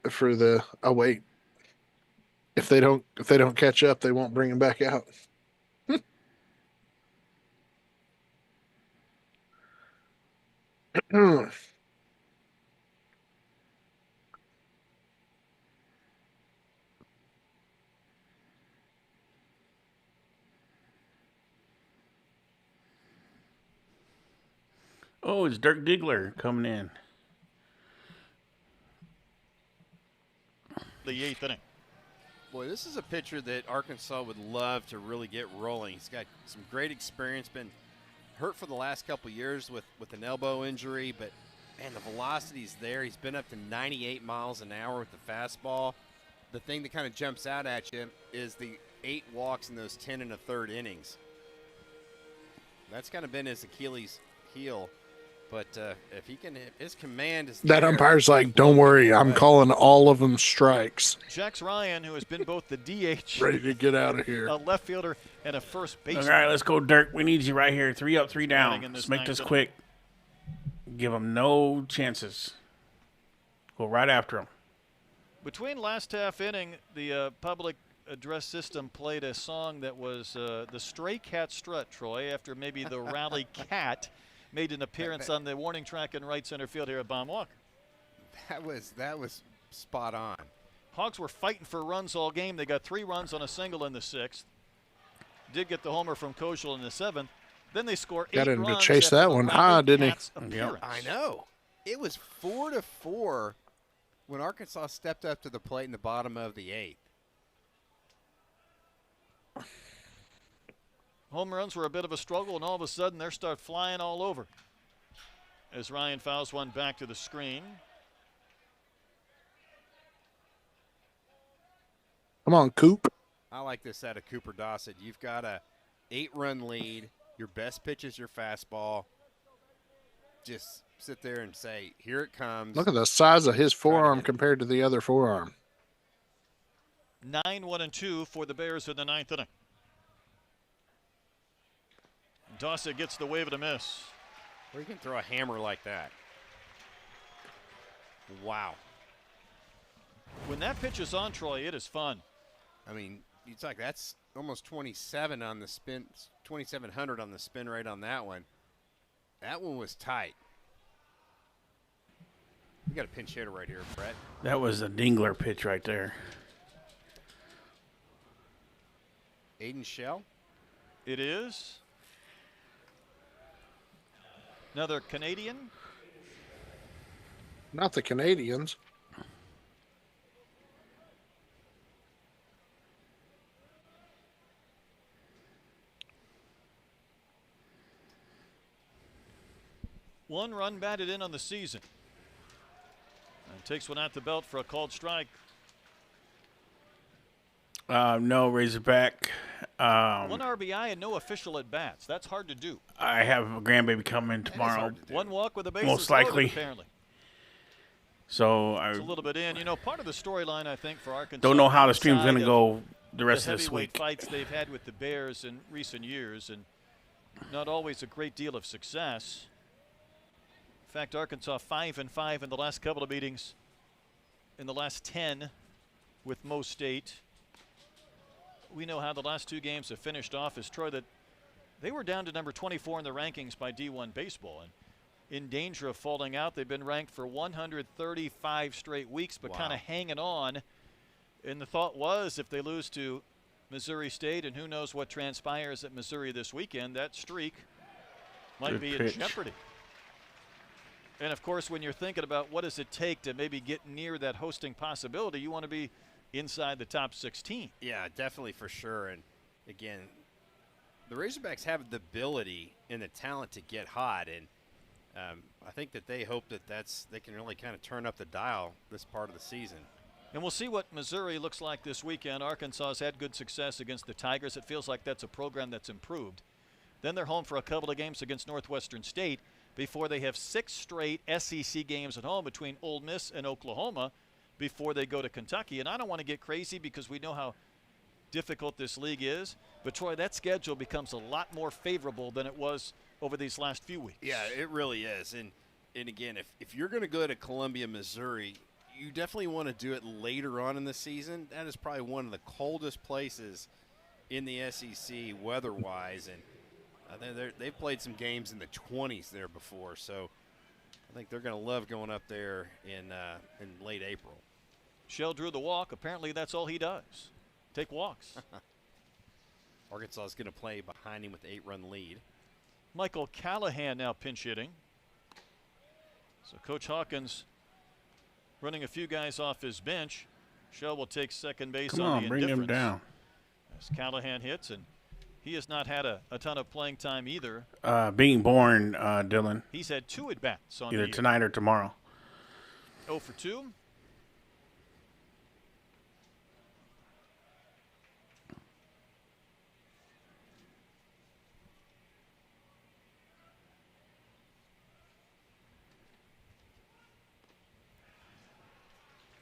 Oh wait, if they don't catch up, they won't bring him back out. Oh, it's Dirk Diggler coming in. The 8th inning. Boy, this is a pitcher that Arkansas would love to really get rolling. He's got some great experience, been hurt for the last couple years with an elbow injury, but, man, the velocity's there. He's been up to 98 miles an hour with the fastball. The thing that kind of jumps out at you is the 8 walks in those 10 1/3 innings. That's kind of been his Achilles heel. But if he can, his command is that umpire's like, don't worry, I'm calling all of them strikes. Jax Ryan, who has been both the DH, ready to get out of here, a left fielder, and a first baseman. All right, let's go, Dirk. We need you right here. 3 up, 3 down. Let's make this quick. Give them no chances. Go right after him. Between last half inning, the public address system played a song that was the Stray Cat Strut, Troy, after maybe the Rally Cat made an appearance on the warning track in right center field here at Baum Walker. That was spot on. Hogs were fighting for runs all game. They got 3 runs on a single in the 6th. Did get the homer from Kojal in the 7th. Then they score 8 runs. Got him to chase that one high, didn't he? Yep. I know. It was 4-4 when Arkansas stepped up to the plate in the bottom of the 8th. Home runs were a bit of a struggle, and all of a sudden they start flying all over. As Ryan fouls one back to the screen. Come on, Coop. I like this out of Cooper Dossett. You've got a 8-run lead. Your best pitch is your fastball. Just sit there and say, here it comes. Look at the size of his forearm compared to the other forearm. 9-1-2 for the Bears in the 9th inning. Dossett gets the wave and a miss. Or you can throw a hammer like that. Wow. When that pitch is on, Troy, it is fun. I mean, it's like that's almost 27 on the spin, 2,700 on the spin rate on that one. That one was tight. We got a pinch hitter right here, Brett. That was a dingler pitch right there. Aiden Shell? It is. Another Canadian. Not the Canadians. One run batted in on the season. And takes one out the belt for a called strike. No, Razorback. One RBI and no official at bats. That's hard to do. I have a grandbaby coming tomorrow. One walk with a bases Most likely. loaded, apparently. So It's a little bit in. You know, part of the storyline, I think, for Arkansas. don't know how the stream's going to outside go the of rest the of this heavyweight week. fights they've had with the Bears in recent years, and not always a great deal of success. In fact, Arkansas 5-5 in the last couple of meetings. In the last 10 with Mo State. We know how the last two games have finished off as Troy, that they were down to number 24 in the rankings by D1 baseball and in danger of falling out. They've been ranked for 135 straight weeks, but kind of hanging on. And the thought was, if they lose to Missouri State, and who knows what transpires at Missouri this weekend, that streak might be in jeopardy. And of course, when you're thinking about what does it take to maybe get near that hosting possibility, you want to be inside the top 16. Yeah, definitely, for sure. And again, the Razorbacks have the ability and the talent to get hot, and I think that they hope that they can really kind of turn up the dial this part of the season. And we'll see what Missouri looks like this weekend. Arkansas has had good success against the Tigers. It feels like that's a program that's improved. Then they're home for a couple of games against Northwestern State before they have 6 straight SEC games at home between Ole Miss and Oklahoma before they go to Kentucky. And I don't want to get crazy because we know how difficult this league is. But, Troy, that schedule becomes a lot more favorable than it was over these last few weeks. Yeah, it really is. And again, if you're going to go to Columbia, Missouri, you definitely want to do it later on in the season. That is probably one of the coldest places in the SEC weather-wise. And they've played some games in the 20s there before. So I think they're going to love going up there in late April. Shell drew the walk. Apparently that's all he does. Take walks. Arkansas is going to play behind him with the 8-run lead. Michael Callahan now pinch hitting. So Coach Hawkins running a few guys off his bench. Shell will take second base Come on on, the bring indifference. him down. As Callahan hits, and he has not had a ton of playing time either. Being born, Dylan, He's had 2 at-bats on either the year. tonight or tomorrow. 0 for 2.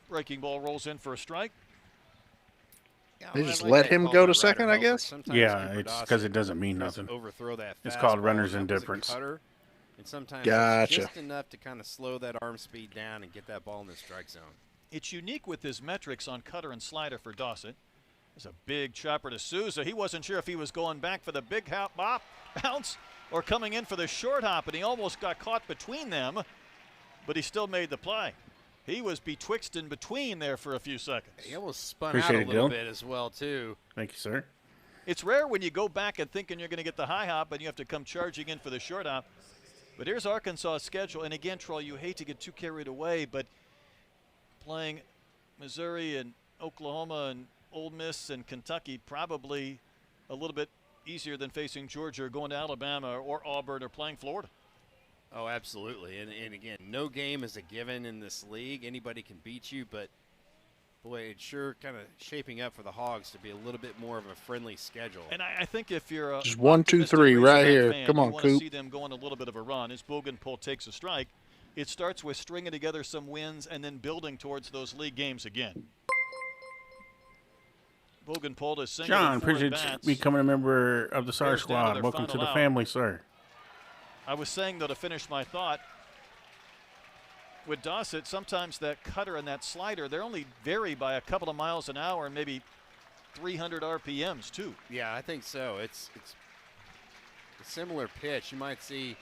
Breaking ball rolls in for a strike. Yeah, They I just like let that him call go by to second, I Ryder guess? Sometimes Yeah, Cooper it's Dawson because it doesn't mean tries to nothing. overthrow that It's called fastball. runner's That was a indifference. cutter, and sometimes Gotcha. it's just enough to kind of slow that arm speed down and get that ball in the strike zone. It's unique with his metrics on cutter and slider for Dawson. There's a big chopper to Souza. He wasn't sure if he was going back for the big hop bop bounce or coming in for the short hop, and he almost got caught between them, but he still made the play. He was betwixt and between there for a few seconds. He almost spun Appreciate out it, a little Dylan. bit as well, too. Thank you, sir. It's rare when you go back and thinking you're going to get the high hop and you have to come charging in for the short hop. But here's Arkansas' schedule. And again, Troy, you hate to get too carried away, but playing Missouri and Oklahoma and Ole Miss and Kentucky probably a little bit easier than facing Georgia or going to Alabama or Auburn or playing Florida. Oh, absolutely. And again, no game is a given in this league. Anybody can beat you, but boy, it's sure kind of shaping up for the Hogs to be a little bit more of a friendly schedule. And I think if you're a Just 1, 2, optimistic 3 right Razorback here. fan, Come you on, want to Coop. see them go on a little bit of a run. As Bogenpol takes a strike, it starts with stringing together some wins and then building towards those league games again. Bogenpol is single. John, appreciate you becoming a member of the SAR Bears down to squad. their Welcome to final the out. family, sir. I was saying, though, to finish my thought, with Dossett, sometimes that cutter and that slider, they only vary by a couple of miles an hour and maybe 300 RPMs, too. Yeah, I think so. It's a similar pitch. You might see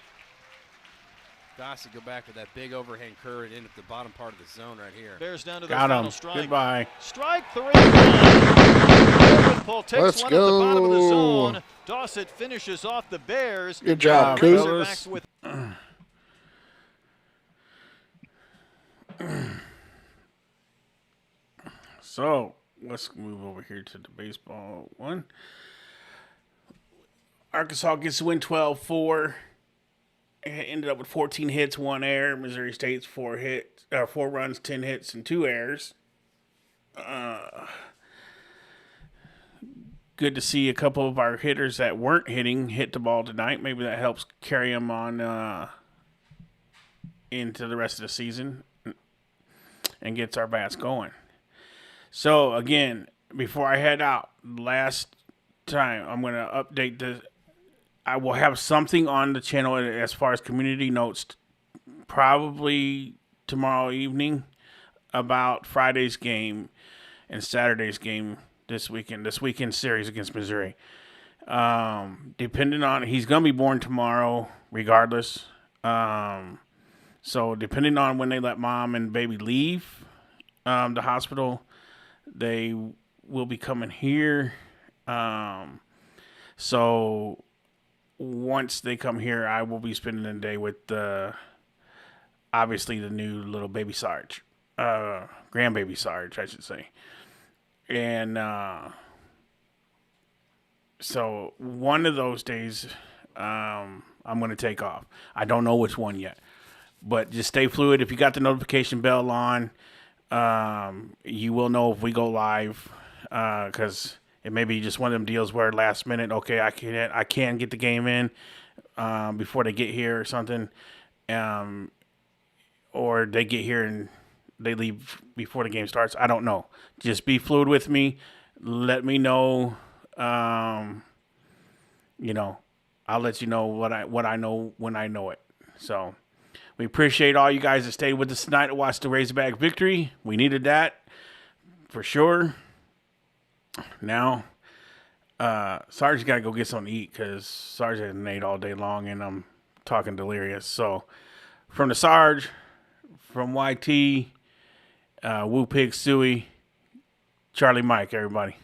Dossett go back with that big overhand curve and end up the bottom part of the zone right here. Bears down to their Got final him. strike. Goodbye. Strike 3. Bogenpol takes Let's one at the bottom of the go. zone. Dossett finishes off the Bears. Good job, Coop. Razorbacks with So let's move over here to the baseball one. Arkansas gets to win 12-4. Ended up with 14 hits, 1 error. Missouri State's 4 runs, 10 hits, and 2 errors. Good to see a couple of our hitters that weren't hitting hit the ball tonight. Maybe that helps carry them on into the rest of the season and gets our bats going. So, again, before I head out, last time I'm going to update this. I will have something on the channel as far as community notes probably tomorrow evening about Friday's game and Saturday's game this weekend series against Missouri. Depending on, he's going to be born tomorrow regardless. So depending on when they let mom and baby leave the hospital, they will be coming here. So once they come here, I will be spending the day with obviously the new little baby Sarge, grandbaby Sarge, I should say. And so one of those days, I'm going to take off. I don't know which one yet, but just stay fluid. If you got the notification bell on, you will know if we go live, because it may be just one of them deals where last minute, okay, I can get the game in before they get here or something, or they get here and they leave before the game starts. I don't know. Just be fluid with me. Let me know. I'll let you know what I know when I know it. So we appreciate all you guys that stayed with us tonight to watch the Razorback victory. We needed that for sure. Now, Sarge got to go get something to eat because Sarge hasn't ate all day long and I'm talking delirious. So from the Sarge, from YT, Woo Pig Suey, Charlie Mike, everybody.